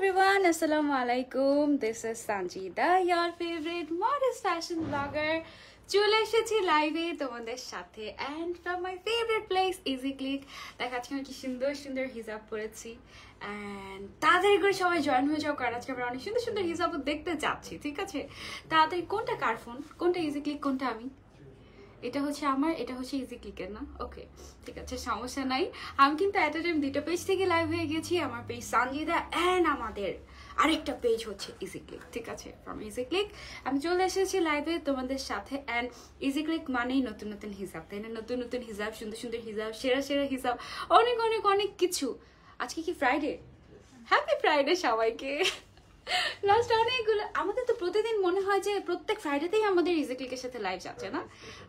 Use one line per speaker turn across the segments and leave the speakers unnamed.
everyone, Assalamu alaikum. This is Sanjida, your favorite modest fashion blogger. চলে এসেছি লাইভে তোমাদের সাথে and from my favorite place Easy Click দেখো আজকে আমি কি সুন্দর সুন্দর হিজাব পরেছি and তাড়াতাড়ি করে সবাই জয়েন হয়ে যাও কারণ আজকে আমরা অনেক সুন্দর সুন্দর হিজাব দেখতে যাচ্ছি ঠিক আছে তাড়াতাড়ি কোনটা কার ফোন কোনটা Easy Click কোনটা আমি এটা হচ্ছে আমার এটা হচ্ছে ইজি ক্লিকের না ওকে ঠিক আছে সমস্যা নাই আমি কিন্তু এট আ টাইম দুটো পেজ থেকে লাইভ হয়ে গেছি আমার পেজ সানজিদা এন্ড আমাদের আরেকটা পেজ হচ্ছে ইজি ক্লিক ঠিক আছে ফ্রম ইজি ক্লিক আমি চলে এসেছি লাইভে তোমাদের সাথে এন্ড ইজি ক্লিক মানেই নতুন নতুন হিসাব তাই না নতুন নতুন হিসাব সুন্দর সুন্দর হিসাব সেরা সেরা হিসাব অনেক অনেক অনেক কিছু আজকে কি ফ্রাইডে হ্যাপি ফ্রাইডে সবাইকে লাস্ট অনেকগুলো আমাদের তো প্রতিদিন মনে হয় যে প্রত্যেক ফ্রাইডেতেই আমাদের ইজি ক্লিকের সাথে লাইভ যাচ্ছে না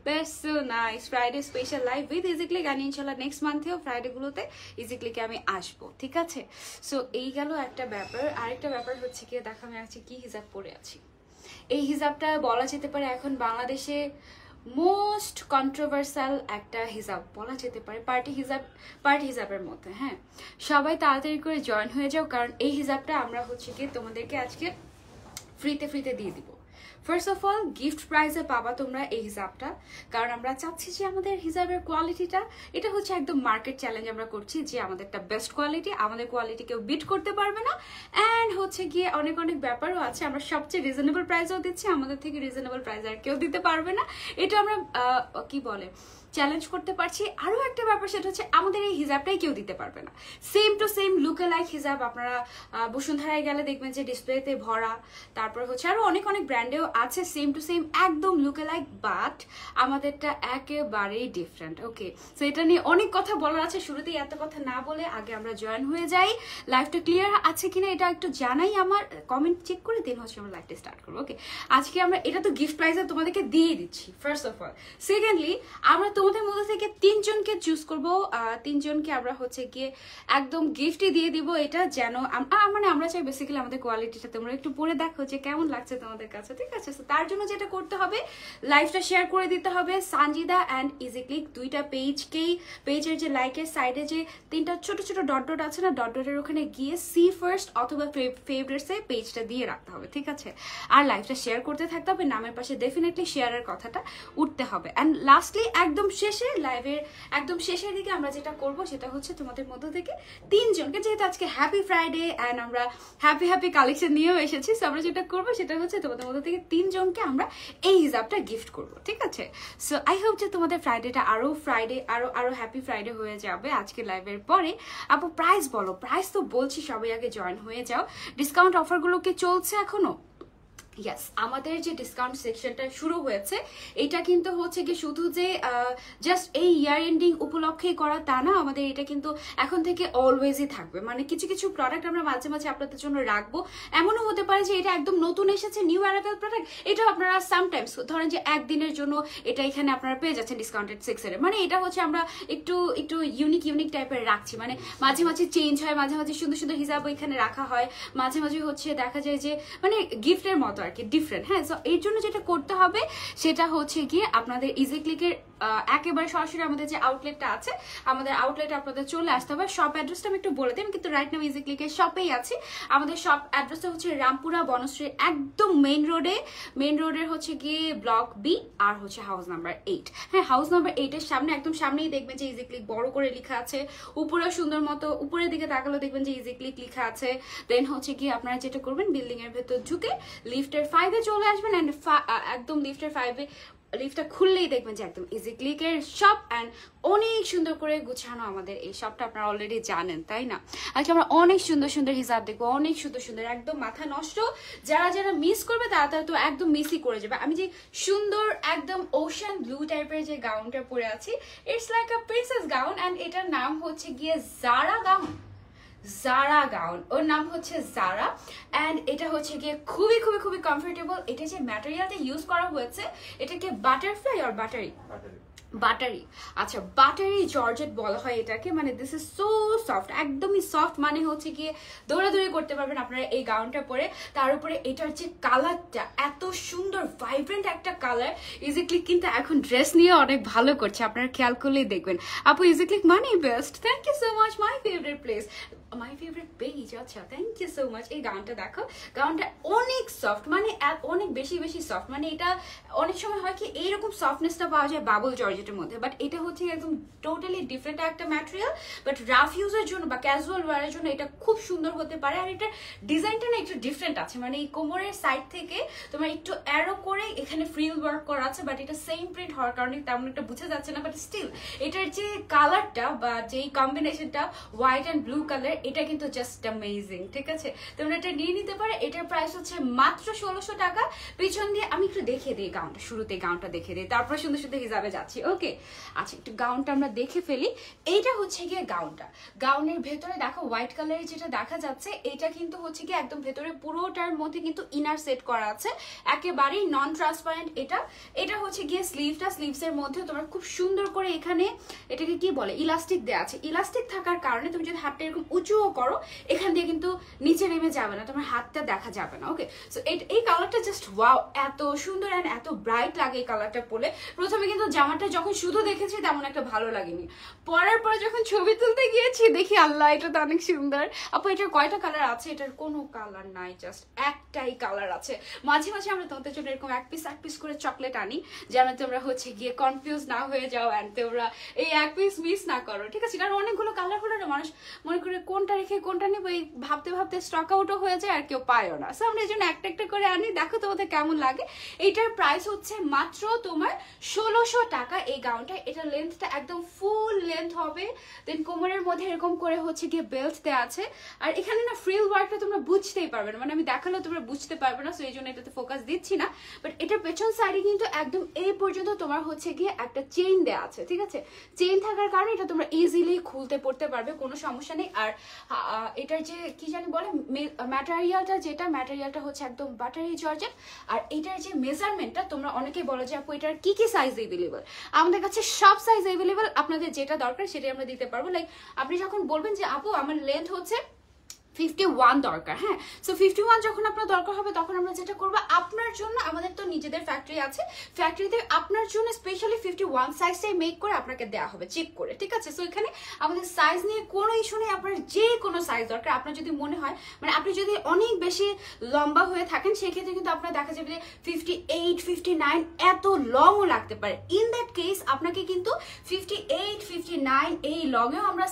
that's so nice Friday special live with easy click আর ইনশাআল্লাহ নেক্সট মান্থেও ফ্রাইডেগুলোতে ইজি ক্লিকে আমি আসবো ঠিক আছে সো এই গেল একটা ব্যাপার আরেকটা ব্যাপার হচ্ছে কি দেখো আমি আজকে কি হিজাব পরে আছি এই হিজাবটা বলা যেতে পারে এখন বাংলাদেশে মোস্ট কন্ট্রোভার্সাল একটা হিজাব বলা যেতে পারে পার্টি হিজাবের মধ্যে হ্যাঁ সবাই তাড়াতাড়ি করে জয়েন হয়ে যাও কারণ এই হিজাবটা আমরা হচ্ছে কি তোমাদেরকে আজকে ফ্রিতে দিয়ে দিব ফার্স্ট অফ অল গিফট প্রাইজে পাবা তোমরা এই হিজাবটা কারণ আমরা চাচ্ছি যে আমাদের হিজাবের কোয়ালিটিটা এটা হচ্ছে একদম মার্কেট চ্যালেঞ্জ আমরা করছি যে আমাদের একটা বেস্ট কোয়ালিটি আমাদের কোয়ালিটি কেউ বিট করতে পারবে না অ্যান্ড হচ্ছে গিয়ে অনেক অনেক ব্যাপারও আছে আমরা সবচেয়ে রিজনেবল প্রাইসও দিচ্ছি আমাদের থেকে রিজনেবল প্রাইস আর কেউ দিতে পারবে না এটা আমরা কি বলে চ্যালেঞ্জ করতে পারছি আরও একটা ব্যাপার সেটা হচ্ছে আমাদের এই হিজাবটাই কেউ দিতে পারবে না সেম টু সেম লুকে লাইক হিজাব আপনারা বসুন্ধরায় গেলে দেখবেন যে ডিসপ্লেতে ভরা তারপর হচ্ছে আরও অনেক অনেক ব্র্যান্ডেও আছে সেম টু সেম একদম লুকে লাইক বাট আমাদেরটা একেবারেই ডিফারেন্ট ওকে সো এটা নিয়ে অনেক কথা বলার আছে শুরুতেই এত কথা না বলে আগে আমরা জয়েন হয়ে যাই লাইভটা ক্লিয়ার আছে কিনা এটা একটু জানাই আমার কমেন্ট চেক করে দিন হচ্ছে আমরা লাইভটা স্টার্ট করবো ওকে আজকে আমরা এটা তো গিফট প্রাইজে তোমাদেরকে দিয়ে দিচ্ছি ফার্স্ট অফ অল সেকেন্ডলি আমরা তোমাদের মধ্যে থেকে তিনজনকে চুজ করবো তিনজনকে আমরা হচ্ছে গিয়ে একদম গিফটই দিয়ে দিব এটা যেন মানে আমরা চাই বেসিক্যালি আমাদের কোয়ালিটিটা তোমরা একটু পরে দেখো যে কেমন লাগছে তোমাদের কাছে ঠিক আছে তার জন্য যেটা করতে হবে লাইভটা শেয়ার করে দিতে হবে সানজিদা অ্যান্ড ইজি ক্লিক দুইটা পেজের যে লাইকের সাইডে যে তিনটা ছোট ছোট ডট ডট আছে না ডট ডটের ওখানে গিয়ে সি ফার্স্ট অথবা ফেভারিটসে পেজটা দিয়ে রাখতে হবে ঠিক আছে আর লাইভটা শেয়ার করতে থাকতে হবে নামের পাশে ডেফিনেটলি শেয়ারের কথাটা উঠতে হবে অ্যান্ড লাস্টলি একদম শেষে লাইভের একদম শেষের দিকে আমরা যেটা করব সেটা হচ্ছে তোমাদের মধ্য থেকে তিনজনকে যেহেতু আজকে হ্যাপি ফ্রাইডে অ্যান্ড আমরা হ্যাপি কালেকশন নিয়েও এসেছি সো আমরা যেটা করবো সেটা হচ্ছে তোমাদের মধ্য থেকে তিনজনকে আমরা এই হিসাবটা গিফট করবো ঠিক আছে সো আই হোপ যে তোমাদের ফ্রাইডেটা আরো হ্যাপি ফ্রাইডে হয়ে যাবে আজকে লাইভের পরে আপু প্রাইস বলো প্রাইস তো বলছি সবাই আগে জয়েন হয়ে যাও ডিসকাউন্ট অফারগুলো কি চলছে এখনো ইয়েস আমাদের যে ডিসকাউন্ট সেকশনটা শুরু হয়েছে এটা কিন্তু হচ্ছে কি শুধু যে জাস্ট এই ইয়ার এন্ডিং উপলক্ষেই করা তা না আমাদের এটা কিন্তু এখন থেকে অলওয়েজই থাকবে মানে কিছু কিছু প্রোডাক্ট আমরা মাঝে মাঝে আপনাদের জন্য রাখবো এমনও হতে পারে যে এটা একদম নতুন এসেছে নিউ অ্যারাইভেল প্রোডাক্ট এটা আপনারা সামটাইমস ধরেন যে একদিনের জন্য এটা এখানে আপনারা পেয়ে যাচ্ছেন ডিসকাউন্টেড সেকশনে মানে এটা হচ্ছে আমরা একটু ইউনিক টাইপের রাখছি মানে মাঝে মাঝে চেঞ্জ হয় মাঝে মাঝে সুন্দর সুন্দর হিসাবও এখানে রাখা হয় মাঝে মাঝে হচ্ছে দেখা যায় যে মানে গিফটের মতো আর কি ডিফারেন্ট হ্যাঁ সো এর জন্য যেটা করতে হবে সেটা হচ্ছে গিয়ে আপনাদের ইজি ক্লিকের একেবারে সরাসরি আমাদের যে আউটলেটটা আছে আমাদের আউটলেটে আপনাদের চলে আসতে হবে শপ অ্যাড্রেসটা আমি একটু বলে দিই কিন্তু রাইট নাও ইজি ক্লিকের শপেই আছি আমাদের শপ অ্যাড্রেসটা হচ্ছে রামপুরা বনশ্রী একদম মেইন রোডের হচ্ছে গিয়ে ব্লক বি আর হচ্ছে হাউস নাম্বার 8 হ্যাঁ হাউস নাম্বার 8 এর সামনে একদম সামনেই দেখবেন যে ইজি ক্লিক বড় করে লেখা আছে উপরেও সুন্দর মতো উপরের দিকে তাকালেও দেখবেন যে ইজি ক্লিক লেখা আছে দেন হচ্ছে গিয়ে আপনারা যেটা করবেন বিল্ডিং এর ভেতর ঢুকে লিফটের 5 এ চলে আসবেন এন্ড একদম লিফটের 5 এ লিফটটা খুললেই দেখবেন যে একদম ইজি ক্লিকের শপ অ্যান্ড অনেক সুন্দর করে গুছানো আমাদের এই শপটা আপনারা অলরেডি জানেন তাই না আজকে আমরা অনেক সুন্দর সুন্দর হিসাব দেখবো অনেক সুন্দর সুন্দর একদম মাথা নষ্ট যারা মিস করবে তারা তো একদম মিসই করে যাবে আমি যে সুন্দর একদম ওশান ব্লু টাইপের যে গাউনটা পরে আছি it's like a princess gown and এটার নাম হচ্ছে গিয়ে জারা গাউন ওর নাম হচ্ছে জারা অ্যান্ড এটা হচ্ছে গিয়ে খুবই কমফোর্টেবল এটা যে ম্যাটেরিয়ালটা ইউজ করা হয়েছে এটাকে বাটারফ্লাই আর বাটারি আচ্ছা বাটারি জর্জেট বলা হয় এটাকে মানে দিস ইজ সো সফট একদমই সফট মানে হচ্ছে গিয়ে দৌড়াদৌড়ি করতে পারবেন আপনারা এই গাউনটা পরে তার উপরে এটার যে কালারটা এত সুন্দর ভাইব্রেন্ট একটা কালার ইজি ক্লিক কিন্তু এখন ড্রেস নিয়ে অনেক ভালো করছে আপনারা খেয়াল করলেই দেখবেন আপু ইজি ক্লিক মানে best thank you so much my favourite place my favourite page. আচ্ছা, থ্যাংক ইউ সো মাচ। এই গাউনটা দেখো, গাউনটা অনেক সফট, মানে অনেক বেশি বেশি সফট। মানে এটা অনেক সময় হয় কি এইরকম সফটনেসটা পাওয়া যায় বাবল জর্জেটের মধ্যে, বাট এটা হচ্ছে একদম টোটালি ডিফারেন্ট একটা ম্যাটেরিয়াল। বাট রাফ ইউজের জন্য বা ক্যাজুয়াল ওয়ারের জন্য এটা খুব সুন্দর হতে পারে। আর এটার ডিজাইনটা না একটু ডিফারেন্ট আছে, মানে এই কোমরের সাইড থেকে তোমার একটু অ্যারো করে এখানে ফ্রিল ওয়ার্ক করা আছে, বাট এটা সেম প্রিন্ট হওয়ার কারণে তেমন একটা বোঝা যাচ্ছে না। বাট স্টিল এটার যে কালারটা বা যেই কম্বিনেশনটা হোয়াইট অ্যান্ড ব্লু কালার, এটা কিন্তু জাস্ট অ্যামেজিং। ঠিক আছে, তোমরা এটা নিয়ে নিতে পারো। এটার প্রাইস হচ্ছে মাত্র 1600 টাকা। পিছন দিয়ে আমি একটু দেখিয়ে দিই গাউনটা, শুরুতে গাউনটা দেখে দিই, তারপর সুন্দর সুন্দর হিসাবে যাচ্ছি। ওকে, আচ্ছা একটু গাউনটা আমরা দেখে ফেলি। এইটা হচ্ছে গিয়ে গাউনটা। গাউনের ভেতরে দেখো হোয়াইট কালারের যেটা দেখা যাচ্ছে, এটা কিন্তু হচ্ছে গিয়ে একদম ভেতরে পুরোটার মধ্যে কিন্তু ইনার সেট করা আছে, একেবারেই নন ট্রান্সপারেন্ট। এটা হচ্ছে গিয়ে স্লিভটা, স্লিভসের মধ্যে তোমার খুব সুন্দর করে এখানে এটাকে কি বলে ইলাস্টিক দেওয়া আছে। ইলাস্টিক থাকার কারণে তুমি যদি হাতটা এরকম উঁচুও করো, এখান দিয়ে কিন্তু নিচে নেমে যাবে না, তোমার হাতটা দেখা যাবে না। ওকে, সো এই কালারটা জাস্ট ওয়াও, এত সুন্দর অ্যান্ড এত ব্রাইট লাগে এই কালারটা পরলে। প্রথমে কিন্তু জামাটা যখন শুধু দেখেছি তেমন একটা ভালো লাগেনি, পরার পরে যখন ছবি তুলতে গিয়েছি দেখি আল্লাহ এটা তো অনেক সুন্দর। আপু এটার কয়টা কালার আছে? এটার কোনো কালার নাই, জাস্ট একটাই কালার আছে। মাঝে মাঝে আমরা তোমাদের জন্য এরকম এক পিস করে চকলেট আনি, যেন তোমরা হচ্ছে গিয়ে কনফিউজ না হয়ে যাও অ্যান্ড তোমরা এই এক পিস মিস না করো। ঠিক আছে, কারণ অনেকগুলো কালার হলে না মানুষ মনে করে কোনটা রেখে কোনটা নেবো, এই ভাবতে ভাবতে স্টক আউটও হয়ে যায় আর কেউ পায়ও না। সো আমরা এই জন্য একটা একটা করে আনি, দেখো তোমাদের কেমন লাগে। এইটার প্রাইস হচ্ছে মাত্র তোমার 1600 টাকা এই গাউনটা। এটা লেন্থটা একদম ফুল লেন্থ হবে, দেন কোমরের মধ্যে এরকম করে হচ্ছে গিয়ে বেল্ট দেওয়া আছে। আর এখানে না ফ্রিল ওয়ার্কটা তোমরা বুঝতেই পারবে না, মানে আমি দেখালেও তোমরা বুঝতে পারবে না, সো এই জন্য এটাতে ফোকাস দিচ্ছি না। বাট এটার পেছন সাইডে কিন্তু একদম এই পর্যন্ত তোমার হচ্ছে গিয়ে একটা চেইন দেওয়া আছে। ঠিক আছে, চেইন থাকার কারণে এটা তোমরা ইজিলি খুলতে পড়তে পারবে, কোনো সমস্যা নেই। আর এটার যে কি জানি বলে ম্যাটেরিয়ালটা হচ্ছে একদম বাটারি জর্জেট। আর এটার যে মেজারমেন্টটা, তোমরা অনেকেই বলো যে আপু এটার কি কি সাইজ এভেলেবল, আমাদের কাছে সব সাইজ এভেলেবল। আপনাদের যেটা দরকার সেটাই আমরা দিতে পারবো। লাইক আপনি যখন বলবেন যে আপু আমার লেন্থ হচ্ছে 51 দরকার, হ্যাঁ, সো 51 যখন আপনার দরকার হবে তখন আমরা যেটা করবো আপনার জন্য, আমাদের তো নিজেদের ফ্যাক্টরি আছে, ফ্যাক্টরিতে আপনার জন্য স্পেশালি 51 সাইজটাই মেক করে আপনাকে দেওয়া হবে চেক করে। ঠিক আছে, সো এখানে আমাদের সাইজ নিয়ে কোনো ইস্যু নেই। আপনার যে কোনো সাইজ দরকার, আপনার যদি মনে হয় মানে আপনি যদি অনেক বেশি লম্বা হয়ে থাকেন, সেক্ষেত্রে কিন্তু আপনার দেখা যাবে যে 58, 59 এত লংও লাগতে পারে। ইন দ্যাট কেস আপনাকে কিন্তু 58, 59 এই লংয়েও আমরা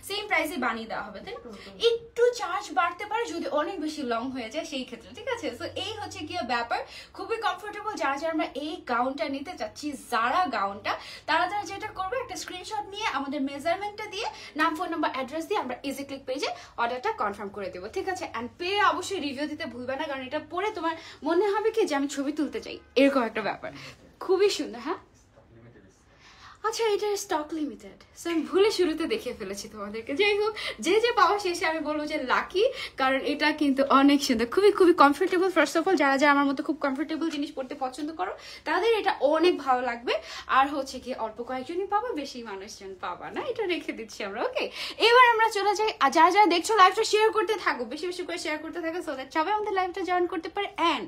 সেম প্রাইসে বানিয়ে দেওয়া হবে, তাই না? একটু চার্জ বাড়তে পারে যদি অনেক বেশি লং হয়ে যায় সেই ক্ষেত্রে। ঠিক আছে, সো এই হচ্ছে গিয়ে ব্যাপার, খুবই কমফোর্টেবল। যারা আমরা এই গাউনটা নিতে চাচ্ছি, যারা গাউনটা, তারা যেটা করবে একটা স্ক্রিনশট নিয়ে আমাদের মেজারমেন্টটা দিয়ে নাম, ফোন নাম্বার, অ্যাড্রেস দিয়ে আমরা ইজি ক্লিক পেজে অর্ডারটা কনফার্ম করে দেবো। ঠিক আছে, অ্যান্ড পেয়ে অবশ্যই রিভিউ দিতে ভুলবে না, কারণ এটা পরে তোমার মনে হবে কি যে আমি ছবি তুলতে চাই, এরকম একটা ব্যাপার। খুবই সুন্দর। হ্যাঁ, আচ্ছা এটার স্টক লিমিটেড, সো আমি ভুলে শুরুতে দেখে ফেলেছি তোমাদেরকে। যাই হোক, যে পাওয়া শেষে আমি বলবো যে লাকি, কারণ এটা কিন্তু অনেক সুন্দর, খুবই কমফোর্টেবল। ফার্স্ট অফ অল যারা আমার মতো খুব কমফোর্টেবল জিনিস পড়তে পছন্দ করো, তাদের এটা অনেক ভালো লাগবে। আর হচ্ছে কি অল্প কয়েকজনই পাবা, বেশি মানুষজন পাবা না, এটা রেখে দিচ্ছি আমরা। ওকে, এবার আমরা চলে যাই। আর যারা দেখছো লাইভটা শেয়ার করতে থাকো, বেশি বেশি করে শেয়ার করতে থাকো, সো দ্যাট সবাই আমাদের লাইভটা জয়েন করতে পারে। অ্যান্ড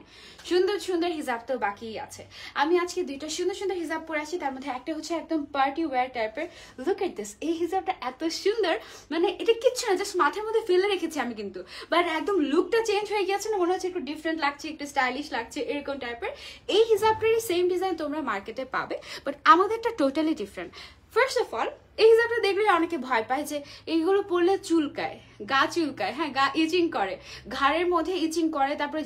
সুন্দর হিজাব তো বাকিই আছে। আমি আজকে দুইটা সুন্দর হিজাব পরে আসি, তার মধ্যে একটা হচ্ছে একদম পার্টি ওয়্যার টাইপের। লুক এট দিস, এই হিজাবটা এত সুন্দর, মানে এটা কিচ্ছু না, জাস্ট মাথার মধ্যে ফেলে রেখেছি আমি কিন্তু, বাট একদম লুকটা চেঞ্জ হয়ে গেছে না, মনে হচ্ছে একটু ডিফারেন্ট লাগছে, একটু স্টাইলিশ লাগছে, এরকম টাইপের। এই হিজাবটারই সেম ডিজাইন তোমরা মার্কেটে পাবে, বাট আমাদেরটা totally different. First of all এই হিজাবটা দেখলে অনেকে ভয় পায় যে এইগুলো পরলে চুলকায়, গা চুলকায়, হ্যাঁ গা ইচিং করে, ঘাড়ের মধ্যে ইচিং করে, তারপরে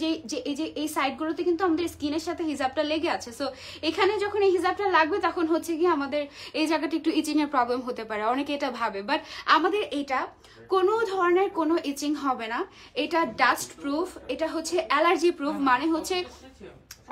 এই সাইডগুলোতে কিন্তু আমাদের স্কিনের সাথে হিজাবটা লেগে আছে, সো এখানে যখন এই হিজাবটা লাগবে তখন হচ্ছে কি আমাদের এই জায়গাটা একটু ইচিং এর প্রবলেম হতে পারে, অনেকে এটা ভাবে। বাট আমাদের এটা কোনো ধরনের কোনো ইচিং হবে না, এটা ডাস্ট প্রুফ, এটা হচ্ছে অ্যালার্জি প্রুফ। মানে হচ্ছে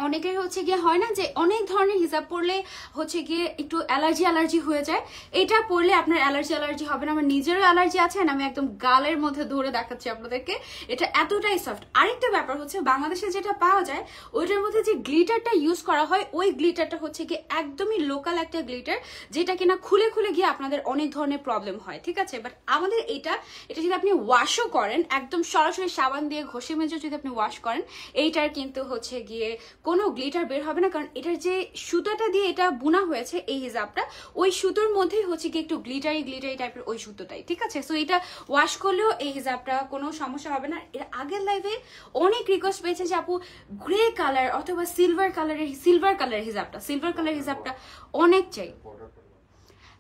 অনেকের হচ্ছে গিয়ে হয় না যে অনেক ধরনের হিজাব পরলে হচ্ছে গিয়ে একটু অ্যালার্জি হয়ে যায়, এটা পরলে আপনার অ্যালার্জি হবে না। আমার নিজেরও অ্যালার্জি আছে, আমি একদম গালের মধ্যে ধরে দেখাচ্ছি আপনাদেরকে, এটা এতটাই সফট। আরেকটা ব্যাপার হচ্ছে বাংলাদেশে যেটা পাওয়া যায় ওইটার মধ্যে যে গ্লিটারটা ইউজ করা হয়, ওই গ্লিটারটা হচ্ছে গিয়ে একদমই লোকাল একটা গ্লিটার, যেটা কিনা খুলে গিয়ে আপনাদের অনেক ধরনের প্রবলেম হয়। ঠিক আছে, বাট আমাদের এটা যদি আপনি ওয়াশও করেন, একদম সরাসরি সাবান দিয়ে ঘষে মেজে যদি আপনি ওয়াশ করেন, এইটার কিন্তু হচ্ছে গিয়ে কোনো গ্লিটার বের হবে না, কারণ এটার যে সুতোটা দিয়ে এটা বোনা হয়েছে এই হিজাবটা, ওই সুতোর মধ্যেই হচ্ছে কি একটু গ্লিটারি টাইপের ওই সুতোটাই, ঠিক আছে? সো এটা ওয়াশ করলেও এই হিজাবটা কোনো সমস্যা হবে না। এর আগের লাইভে অনেক রিকোয়েস্ট পেয়েছে যে আপু গ্রে কালার অথবা সিলভার কালারের হিজাবটা অনেক চাই।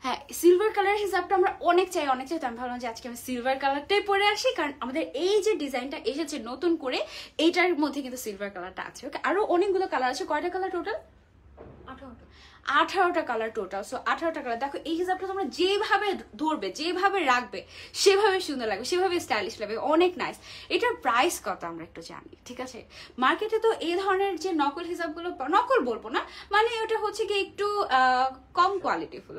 হ্যাঁ, সিলভার কালার হিসাবটা আমরা অনেক চাই। তো আমি ভাবলাম যে আজকে আমি সিলভার কালারটাই পরে আসি, কারণ আমাদের এই যে ডিজাইনটা এসেছে নতুন করে, এইটার মধ্যে কিন্তু সিলভার কালারটা আছে। ওকে, আরো অনেকগুলো কালার আছে। কয়টা কালার টোটাল? 18টা কালার টোটাল। সো 18টা কালার। দেখো এই হিসাবটা তোমরা যেভাবে ধরবে, যেভাবে রাখবে, সেভাবে সুন্দর লাগবে, সেভাবে স্টাইলিশ লাগবে, অনেক নাইস। এটার প্রাইস কত আমরা একটু জানি, ঠিক আছে? মার্কেটে তো এই ধরনের যে নকল হিসাবগুলো, নকল বলবো না, মানে ওটা হচ্ছে কি একটু কম কোয়ালিটি ফুল,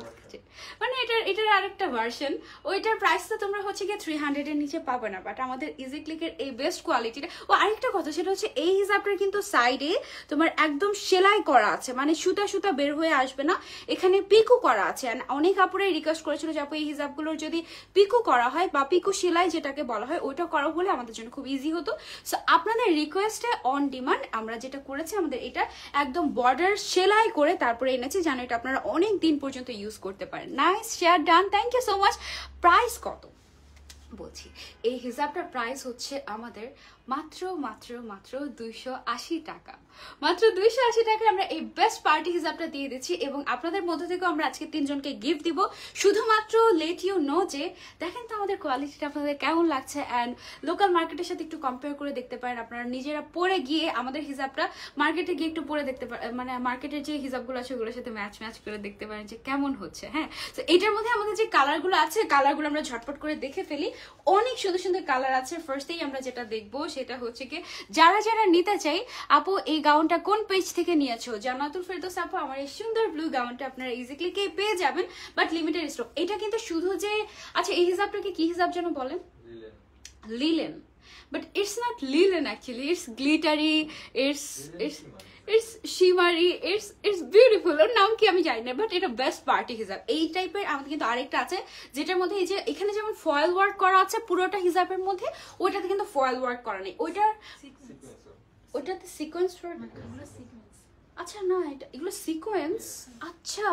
মানে এটার আরেকটা ভার্সন। ওইটার প্রাইস তো তোমরা হচ্ছে গিয়ে 300 এর নিচে পাবে না, বাট আমাদের ইজি ক্লিকের এই বেস্ট কোয়ালিটিটা। ও আরেকটা কথা, সেটা হচ্ছে এই হিসাবটার কিন্তু সাইডে তোমার একদম সেলাই করা আছে, মানে সুতা সুতা বের হয়ে আসবে না, এখানে পিকু করা আছে। অনেক আপুরাই রিকোয়েস্ট করেছিল যে আপু এই হিজাবগুলোর যদি পিকু করা হয় বা পিকু সেলাই যেটাকে বলা হয়, ওইটা করা হলে আমাদের জন্য খুব ইজি হতো। সো আপনাদের রিকোয়েস্টে অন ডিমান্ড আমরা যেটা করেছি, আমাদের এটা একদম বর্ডার সেলাই করে তারপরে এনেছি, যেন এটা আপনারা অনেক দিন পর্যন্ত ইউজ করতে পারেন। Nice, share done, thank you so much. Price কত বলছি, এই হিসাবটার প্রাইস হচ্ছে আমাদের মাত্র 280 টাকা। মাত্র 280 টাকায় আমরা এই বেস্ট পার্টি হিসাবটা দিয়ে দিচ্ছি, এবং আপনাদের মধ্য থেকেও আমরা আজকে 3 জনকে গিফট দিব। শুধুমাত্র লেট ইউ নো যে দেখেন তো আমাদের কোয়ালিটিটা আপনাদের কেমন লাগছে, অ্যান্ড লোকাল মার্কেটের সাথে একটু কম্পেয়ার করে দেখতে পারেন। আপনারা নিজেরা পরে গিয়ে আমাদের হিসাবটা মার্কেটে গিয়ে একটু পরে দেখতে পারেন, মানে মার্কেটের যে হিসাবগুলো আছে ওগুলোর সাথে ম্যাচ করে দেখতে পারেন যে কেমন হচ্ছে। হ্যাঁ, তো এটার মধ্যে আমাদের যে কালারগুলো আছে, কালারগুলো আমরা ঝটপট করে দেখে ফেলি। অনেক সুন্দর সুন্দর কালার আছে। ফার্স্টেই আমরা যেটা দেখবো সেটা হচ্ছে কি, যারা নিতে চাই, আপু এই গাউনটা কোন পেজ থেকে নিয়েছো? জান্নাতুল ফেরদৌস আপু, আমার এই সুন্দর ব্লু গাউনটা আপনারা ইজিলি কে পেয়ে যাবেন, বাট লিমিটেড স্টক। এটা কিন্তু শুধু যে, আচ্ছা এই হিসাবটাকে কি হিসাব যেন বলেন? Linen. But it's not linen actually, it's glittery, it's shimmery, it's beautiful. ওর নাম কি আমি জানি না, বাট এটা বেস্ট পার্টি হিজাব। এই টাইপের আমাদের কিন্তু আরেকটা আছে, যেটার মধ্যে এই যে এখানে যেমন ফয়েল ওয়ার্ক করা আছে পুরোটা হিজাবের মধ্যে, ওইটাতে কিন্তু ফয়েল ওয়ার্ক করা নেই। ওইটাতে সিকোয়েন্স ওয়ার্ক। আচ্ছা না, এগুলো সিকোয়েন্স। আচ্ছা,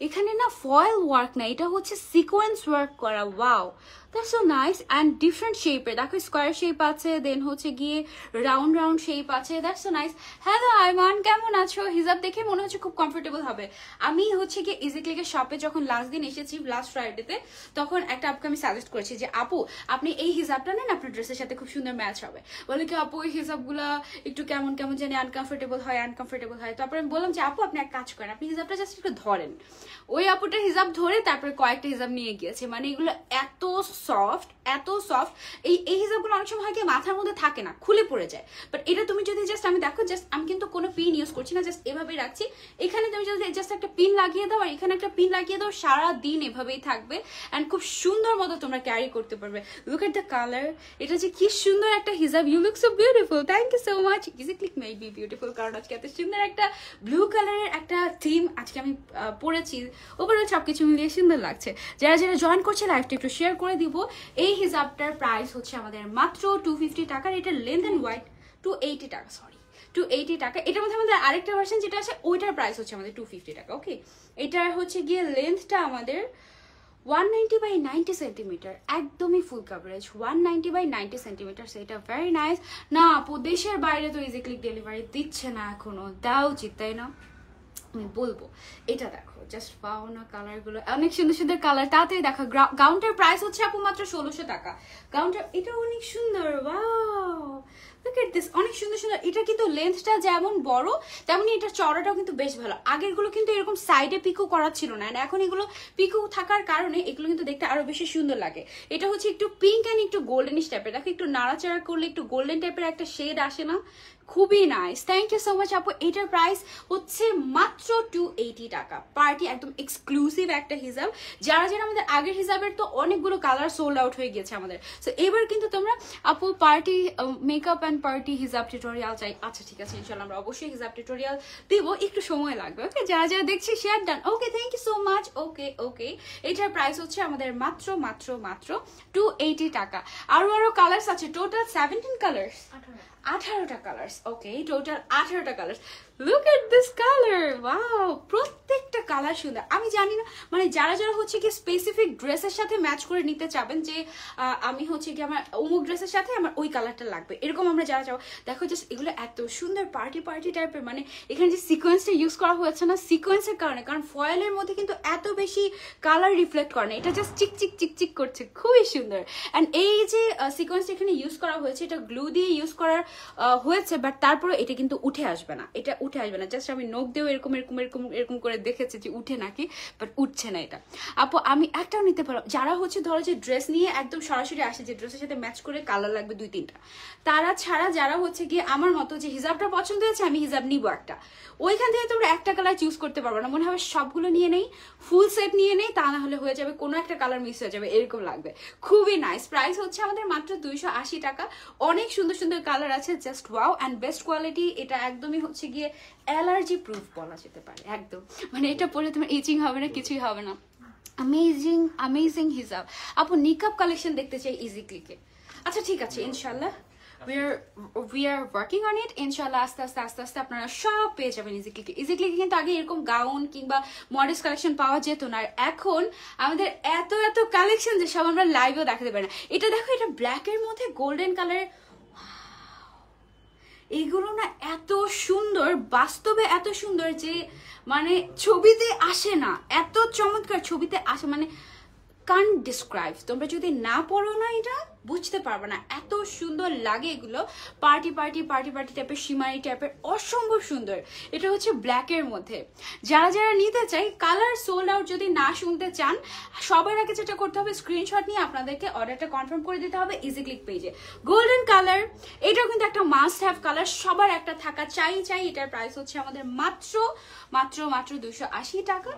এখানে না ফয়েল ওয়ার্ক না, এটা হচ্ছে সিকোয়েন্স ওয়ার্ক করা। Wow, that's so nice. And different শেপের, দেখো স্কোয়ার শেপ আছে, দেন হচ্ছে গিয়ে রাউন্ড শেপ আছে। That's so nice. Hello Aiman, কেমন আছো? হিজাব দেখে মনে হচ্ছে খুব কমফোর্টেবল হবে। আমি হচ্ছে গিয়ে ইজি ক্লিকের শপে যখন লাস্ট দিন এসেছি, লাস্ট ফ্রাইডেতে, তখন একটা আপুকে আমি সাজেস্ট করেছি যে আপু আপনি এই হিজাবটা নেন, আপনার ড্রেসের সাথে খুব সুন্দর ম্যাচ হবে। বলে কি আপু এই হিজাবগুলো একটু কেমন জানি আনকমফোর্টেবল হয়। তারপরে আমি বললাম যে আপু আপনি এক কাজ করেন, আপনি হিজাবটা জাস্ট একটু ধরেন। ওই আপুটা হিজাব ধরে তারপরে কয়েকটা হিজাব নিয়ে গিয়েছে। মানে এগুলো এত সফট। এই হিজাবগুলো অনেক সময় হয় কি মাথার মধ্যে থাকে না, খুলে পড়ে যায়। বাট এটা তুমি যদি জাস্ট, আমি দেখো জাস্ট আমি কিন্তু কোনো পিন ইউজ করছি না, জাস্ট এভাবেই রাখছি। এখানে তুমি যদি জাস্ট একটা পিন লাগিয়ে দাও আর এখানে একটা পিন লাগিয়ে দাও, সারা দিন এভাবেই থাকবে অ্যান্ড খুব সুন্দর মতো তোমরা ক্যারি করতে পারবে। লুক এট দ্য কালার, এটা যে কি সুন্দর একটা হিজাব। You look so beautiful, thank you so much. Easy Click made be beautiful, কারণ আজকে এত সুন্দর একটা ব্লু কালারের একটা থিম আজকে আমি পরেছি। ওভারঅল সবকিছু মিলিয়ে সুন্দর লাগছে। যারা জয়েন করছে লাইভটা একটু শেয়ার করে দিব। এই হিজাবটার প্রাইস হচ্ছে আমাদের মাত্র 250 টাকার। এটা লেন্থ এন্ড ওয়াইড 280 টাকা, সরি 280 টাকা। এটার মধ্যে আমাদের আরেকটা ভার্সন যেটা আছে, ওইটার প্রাইস হচ্ছে আমাদের 250 টাকা। ওকে, এটার হচ্ছে গিয়ে লেন্থটা আমাদের 190 বাই 90 সেন্টিমিটার, একদমই ফুল কাভারেজ। 190 বাই 90 সেন্টিমিটার, সেটা ভেরি নাইস। না আপু দেশের বাইরে তো ইজি ক্লিক ডেলিভারি দিচ্ছে না এখনো, দেওয়া উচিত তাই না? আমি বলবো এটা দেখো, জাস্ট পাও না কালারগুলো, অনেক সুন্দর সুন্দর কালার। তাড়াতাড়ি দেখো, গাউনটার প্রাইস হচ্ছে আপু মাত্র 1600 টাকা। গাউনটা এটা অনেক সুন্দর। ওয়াও, লুক এট দিস, অনেক সুন্দর সুন্দর। এটা কিন্তু লেন্থটা যেমন বড় তেমনি এটা চড়াটাও কিন্তু বেশ ভালো। আগেরগুলো কিন্তু এরকম সাইডে পিকো করা ছিল না, এখন এগুলো পিকো থাকার কারণে এগুলো কিন্তু দেখতে আরো বেশি সুন্দর লাগে। এটা হচ্ছে একটু পিঙ্ক অ্যান্ড একটু গোল্ডেনিশ টাইপের। দেখো একটু নাড়াচাড়া করলে একটু গোল্ডেন টাইপের একটা শেড আসে না, খুবই nice. Thank you so much আপু। এটার প্রাইস হচ্ছে মাত্র 280 টাকা। পার্টি একদম এক্সক্লুসিভ একটা হিজাব। যারা আমাদের আগের হিজাবের তো অনেকগুলো কালার সোল্ড আউট হয়ে গেছে আমাদের। সো এবার কিন্তু তোমরা আপু পার্টি মেকআপ অ্যান্ড পার্টি হিজাব টিউটোরিয়াল চাই। আচ্ছা ঠিক আছে, ইনশাল্লাহ আমরা অবশ্যই হিজাব টিউটোরিয়াল দিব, একটু সময় লাগবে। ওকে, যারা দেখছি share done. Okay, thank you so much. Okay, এটার প্রাইস হচ্ছে আমাদের মাত্র 280 টাকা। আরো কালার্স আছে, টোটাল 17 কালার্স, 18টা কালার্স। ওকে, টোটাল 18টা colours. Look at this colour, wow, প্রত্যেকটা কালার সুন্দর। আমি জানি না মানে যারা যারা হচ্ছে কি স্পেসিফিক ড্রেসের সাথে ম্যাচ করে নিতে চাবেন যে আমি হচ্ছে কি আমার অমুক ড্রেসের সাথে আমার ওই কালারটা লাগবে, এরকম আমরা যারা যাবো, দেখো জাস্ট এগুলো এত সুন্দর পার্টি পার্টি টাইপের। মানে এখানে যে সিকোয়েন্সটা ইউজ করা হয়েছে না, সিকোয়েন্সের কারণে, কারণ ফয়েলের মধ্যে কিন্তু এত বেশি কালার রিফ্লেক্ট করে না, এটা জাস্ট চিকচিক চিকচিক করছে, খুবই সুন্দর। অ্যান্ড এই যে সিকোয়েন্সটা এখানে ইউজ করা হয়েছে, এটা গ্লু দিয়ে ইউজ করার হয়েছে, বাট তারপরে এটা কিন্তু উঠে আসবে না, এটা উঠে আসবে না। জাস্ট আমি নখ দিয়েও এরকম এরকম এরকম এরকম করে দেখেছি যে উঠে নাকি, বাট উঠছে না এটা। আপু আমি একটাও নিতে পারো, যারা হচ্ছে ধরো যে ড্রেস নিয়ে একদম সরাসরি আসে যে ড্রেসের সাথে ম্যাচ করে কালার লাগবে 2-3টা, তারা ছাড়া যারা হচ্ছে গিয়ে আমার মতো যে হিজাবটা পছন্দ হয়েছে আমি হিজাব নিবো একটা, ওইখান থেকে তোমরা একটা কালার চুজ করতে পারবে না, মনে হবে সবগুলো নিয়ে নেই, ফুল সেট নিয়ে নেই, তা না হলে হয়ে যাবে কোনো একটা কালার মিস হয়ে যাবে, এরকম লাগবে। খুবই নাইস, প্রাইস হচ্ছে আমাদের মাত্র 280 টাকা। অনেক সুন্দর সুন্দর কালার আছে, just wow, and best quality. এটা একদমই হচ্ছে গিয়ে অ্যালার্জি প্রুফ বলা যেতে পারে, একদম মানে এটা পরে তোমার ইচিং হবে না, কিছুই হবে না। অ্যামেজিং অ্যামেজিং হিজাব। আপু নিকাব কালেকশন দেখতে চাই ইজি ক্লিকে। আচ্ছা ঠিক আছে, ইনশাল্লাহ we are working on it, ইনশাল্লাহ আস্তে আস্তে আস্তে আস্তে আপনারা সব পেয়ে যাবেন ইজি ক্লিকে। ইজি ক্লিকে কিন্তু আগে এরকম গাউন কিংবা মডেলস কালেকশন পাওয়া যেত না, আর এখন আমাদের এত এত কালেকশন যে সব আমরা লাইভেও দেখাতে পারি না। এটা দেখো, এটা ব্ল্যাকের মধ্যে গোল্ডেন কালারের, এগুলো না এত সুন্দর, বাস্তবে এত সুন্দর যে মানে ছবিতে আসে না, এত চমৎকার ছবিতে আসে, মানে কান্ট ডিসক্রাইব। তোমরা যদি না পড়ো না এটা বুঝতে পারবে না, এত সুন্দর লাগে এগুলো। পার্টি পার্টি পার্টি পার্টি টাইপের, সীমারি টাইপের, অসম্ভব সুন্দর। এটা হচ্ছে ব্ল্যাকের মধ্যে। যারা যারা নিতে চাই, কালার সোল্ড আউট যদি না শুনতে চান, সবার আগে যেটা করতে হবে স্ক্রিনশট নিয়ে আপনাদেরকে অর্ডারটা কনফার্ম করে দিতে হবে ইজি ক্লিক পেজে। গোল্ডেন কালার, এটাও কিন্তু একটা মাস্ট হ্যাভ কালার, সবার একটা থাকা চাই চাই। এটার প্রাইস হচ্ছে আমাদের মাত্র মাত্র মাত্র 280 টাকা।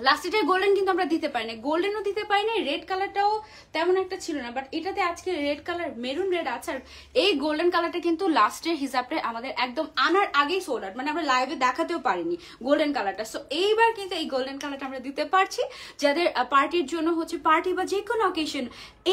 লাস্টের গোল্ডেন কিন্তু আমরা দিতে পারি না, গোল্ডেনও দিতে পারি না, রেড কালারটাও তেমন একটা ছিল না, বাট এটাতে আজকে রেড কালার, মেরুন রেড আছে। আর এই গোল্ডেন কালারটা কিন্তু লাস্টের হিসাবটা আমাদের একদম আনার আগেই সোল্ড আউট, মানে আমরা লাইভে দেখাতেও পারিনি গোল্ডেন কালারটা। সো এইবার কিন্তু এই গোল্ডেন কালারটা আমরা দিতে পারছি, যাদের পার্টির জন্য হচ্ছে, পার্টি বা যে কোনো অকেশন।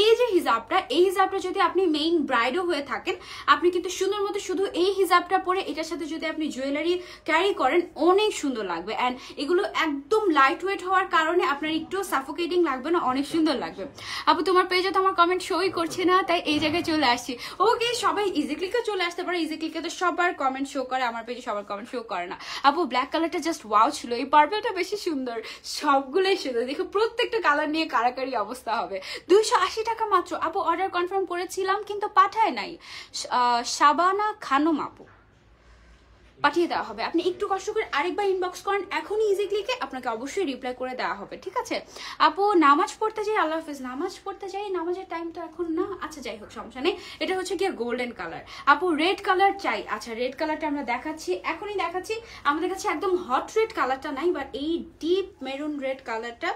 এই যে হিজাবটা, এই হিজাবটা যদি আপনি মেইন ব্রাইডও হয়ে থাকেন, আপনি কিন্তু সুন্দর মতো শুধু এই হিজাবটা পরে এটার সাথে যদি আপনি জুয়েলারি ক্যারি করেন, অনেক সুন্দর লাগবে। অ্যান্ড এগুলো একদম লাইট ওয়েট হওয়ার কারণে আপনার একটু সাফোকেটিং লাগবে না, অনেক সুন্দর লাগবে। আপু তোমার পেজে তো আমার কমেন্ট শোই করছে না, তাই এই জায়গায় চলে আসছি। ওকে, সবাই ইজি ক্লিকে চলে আসতে পারে, ইজি ক্লিকে তো সবার কমেন্ট শো করে, আমার পেজে সবার কমেন্ট শো করে না। আপু ব্ল্যাক কালারটা জাস্ট ওয়াও ছিল, এই পার্পলটা বেশি সুন্দর, সবগুলোই সুন্দর। দেখো প্রত্যেকটা কালার নিয়ে কারাকারি অবস্থা হবে। 280 টাকা মাত্র। আপু অর্ডার কনফার্ম করেছিলাম কিন্তু পাঠায় নাই, শাবানা খানম আপু, পাঠিয়ে দেওয়া হবে। আপনি একটু কষ্ট করে আরেকবার ইনবক্স করেন এখনই ইজি ক্লিকে, আপনাকে অবশ্যই রিপ্লাই করে দেওয়া হবে, ঠিক আছে? আপু নামাজ পড়তে যাই, আল্লাহ হাফেজ। নামাজ পড়তে যাই, নামাজের টাইম তো এখন না, আচ্ছা যাই হোক সমস্যা নেই। এটা হচ্ছে কি গোল্ডেন কালার। আপু রেড কালার চাই, আচ্ছা রেড কালারটা আমরা দেখাচ্ছি, এখনই দেখাচ্ছি। আমাদের কাছে একদম হট রেড কালারটা নাই, বাট এই ডিপ মেরুন রেড কালারটা,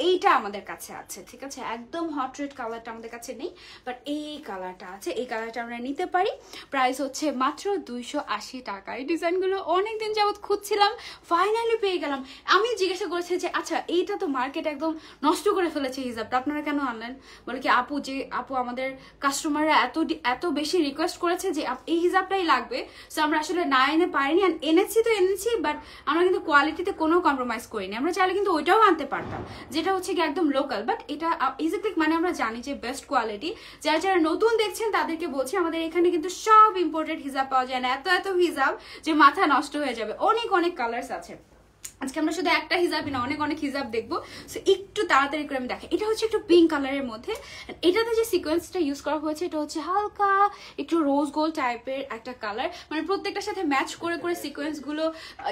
এইটা আমাদের কাছে আছে, ঠিক আছে? একদম হট রেড কালারটা আমাদের কাছে নেই, বাট এই কালারটা আছে, এই কালারটা আমরা নিতে পারি। প্রাইস হচ্ছে মাত্র 280 টাকা। এই ডিজাইনগুলো অনেকদিন যাবত খুঁজছিলাম, ফাইনালি পেয়ে গেলাম। আমি জিজ্ঞাসা করেছি যে আচ্ছা এইটা তো মার্কেট একদম নষ্ট করে ফেলেছে হিজাবটা, আপনারা কেন আনলেন? বলে কি আপু, যে আপু আমাদের কাস্টমাররা এত বেশি রিকোয়েস্ট করেছে যে এই হিজাবটাই লাগবে, সো আমরা আসলে না এনে পারিনি। এনেছি তো এনেছি, বাট আমরা কিন্তু কোয়ালিটিতে কোনো কম্প্রোমাইজ করিনি। আমরা চাইলে কিন্তু ওইটাও আনতে পারতাম, যেটা হচ্ছে কি একদম লোকাল, বাট এটা ইজি ক্লিক মানে আমরা জানি যে বেস্ট কোয়ালিটি। যারা যারা নতুন দেখছেন তাদেরকে বলছি, আমাদের এখানে কিন্তু সব ইম্পোর্টেড হিজাব পাওয়া যায় না, এত হিজাব যে মাথা নষ্ট হয়ে যাবে। অনেক অনেক কালার্স আছে। আজকে আমরা শুধু একটা হিজাবই না, অনেক অনেক হিজাব দেখবো, সো একটু তাড়াতাড়ি করে আমি দেখাই। এটা হচ্ছে একটু পিঙ্ক কালারের মধ্যে, এটাতে যে সিকোয়েন্সটা ইউজ করা হয়েছে এটা হচ্ছে হালকা একটু রোজ গোল্ড টাইপের একটা কালার, মানে প্রত্যেকটার সাথে ম্যাচ করে করে সিকোয়েন্স গুলো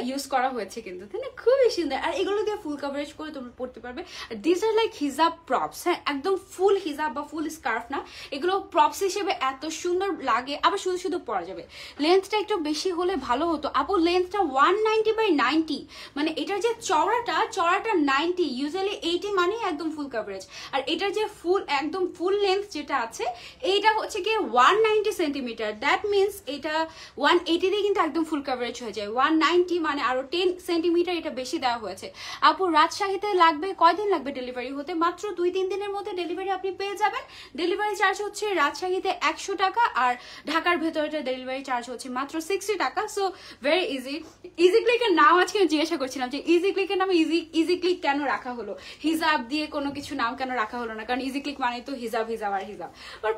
ইউজ করা হয়েছে কিন্তু, তাই না? খুবই সুন্দর। আর এগুলো দিয়ে ফুল কভারেজ করে তোমরা পড়তে পারবে। দিস আর লাইক হিজাব প্রপস, হ্যাঁ, একদম ফুল হিজাব বা ফুল স্কার্ফ না, এগুলো প্রপস হিসেবে এত সুন্দর লাগে, আবার শুধু শুধু পরা যাবে। লেন্থটা একটু বেশি হলে ভালো হতো আপু, লেন্থটা 190 বাই 90, মানে এটার যে চওড়াটা 90, ইউজুয়ালি 80 মানে একদম ফুল কভারেজ। আর এটার যে একদম ফুল লেন্থ যেটা আছে এইটা হচ্ছে গিয়ে 190 সেন্টিমিটার। দ্যাট মিনস এটা 180 দিয়ে কিন্তু একদম ফুল কভারেজ হয়ে যায়। 190 মানে আরো 10 সেন্টিমিটার এটা বেশি দেওয়া হয়েছে। আপু রাজশাহীতে লাগবে কয়দিন লাগবে ডেলিভারি হতে? মাত্র 2-3 দিনের মধ্যে ডেলিভারি আপনি পেয়ে যাবেন। ডেলিভারি চার্জ হচ্ছে রাজশাহীতে 100 টাকা, আর ঢাকার ভেতরে ডেলিভারি চার্জ হচ্ছে মাত্র 60 টাকা। So very easy. ইজি ক্লিকের নাম আজকে জিজ্ঞাসা করছিলাম যে ইজি ক্লিকের নামে ইজি ক্লিক কেন রাখা হলো, হিজাব দিয়ে কোনো কিছু নাম কেন রাখা হলো না? কারণ ইজি ক্লিক মানে তো হিজাব আর হিজাব।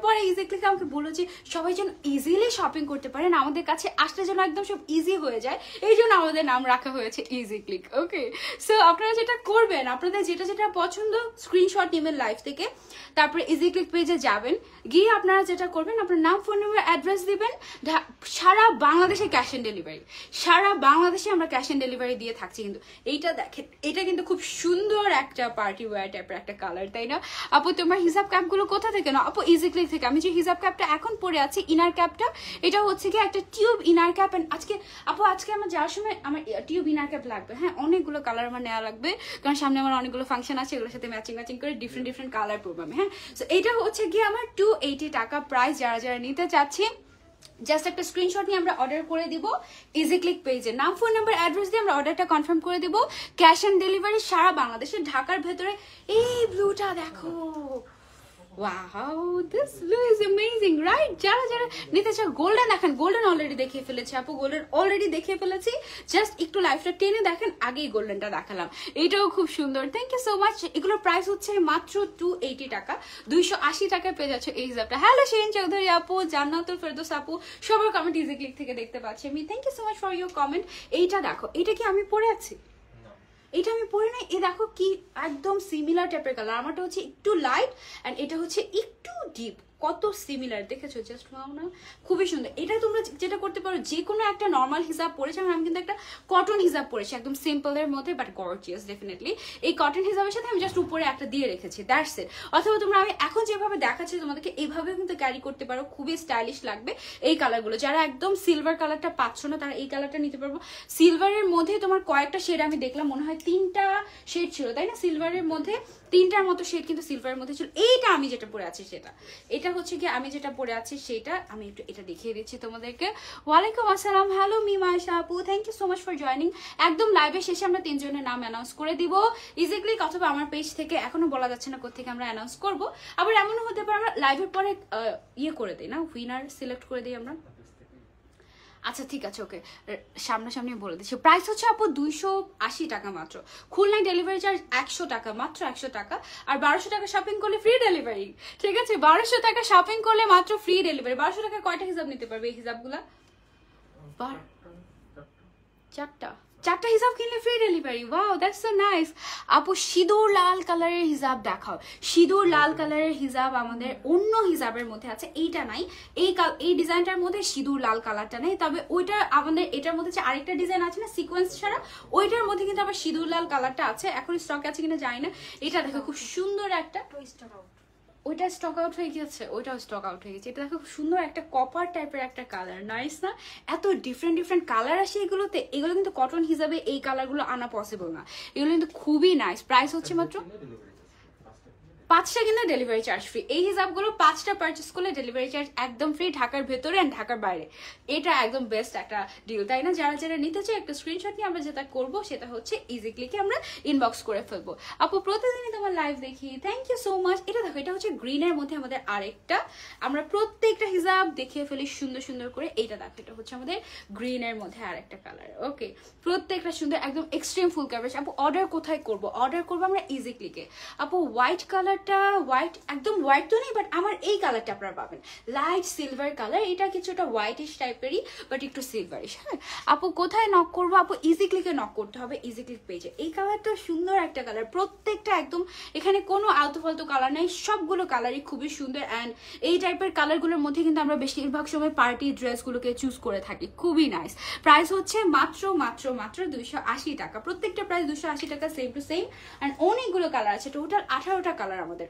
পরে ইজি ক্লিক আমাকে বললো যে সবাই যেন ইজিলি শপিং করতে পারেন, আমাদের কাছে আসলে যেন একদম সব ইজি হয়ে যায়, এই জন্য আমাদের নাম রাখা হয়েছে ইজি ক্লিক। ওকে, সো আপনারা যেটা করবেন, আপনাদের যেটা পছন্দ স্ক্রিনশট নেবেন লাইভ থেকে, তারপরে ইজি ক্লিক পেজে যাবেন, গিয়ে আপনারা যেটা করবেন আপনার নাম, ফোন নাম্বার, অ্যাড্রেস দিবেন। সারা বাংলাদেশে ক্যাশ অন ডেলিভারি, সারা বাংলাদেশে আমরা ক্যাশ অন ডেলিভারি দিয়ে থাকছি। কিন্তু এইটা দেখেন, এটা কিন্তু খুব সুন্দর একটা পার্টি ওয়্যার টাইপের একটা কালার, তাই না? আপু তোমার হিজাব ক্যাপগুলো কোথা থেকে? না আপু ইজি ক্লিক থেকে। আমি যে হিজাব ক্যাপটা এখন পরে আছি, ইনার ক্যাপটা, এটা হচ্ছে কি একটা টিউব ইনার ক্যাপ। আজকে আমার যাওয়ার সময় আমার টিউব ইনার ক্যাপ লাগবে। হ্যাঁ, অনেকগুলো কালার আমার নেওয়া লাগবে, কারণ সামনে আমার অনেকগুলো ফাংশন আছে, এগুলোর সাথে ম্যাচিং করে ডিফারেন্ট কালার পরবো আমি। হ্যাঁ, তো এটা হচ্ছে কি আমার 280 টাকা প্রাইস। যারা নিতে চাচ্ছি জাস্ট একটা স্ক্রিনশট নিয়ে আমরা অর্ডার করে দিব ইজি ক্লিক পেজে, নাম, ফোন নাম্বার, অ্যাড্রেস দিয়ে আমরা অর্ডারটা কনফার্ম করে দিব। ক্যাশ অন ডেলিভারি সারা বাংলাদেশে। ঢাকার ভেতরে এই ব্লুটা দেখো, wow, this blue is amazing, right? যারা নিতে চাও গোল্ডেন দেখেন, গোল্ডেন অলরেডি দেখিয়ে ফেলেছে আপু, গোল্ডেন অলরেডি দেখিয়ে ফেলেছি। জাস্ট একটু লাইফটা টেনে দেখেন, আগেই গোল্ডেনটা দেখালাম, এটাও খুব সুন্দর। Thank you so much. এগুলোর প্রাইস হচ্ছে মাত্র 280 টাকা, 280 টাকায় পেয়ে যাচ্ছে এই হিসাবটা। হ্যালো শিরিন চৌধুরী আপু, জান্নাতুল ফেরদৌস আপু, সবার কমেন্ট ইজি ক্লিক থেকে দেখতে পাচ্ছি আমি। Thank you so much for your comment. এইটা দেখো, এটা কি আমি পরে আছি? এটা আমি পরে নাই। এ দেখো কি একদম সিমিলার টাইপের কালার, আমারটা হচ্ছে একটু লাইট অ্যান্ড এটা হচ্ছে একটু ডিপ। কত সিমিলার দেখেছো? জাস্ট ওয়াও না, খুবই সুন্দর। এটা তোমরা যেটা করতে পারো, যে কোনো একটা নর্মাল হিসাব পরেছি, আমি কিন্তু একটা কটন হিসাব পরেছি একদম সিম্পলের মধ্যে, বাট গর্জিয়াস ডেফিনেটলি। এই কটন হিসাবের সাথে আমি জাস্ট উপরে একটা দিয়ে রেখেছি, দ্যাটস ইট। অথবা তোমরা আমি এখন যেভাবে দেখাচ্ছি তোমাদেরকে এইভাবেও কিন্তু ক্যারি করতে পারো, খুবই স্টাইলিশ লাগবে এই কালারগুলো। যারা একদম সিলভার কালারটা পাচ্ছ না, তারা এই কালারটা নিতে পারবো। সিলভারের মধ্যে তোমার কয়েকটা শেড আমি দেখলাম, মনে হয় 3টা শেড ছিল, তাই না? সিলভারের মধ্যে 3টার মতো শেড কিন্তু সিলভারের মধ্যে ছিল। এইটা আমি যেটা পরে আছি সেটা, এটা হচ্ছে কি আমি যেটা পরে আছি সেটা। আমি একটু এটা দেখিয়ে দিচ্ছি তোমাদেরকে। ওয়ালাইকুম আসসালাম, হ্যালো মিমা আয়শা আপু, thank you so much for joining. একদম লাইভের শেষে আমরা 3 জনের নাম অ্যানাউন্স করে দিব ইজি ক্লিক অথবা আমার পেজ থেকে, এখনো বলা যাচ্ছে না কোথেকে আমরা অ্যানাউন্স করব। আবার এমনও হতে পারে আমরা লাইভের পরে ইয়ে করে দিই না, উইনার সিলেক্ট করে দিই আমরা। আচ্ছা ঠিক আছে, ওকে, সামনাসামনি বলে দিচ্ছি। প্রাইস হচ্ছে আপু 280 টাকা মাত্র। খুলনায় ডেলিভারি চার্জ 100 টাকা, মাত্র 100 টাকা। আর 1200 টাকা শপিং করলে ফ্রি ডেলিভারি। ঠিক আছে, 1200 টাকা শপিং করলে মাত্র ফ্রি ডেলিভারি। 1200 টাকা কয়টা হিসাব নিতে পারবে এই হিসাবগুলা? 4টা হিসাব কিনলে free delivery. Wow, that's so nice. আপু সিঁদুর লাল কালারের হিসাব দেখাও। সিঁদুর লাল কালারের হিসাব আমাদের অন্য হিসাবের মধ্যে আছে, এইটা নাই। এই ডিজাইনটার মধ্যে সিঁদুর লাল কালারটা নেই, তবে ওইটা আমাদের এটার মধ্যে আরেকটা ডিজাইন আছে না সিকোয়েন্স ছাড়া, ওইটার মধ্যে কিন্তু আবার সিঁদুর লাল কালারটা আছে। এখন স্টক আছে কিনা জানি না। এটা দেখো খুব সুন্দর একটা, ওইটা স্টক আউট হয়ে গেছে, ওইটাও স্টক আউট হয়ে গেছে। এটা দেখো খুব সুন্দর একটা কপার টাইপের একটা কালার, নাইস না? এত ডিফারেন্ট কালার আসে এগুলোতে। এগুলো কিন্তু কটন হিসাবে এই কালারগুলো আনা পসিবল না, এগুলো কিন্তু খুবই নাইস। প্রাইস হচ্ছে মাত্র 5টা কিনা ডেলিভারি চার্জ ফ্রি। এই হিসাবগুলো 5টা পারচেস করলে ডেলিভারি চার্জ একদম ফ্রি, ঢাকার ভেতরে অ্যান্ড ঢাকার বাইরে। এটা একদম বেস্ট একটা ডিল, তাই না? যারা নিতে চাই একটা স্ক্রিনশট নিয়ে আমরা যেটা করবো সেটা হচ্ছে ইজি ক্লিকে আমরা ইনবক্স করে ফেলবো। আপু প্রতিদিনই তোমার লাইভ দেখি, থ্যাংক ইউ সো মাচ। এটা দেখো, এটা হচ্ছে গ্রিনের মধ্যে আমাদের আরেকটা, আমরা প্রত্যেকটা হিসাব দেখিয়ে ফেলি সুন্দর করে। এইটা দেখো, এটা হচ্ছে আমাদের গ্রিনের মধ্যে আরেকটা কালার। ওকে, প্রত্যেকটা সুন্দর, একদম এক্সট্রিম ফুল কভারেজ। আপু অর্ডার কোথায় করবো? অর্ডার করবো আমরা ইজি ক্লিকে। আপু হোয়াইট কালার, হোয়াইট একদম হোয়াইট তো নেই, বাট আমার এই কালারটা আপনারা পাবেন, লাইট সিলভার কালার। এটা কিছুটা হোয়াইটিশ টাইপেরই, বাট একটু সিলভারিশ। হ্যাঁ আপু কোথায় নক করবো? আপু ইজি ক্লিকে নক করতে হবে, ইজি ক্লিক পেজে। এই কালারটা সুন্দর একটা কালার, প্রত্যেকটা একদম, এখানে কোনো আলতু ফালতু কালার নাই, সবগুলো কালারই খুবই সুন্দর। অ্যান্ড এই টাইপের কালারগুলোর মধ্যে কিন্তু আমরা বেশিরভাগ সময় পার্টি ড্রেসগুলোকে চুজ করে থাকি, খুবই নাইস। প্রাইস হচ্ছে মাত্র 280 টাকা। প্রত্যেকটা প্রাইস 280 টাকা, সেম টু সেম। অ্যান্ড অনেকগুলো কালার আছে, টোটাল 18টা কালার আমাদের।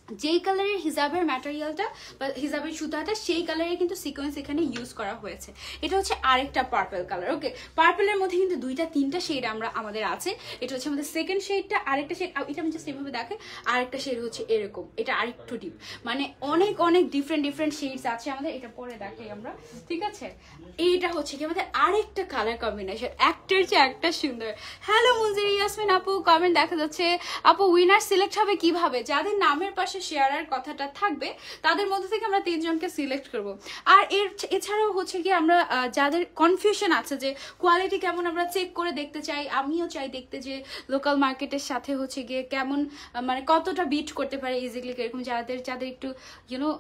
যেই কালারের হিজাবের ম্যাটেরিয়ালটা বা হিজাবের সুতাটা সেই কালারের কিন্তু সিকোয়েন্স এখানে ইউজ করা হয়েছে। এটা হচ্ছে আরেকটা পার্পল কালার। ওকে, পার্পলের মধ্যে কিন্তু 2-3টা শেড আমাদের আছে। এটা হচ্ছে আমাদের সেকেন্ড শেডটা, আরেকটা শেড এটা আমি জাস্ট এভাবে দেখাই, আরেকটা শেড হচ্ছে এরকম, এটা আরেকটু ডিপ, মানে অনেক অনেক ডিফারেন্ট শেডস আছে আমাদের। এটা পরে দেখাই আমরা, ঠিক আছে। এইটা হচ্ছে কি আমাদের আরেকটা কালার কম্বিনেশন, একটার চেয়ে একটা সুন্দর। হ্যালো মুনজির ইয়াসমিন আপু, কমেন্ট দেখা যাচ্ছে। আপু উইনার সিলেক্ট হবে কিভাবে? যাদের নামের পাশে শেয়ারের কথাটা থাকবে তাদের মধ্যে থেকে আমরা 3 জনকে সিলেক্ট করব। আর এছাড়াও হচ্ছে কি আমরা যাদের কনফিউশন আছে যে কোয়ালিটি কেমন আমরা চেক করে দেখতে চাই, আমিও চাই দেখতে যে লোকাল মার্কেটের সাথে হচ্ছে গিয়ে কেমন মানে কতটা বিট করতে পারে ইজিলি, এরকম যাদের একটু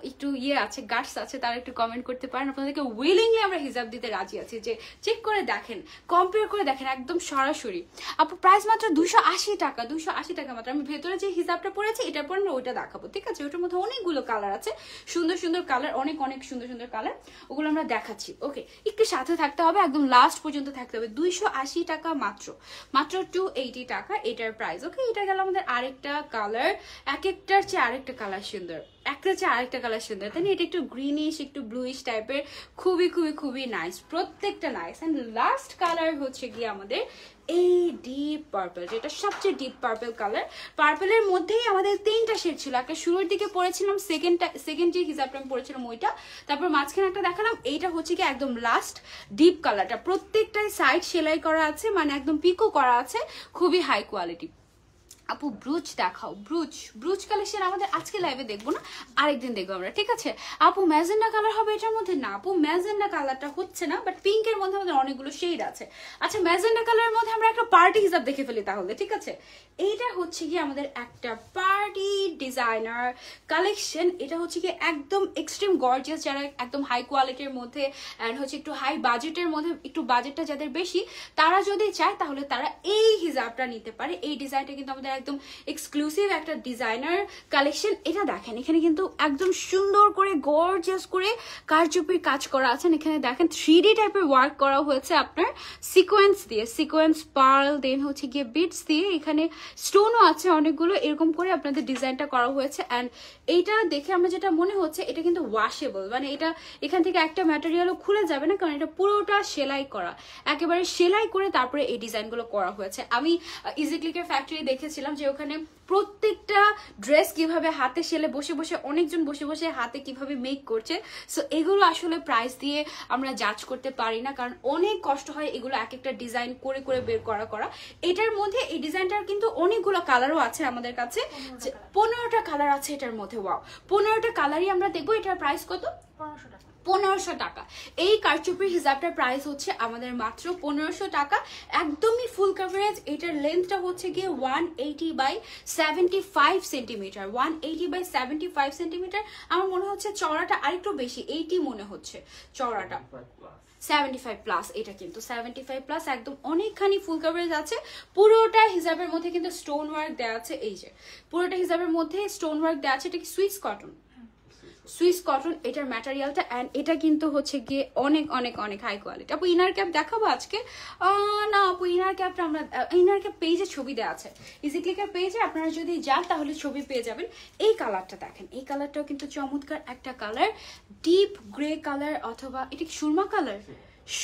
একটু আছে, গাটস আছে, তারা একটু কমেন্ট করতে পারেন। আপনাদেরকে উইলিংলি আমরা হিজাব দিতে রাজি আছি যে চেক করে দেখেন, কম্পেয়ার করে দেখেন একদম সরাসরি। আপু প্রাইস মাত্র 280 টাকা, 280 টাকা মাত্র। আমি ভেতরে যে হিজাবটা পরেছি এটার পর আমরা ওইটা দেখাবো, ঠিক আছে। ওটার মধ্যে অনেকগুলো কালার আছে, সুন্দর সুন্দর কালার, অনেক অনেক সুন্দর সুন্দর কালার, ওগুলো আমরা দেখাচ্ছি। ওকে, একটু সাথে থাকতে হবে, একদম লাস্ট পর্যন্ত থাকতে হবে। 280 টাকা মাত্র, মাত্র 280 টাকা এটার প্রাইস। ওকে, এটা গেল আমাদের আরেকটা কালার, এক একটার চেয়ে আরেকটা কালার সুন্দর, একটা চেয়ে আরেকটা কালার সুন্দর, তাই না? এটা একটু গ্রিনিশ একটু ব্লুইশ টাইপের, খুবই খুবই খুবই নাইস, প্রত্যেকটা নাইস। অ্যান্ড লাস্ট কালার হচ্ছে গিয়ে আমাদের এই ডিপ পার্পল, যেটা সবচেয়ে ডিপ পার্পল কালার। পার্পলের মধ্যেই আমাদের 3টা শেড ছিল। একটা শুরুর দিকে পরেছিলাম, সেকেন্ড যে হিজাবটা আমি পরেছিলাম ওইটা, তারপর মাঝখানে একটা দেখালাম, এইটা হচ্ছে কি একদম লাস্ট ডিপ কালারটা। প্রত্যেকটাই সাইড সেলাই করা আছে, মানে একদম পিকো করা আছে, খুবই হাই কোয়ালিটি। আপু ব্রুচ দেখাও, ব্রুচ কালেকশন আমাদের আজকে লাইভে দেখবো না, আরেকদিন দেখবো আমরা, ঠিক আছে। আপু ম্যাজেন্ডা কালার হবে এটার মধ্যে? না আপু, ম্যাজেন্ডা কালারটা হচ্ছে না, বাট পিঙ্কের মধ্যে আমাদের অনেকগুলো শেড আছে। আচ্ছা, ম্যাজেন্ডা কালারের মধ্যে আমরা একটা পার্টি হিসাব দেখে ফেলি তাহলে, ঠিক আছে। এইটা হচ্ছে কি আমাদের একটা পার্টি ডিজাইনার কালেকশন। এটা হচ্ছে কি একদম এক্সট্রিম গর্জিয়াস, যারা একদম হাই কোয়ালিটির মধ্যে অ্যান্ড হচ্ছে একটু হাই বাজেটের মধ্যে, একটু বাজেটটা যাদের বেশি, তারা যদি চায় তাহলে তারা এই হিজাবটা নিতে পারে। এই ডিজাইনটা কিন্তু আমাদের একদম এক্সক্লুসিভ একটা ডিজাইনার কালেকশন। এটা দেখেন, এখানে কিন্তু একদম সুন্দর করে গর্জিয়াস করে কারচুপির কাজ করা আছে। এখানে দেখেন 3D টাইপের ওয়ার্ক করা হয়েছে আপনার সিকোয়েন্স দিয়ে, সিকোয়েন্স পার্ল, দেন হচ্ছে গিয়ে বিটস দিয়ে, এখানে স্টোনও আছে অনেকগুলো, এরকম করে আপনাদের ডিজাইনটা করা হয়েছে। অ্যান্ড এইটা দেখে আমরা যেটা মনে হচ্ছে এটা কিন্তু ওয়াশেবল, মানে এটা এখান থেকে একটা ম্যাটেরিয়ালও খুলে যাবে না, কারণ এটা পুরোটা সেলাই করা, একেবারে সেলাই করে তারপরে এই ডিজাইনগুলো করা হয়েছে। আমি ইজি ক্লিকের ফ্যাক্টরি দেখেছিলাম যে ওখানে প্রত্যেকটা ড্রেস কিভাবে হাতে সেলে বসে বসে, অনেকজন বসে বসে হাতে কিভাবে মেক করছে। সো এগুলো আসলে প্রাইস দিয়ে আমরা জাজ করতে পারি না, কারণ অনেক কষ্ট হয় এগুলো এক একটা ডিজাইন করে করে বের করা। এটার মধ্যে এই ডিজাইনটার কিন্তু অনেকগুলো কালারও আছে আমাদের কাছে, 15টা কালার আছে এটার মধ্যে। ওয়াও, 15টা কালারই আমরা দেখবো। এটার প্রাইস কত? 1500 টাকা। 1500 টাকা। এই কারচুপির হিজাবটার প্রাইস হচ্ছে আমাদের মাত্র 1500 টাকা, একদমই ফুল কভারেজ। এটার লেন্থটা হচ্ছে গিয়ে 180/75 সেন্টিমিটার, 180/75 সেন্টিমিটার। আমার মনে হচ্ছে চওড়াটা আরেকটু বেশি, 80 মনে হচ্ছে চওড়াটা, 75+। এটা কিন্তু 75+, একদম অনেকখানি ফুল কভারেজ আছে। পুরোটা হিজাবের মধ্যে কিন্তু স্টোন ওয়ার্ক দেওয়া আছে, এই যে পুরোটা হিজাবের মধ্যে স্টোন ওয়ার্ক দেওয়া আছে। এটা কি সুইস কটন? সুইস কটন এটার ম্যাটেরিয়ালটা। অ্যান্ড এটা কিন্তু হচ্ছে গিয়ে অনেক অনেক অনেক হাই কোয়ালিটি। আপু ইনার ক্যাপ দেখাবো আজকে? না আপু, ইনার ক্যাপটা আমরা, ইনার ক্যাপ পেজে ছবি দেওয়া আছে, ইজি ক্লিকের পেজে আপনারা যদি যান তাহলে ছবি পেয়ে যাবেন। এই কালারটা দেখেন, এই কালারটাও কিন্তু চমৎকার একটা কালার, ডিপ গ্রে কালার, অথবা এটা কি সুরমা কালার?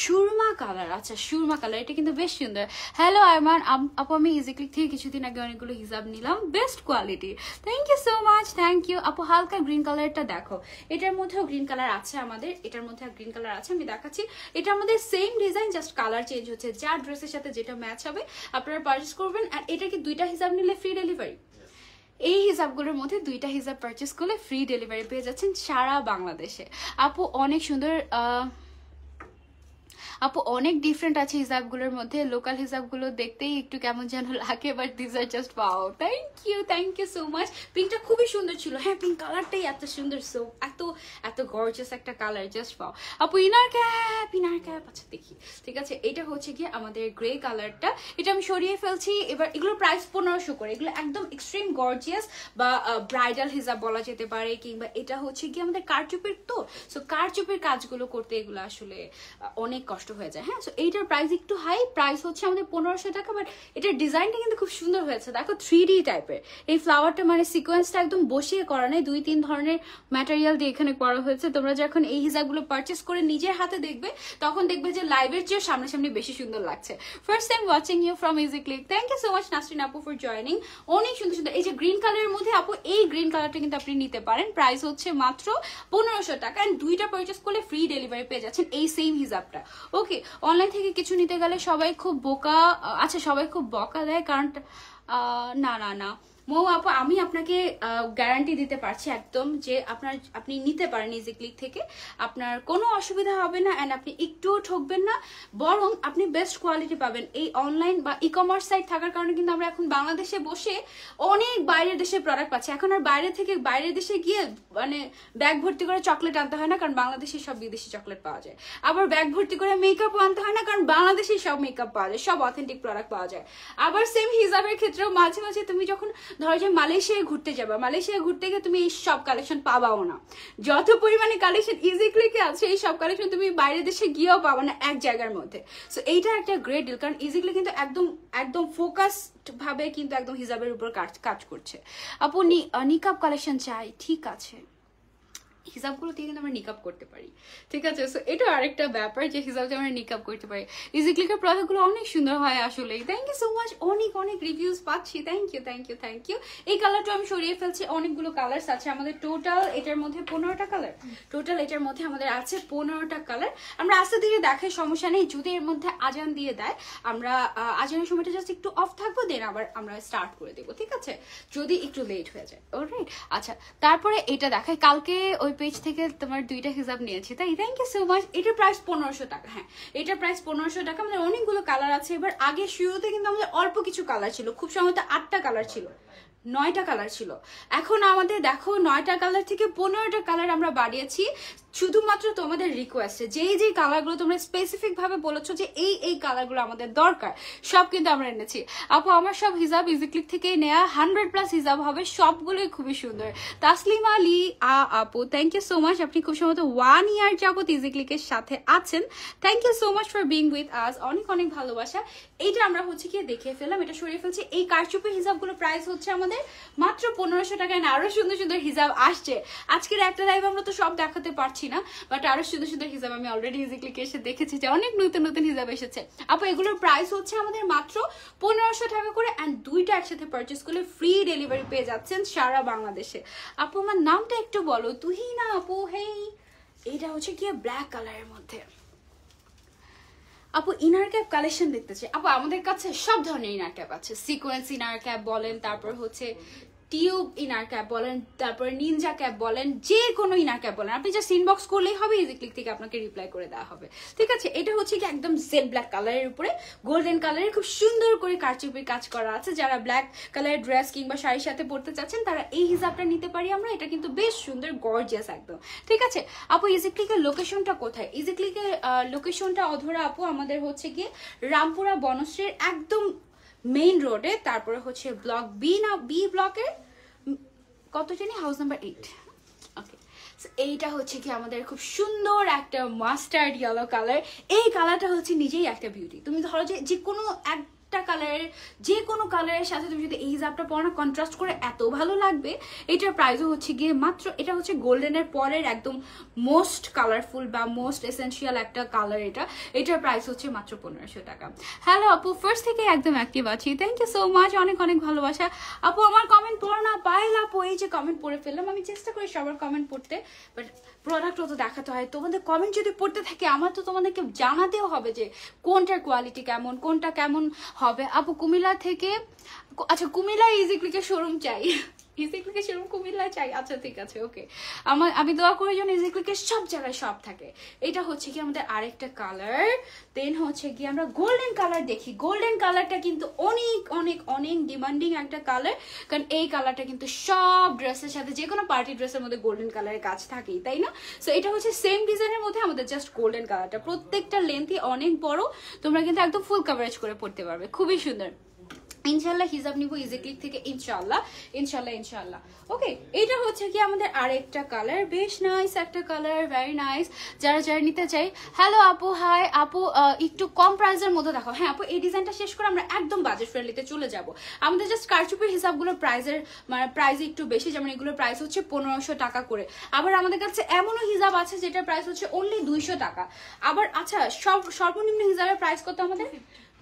সুরমা কালার, আচ্ছা সুরমা কালার, এটা কিন্তু বেশ সুন্দর। হ্যালো আরমান আপু, আমি ইজি ক্লিক থেকে কিছুদিন আগে অনেকগুলো হিজাব নিলাম, best quality, thank you so much, thank you আপু। হালকা গ্রিন কালারটা দেখো, এটার মধ্যেও গ্রিন কালার আছে আমাদের, এটার মধ্যে গ্রিন কালার আছে, আমি দেখাচ্ছি। এটা আমাদের same design, just colour change হচ্ছে, যা ড্রেসের সাথে যেটা ম্যাচ হবে আপনারা পারচেস করবেন। আর এটা কি 2টা হিজাব নিলে ফ্রি ডেলিভারি? এই হিসাবগুলোর মধ্যে 2টা হিসাব পারচেস করলে ফ্রি ডেলিভারি পেয়ে যাচ্ছেন সারা বাংলাদেশে। আপু অনেক সুন্দর, আপু অনেক ডিফারেন্ট আছে হিজাবগুলোর মধ্যে, লোকাল হিজাবগুলো দেখতেই একটু কেমন যেন লাগে, but this are just wow, thank you so much. পিঙ্কটা খুবই সুন্দর ছিল, হ্যাঁ পিঙ্ক কালারটাই এত সুন্দর, সো এত গর্জিয়াস একটা কালার, জাস্ট ওয়াও। আপু ইনার ক্যাপ, আচ্ছা দেখি, ঠিক আছে। এটা হচ্ছে কি আমাদের গ্রে কালারটা, এটা আমি সরিয়ে ফেলছি। এবার এগুলোর প্রাইস 1500 করে, এগুলো একদম এক্সট্রিম গর্জিয়াস বা ব্রাইডাল হিজাব বলা যেতে পারে, কিংবা এটা হচ্ছে কি আমাদের কারচুপির, তো সো কারচুপির কাজগুলো করতে এগুলো আসলে অনেক কষ্ট হয়ে যায়। হ্যাঁ, সো এইটার প্রাইস একটু হাই, প্রাইস হচ্ছে আমাদের 1500 টাকা। বাট এটার ডিজাইনটা কিন্তু খুব সুন্দর হয়েছে, দেখো 3D টাইপের। এই ফ্লাওয়ারটা মানে সিকোয়েন্সটা একদম বসিয়ে করা নেই, 2-3 ধরনের ম্যাটেরিয়াল দিয়ে এখানে করা হয়েছে। তোমরা যখন এই হিজাবগুলো পারচেস করে নিজের হাতে দেখবে তখন দেখবে যে লাইভের চেয়ে সামনাসামনি বেশি সুন্দর লাগছে। First time watching you from Easy Click, thank you so much Nasrin আপু ফর জয়নিং। অনেক সুন্দর সুন্দর এই যে গ্রিন কালারের মধ্যে আপু, এই গ্রিন কালারটা কিন্তু আপনি নিতে পারেন, প্রাইস হচ্ছে মাত্র 1500 টাকা। এন্ড দুইটা পারচেস করলে ফ্রি ডেলিভারি পেয়ে যাচ্ছেন এই সেম হিজাবটা। ওকে, অনলাইন থেকে কিছু নিতে গেলে সবাই খুব বোকা, আচ্ছা সবাই খুব বকা দেয়, কারণ না না না মৌ আপু, আমি আপনাকে গ্যারান্টি দিতে পারছি একদম যে আপনি নিতে পারেন ইজি ক্লিক থেকে, আপনার কোনো অসুবিধা হবে না। অ্যান্ড আপনি একটুও ঠকবেন না, বরং আপনি বেস্ট কোয়ালিটি পাবেন। এই অনলাইন বা ই কমার্স সাইট থাকার কারণে কিন্তু আমরা এখন বাংলাদেশে বসে অনেক বাইরের দেশের প্রোডাক্ট পাচ্ছি। এখন আর বাইরের দেশে গিয়ে মানে ব্যাগ ভর্তি করে চকলেট আনতে হয় না, কারণ বাংলাদেশে সব বিদেশি চকলেট পাওয়া যায়। আবার ব্যাগ ভর্তি করে মেকআপও আনতে হয় না, কারণ বাংলাদেশে সব মেকআপ পাওয়া যায়, সব অথেন্টিক প্রোডাক্ট পাওয়া যায়। আবার সেম হিজাবের ক্ষেত্রেও মাঝে মাঝে তুমি যখন ধরো যে মালয়েশিয়ায় ঘুরতে যাবা, মালয়েশিয়ায় ঘুরতে গিয়ে তুমি এই সব কালেকশন পাবাও না, যত পরিমাণে কালেকশন ইজি ক্লিকে আছে এই সব কালেকশন তুমি বাইরের দেশে গিয়েও পাবা না এক জায়গার মধ্যে। সো এইটা একটা গ্রেট ডিল, কারণ ইজি ক্লিক কিন্তু একদম একদম ফোকাসড ভাবে কিন্তু একদম হিজাবের উপর কাজ করছে। আপু নিকাব কালেকশন চাই, ঠিক আছে, হিসাবগুলো দিয়ে কিন্তু আমরা নিকাপ করতে পারি, ঠিক আছে। সো এটা আরেকটা ব্যাপার যে হিসাব দিয়ে আমরা নিকাপ করতে পারি। ইজি ক্লিকের প্রোডাক্টগুলো অনেক সুন্দর হয় আসলে। থ্যাংক ইউ সো মাচ, অনেক অনেক রিভিউজ পাচ্ছি, thank you thank you thank you. এই কালারটা আমি সরিয়ে ফেলছি, অনেকগুলো কালার্স আছে আমাদের, টোটাল এটার মধ্যে 15টা কালার, টোটাল এটার মধ্যে আমাদের আছে 15টা কালার। আমরা আস্তে ধীরে দেখাই, সমস্যা নেই। যদি এর মধ্যে আজান দিয়ে দেয়, আমরা আজানের সময়টা জাস্ট একটু অফ থাকবো, দেন আবার আমরা স্টার্ট করে দেবো, ঠিক আছে, যদি একটু লেট হয়ে যায়। অলরাইট, আচ্ছা তারপরে এটা দেখাই। কালকে ওই পেজ থেকে তোমার দুইটা হিসাব নিয়েছি, তাই থ্যাংক ইউ সো মাচ। এটার প্রাইস 1500 টাকা। হ্যাঁ, এটার প্রাইস 1500 টাকা। আমাদের অনেকগুলো কালার আছে। এবার আগে শুরুতে কিন্তু আমাদের অল্প কিছু কালার ছিল, খুব সম্ভবত 8টা কালার ছিল, 9টা কালার ছিল। এখন আমাদের দেখো 9টা কালার থেকে 15টা কালার আমরা বাড়িয়েছি, শুধুমাত্র তোমাদের রিকোয়েস্টে। যে কালারগুলো তোমরা স্পেসিফিক ভাবে বলেছো যে এই কালারগুলো আমাদের দরকার, সব কিন্তু আমরা এনেছি। আপু আমার সব হিজাব ইজি ক্লিক থেকেই নেওয়া, 100+ হিজাব হবে, সবগুলোই খুবই সুন্দর। তাসলিমা আলী আপু, থ্যাংক ইউ সো মাচ। আপনি খুব সম্ভবত 1 ইয়ার যাবত ইজি ক্লিকের সাথে আছেন, thank you so much for being with us, অনেক অনেক ভালোবাসা। এইটা আমরা হচ্ছে কি দেখে ফেললাম, এটা সরিয়ে ফেলছি। এই কারচুপি হিজাবগুলো প্রাইস হচ্ছে আমাদের মাত্র 1500 টাকায়। আরো সুন্দর সুন্দর হিজাব আসছে। আজকের একটা লাইভ আমরা তো সব দেখাতে পারছি না, বাট আরো সুন্দর সুন্দর হিজাব আমি অলরেডি ইজি ক্লিকে এসে দেখেছি যে অনেক নতুন নতুন হিজাব এসেছে। আপু এগুলোর প্রাইস হচ্ছে আমাদের মাত্র 1500 টাকা করে। অ্যান্ড দুইটা একসাথে পারচেস করলে ফ্রি ডেলিভারি পেয়ে যাচ্ছেন সারা বাংলাদেশে। আপু আমার নামটা একটু বলো। তুহিনা আপু, হেই, এইটা হচ্ছে কি ব্ল্যাক কালারের মধ্যে। আপু ইনার ক্যাপ কালেকশন দেখতে চাই। আপু আমাদের কাছে সব ধরনের ইনার ক্যাপ আছে, সিকোয়েন্স ইনার ক্যাপ বলেন, তারপর হচ্ছে টিউব ইনার ক্যাপ বলেন, তারপরে নিনজা ক্যাপ বলেন, যে কোনো ইনার ক্যাপ বলেন, আপনি জাস্ট ইনবক্স করলেই হবে, ইজি ক্লিক থেকে আপনাকে রিপ্লাই করে দেওয়া হবে, ঠিক আছে। এটা হচ্ছে কি একদম জেড ব্ল্যাক কালারের উপরে গোল্ডেন কালারের খুব সুন্দর করে কারচুপির কাজ করা আছে। যারা ব্ল্যাক কালারের ড্রেস কিংবা শাড়ির সাথে পরতে চাচ্ছেন তারা এই হিসাবটা নিতে পারি আমরা। এটা কিন্তু বেশ সুন্দর, গর্জিয়াস একদম, ঠিক আছে। আপু ইজি ক্লিকের লোকেশনটা কোথায়? ইজি ক্লিকের লোকেশনটা অধরা আপু আমাদের হচ্ছে গিয়ে রামপুরা বনশ্রীর একদম মেইন রোডে, তারপরে হচ্ছে ব্লক বি ব্লকের কত জানি, হাউস নাম্বার 8। ওকে, এইটা হচ্ছে কি আমাদের খুব সুন্দর একটা মাস্টার্ড ইয়েলো কালার। এই কালারটা হচ্ছে নিজেই একটা বিউটি। তুমি ধরো যে কোনো একটা কালারের, যে কোনো কালারের সাথে তুমি যদি এই হিজাবটা পরো, কন্ট্রাস্ট করে এত ভালো লাগবে। এটার প্রাইসও হচ্ছে গিয়ে মাত্র, এটা হচ্ছে গোল্ডেনের পরের একদম মোস্ট কালারফুল বা মোস্ট এসেন্সিয়াল একটা কালার। এটার প্রাইস হচ্ছে মাত্র 1500 টাকা। হ্যালো আপু, ফার্স্ট থেকে একদম অ্যাক্টিভ আছি, থ্যাংক ইউ সো মাচ, অনেক অনেক ভালোবাসা। আপু আমার কমেন্ট পড়ো না, পাইল আপু এই যে কমেন্ট পড়ে ফেললাম। আমি চেষ্টা করি সবার কমেন্ট পড়তে, বাট প্রোডাক্টও তো দেখাতে হয়। তোমাদের কমেন্ট যদি পড়তে থাকে, আমার তো তোমাদেরকে জানাতেও হবে যে কোনটার কোয়ালিটি কেমন, কোনটা কেমন হবে। আপু কুমিল্লা থেকে, আচ্ছা কুমিল্লা ইজি ক্লিকের শোরুম চাই, ইজি ক্লিকের শোরুম কুমিল্লা চাই, আচ্ছা ঠিক আছে, ওকে। আমি দোয়া করি যেন ইজি ক্লিকের সব জায়গায় সব থাকে। এটা হচ্ছে কি আমাদের আরেকটা কালার। দেন হচ্ছে কি আমরা গোল্ডেন কালার দেখি। গোল্ডেন কালারটা কিন্তু অনেক অনেক অনেক ডিমান্ডিং একটা কালার, কারণ এই কালারটা কিন্তু সব ড্রেসের সাথে, যে কোনো পার্টি ড্রেসের মধ্যে গোল্ডেন কালারের কাজ থাকেই, তাই না? সো এটা হচ্ছে সেম ডিজাইনের মধ্যে আমাদের জাস্ট গোল্ডেন কালারটা, প্রত্যেকটা লেন্থই অনেক বড়, তোমরা কিন্তু একদম ফুল কভারেজ করে পড়তে পারবে, খুবই সুন্দর। ইনশাল্লাহ হিজাব নিব ইজি ক্লিক থেকে, ইনশাল্লাহ ইনশাল্লাহ ইনশাল্লাহ। ওকে, এটা হচ্ছে কি আমাদের আরেকটা কালার, বেশ নাইস একটা কালার, ভেরি নাইস। যারা যারা নিতে চাই, হ্যালো আপু, হাই আপু, একটু কম প্রাইসের মধ্যে দেখো। হ্যাঁ আপু, এই ডিজাইনটা শেষ করে আমরা একদম বাজেট ফ্রেন্ডলিতে চলে যাব। আমাদের জাস্ট কারচুপির হিসাবগুলো প্রাইসের মানে প্রাইস একটু বেশি, যেমন এগুলোর প্রাইস হচ্ছে 1500 টাকা করে। আবার আমাদের কাছে এমনও হিজাব আছে যেটার প্রাইস হচ্ছে অনলি 200 টাকা। আবার আচ্ছা, সর্বনিম্ন হিজাবের প্রাইস কত আমাদের?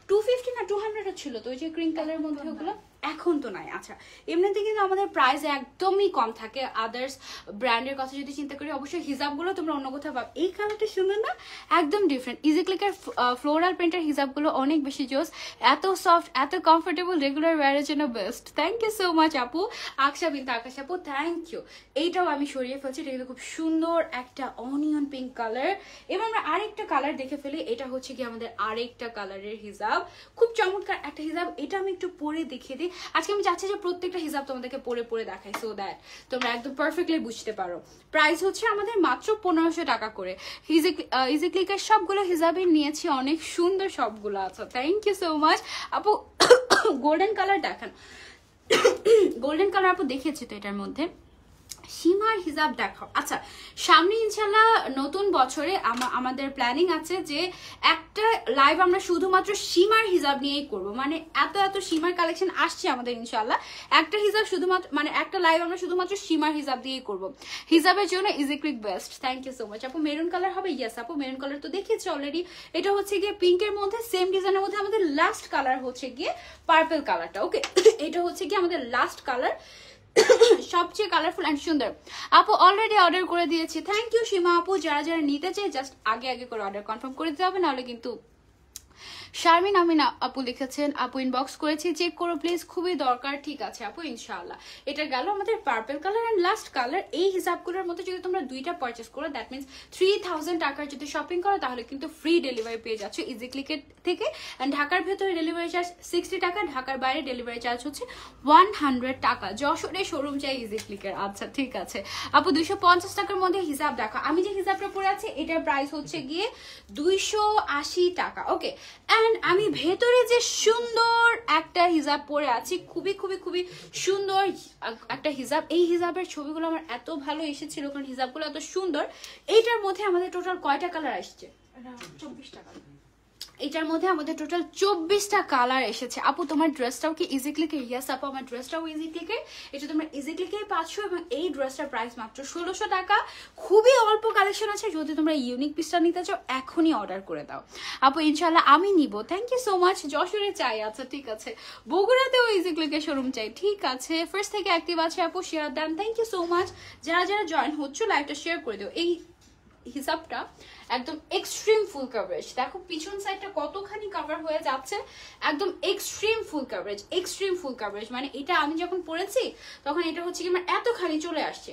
250 না 200 ছিল তো, ওই যে ক্রিম কালারের মধ্যে ওগুলো এখন তো নাই। আচ্ছা, এমনিতে কিন্তু আমাদের প্রাইস একদমই কম থাকে আদার্স ব্র্যান্ডের কথা যদি চিন্তা করি। অবশ্যই হিজাবগুলো তোমরা অন্য কোথাও পাবে। এই কালারটা সুন্দর না, একদম ডিফারেন্ট। ইজি ক্লিকের ফ্লোরাল প্রিন্টের হিজাবগুলো অনেক বেশি জোস, এত সফট, এত কমফোর্টেবল, রেগুলার ওয়্যারের জন্য best. Thank you so much আপু, আকশা বিনতে আকাশ আপু, থ্যাংক ইউ। এইটাও আমি সরিয়ে ফেলছি, এটা কিন্তু খুব সুন্দর একটা অনিয়ন পিঙ্ক কালার। এবার আমরা আরেকটা কালার দেখে ফেলি, এটা হচ্ছে কি আমাদের আরেকটা কালারের হিজাব, খুব চমৎকার একটা হিজাব। এটা আমি একটু পরে দেখিয়ে দিই। আজকে আমি চাচ্ছি যে প্রত্যেকটা হিসাব তোমাদেরকে পরে পরে দেখাই, সো দ্যাট তোমরা একদম পারফেক্টলি বুঝতে পারো। প্রাইস হচ্ছে আমাদের মাত্র 1500 টাকা করে। ইজি ক্লিকের সবগুলো হিসাবে নিয়েছি, অনেক সুন্দর সবগুলো আছে। থ্যাংক ইউ সো মাচ আপু। গোল্ডেন কালার দেখান, গোল্ডেন কালার আপু দেখিয়েছি তো এটার মধ্যে। সীমার হিজাব দেখাও। আচ্ছা, সামনে ইনশাল্লাহ নতুন বছরে আমাদের প্ল্যানিং আছে যে একটা লাইভ আমরা শুধুমাত্র সীমার হিজাব নিয়েই করব। মানে এত এত সীমার কালেকশন আসছে আমাদের ইনশাল্লাহ। একটা হিজাব শুধুমাত্র মানে একটা লাইভ আমরা শুধুমাত্র সীমার হিজাব দিয়েই করব। হিজাবের জন্য Easy click best. Thank you so much আপু। মেরুন কালার হবে? ইয়েস আপু, মেরুন কালার তো দেখিয়েছি অলরেডি। এটা হচ্ছে গিয়ে পিঙ্কের মধ্যে, সেম ডিজাইনের মধ্যে আমাদের লাস্ট কালার হচ্ছে গিয়ে পার্পল কালারটা। ওকে, এটা হচ্ছে গিয়ে আমাদের লাস্ট কালার, সবচেয়ে কালারফুল এন্ড সুন্দর। আপু অলরেডি অর্ডার করে দিয়েছি। থ্যাংক ইউ সীমা আপু। যারা যারা নিতে চাই জাস্ট আগে আগে করে অর্ডার কনফার্ম করে দিতে হবে, নাহলে কিন্তু। শারমিন আমিনা আপু লিখেছেন, আপু ইনবক্স করেছি, চেক করো প্লিজ, খুবই দরকার। ঠিক আছে আপু, ইনশাআল্লাহ। এটা গেল আমাদের purple colour and last colour. এই হিসাবগুলোর মধ্যে যদি তোমরা দুইটা পারচেস করো, দ্যাট মিনস 3000 টাকার যদি শপিং করো, তাহলে কিন্তু ফ্রি ডেলিভারি পেয়ে যাচ্ছ ইজি ক্লিকের থেকে। এন্ড ঢাকার ভেতরে ডেলিভারি চার্জ 60 টাকা, ঢাকার বাইরে ডেলিভারি চার্জ হচ্ছে 100 টাকা। যশোরে শোরুম চাই ইজি ক্লিকের। আচ্ছা ঠিক আছে আপু, 250 টাকার মধ্যে হিসাব দেখো। আমি যে হিসাবটা পরে আছি এটার প্রাইস হচ্ছে গিয়ে 280 টাকা। ওকে, আমি ভেতরে যে সুন্দর একটা হিজাব পরে আছি, খুবই খুবই খুবই সুন্দর একটা হিজাব। এই হিজাবের ছবিগুলো আমার এত ভালো এসেছিল, কারণ হিজাবগুলো এত সুন্দর। এইটার মধ্যে আমাদের টোটাল কয়টা কালার আসছে? 24 টাকা। এটার মধ্যে আমাদের টোটাল 24টা কালার এসেছে। আপু তোমার ড্রেসটাও কি ইজি ক্লিকের? ইয়েস আপু, আমার ড্রেসটাও ইজি ক্লিকের। এটা তোমরা ইজি ক্লিকেই পাচ্ছ, এবং এই ড্রেসটার প্রাইস মাত্র 1600 টাকা। খুবই অল্প কালেকশন আছে, যদি তোমরা ইউনিক পিসটা নিতে চাও এখনই অর্ডার করে দাও আপু, ইনশাল্লাহ আমি নিব। Thank you so much. যশোরে চাই, আচ্ছা ঠিক আছে। বগুড়াতেও ইজি ক্লিকের শোরুম চাই, ঠিক আছে। ফার্স্ট থেকে অ্যাক্টিভ আছে আপু, শেয়ার দেন। Thank you so much. যারা যারা জয়েন হচ্ছে লাইভটা শেয়ার করে দিও। এই হিসাবটা একদম এক্সট্রিম ফুল কভারেজ, দেখো পিছন সাইডটা কতখানি কভার হয়ে যাচ্ছে, একদম extreme full coverage, extreme full coverage. মানে এটা আমি যখন পরেছি তখন এটা হচ্ছে কি আমার এতখানি চলে আসছে।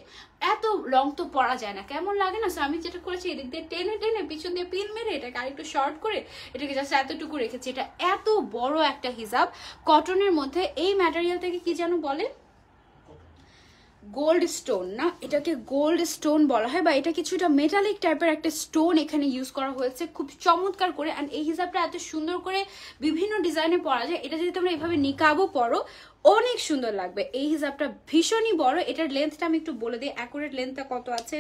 এত লং তো পরা যায় না, কেমন লাগে না? আমি যেটা করেছি এদিক দিয়ে টেনে টেনে পিছন দিয়ে পিন মেরে এটাকে আরেকটু শর্ট করে এটাকে জাস্ট এতটুকু রেখেছি। এটা এত বড় একটা হিজাব কটনের মধ্যে। এই ম্যাটেরিয়ালটাকে কি যেন বলে? গোল্ড স্টোন না, এটাকে গোল্ড স্টোন বলা হয়, বা এটা কিছুটা মেটালিক টাইপের একটা স্টোন এখানে ইউজ করা হয়েছে খুব চমৎকার করে। অ্যান্ড এই হিসাবটা এত সুন্দর করে বিভিন্ন ডিজাইনে পরা যায়। এটা যদি তোমরা এভাবে নিকাবও পরো অনেক সুন্দর লাগবে। এই হিসাবটা ভীষণই বড়। এটার লেন্থটা আমি একটু বলে দিই, অ্যাকুরেট লেন্থটা কত আছে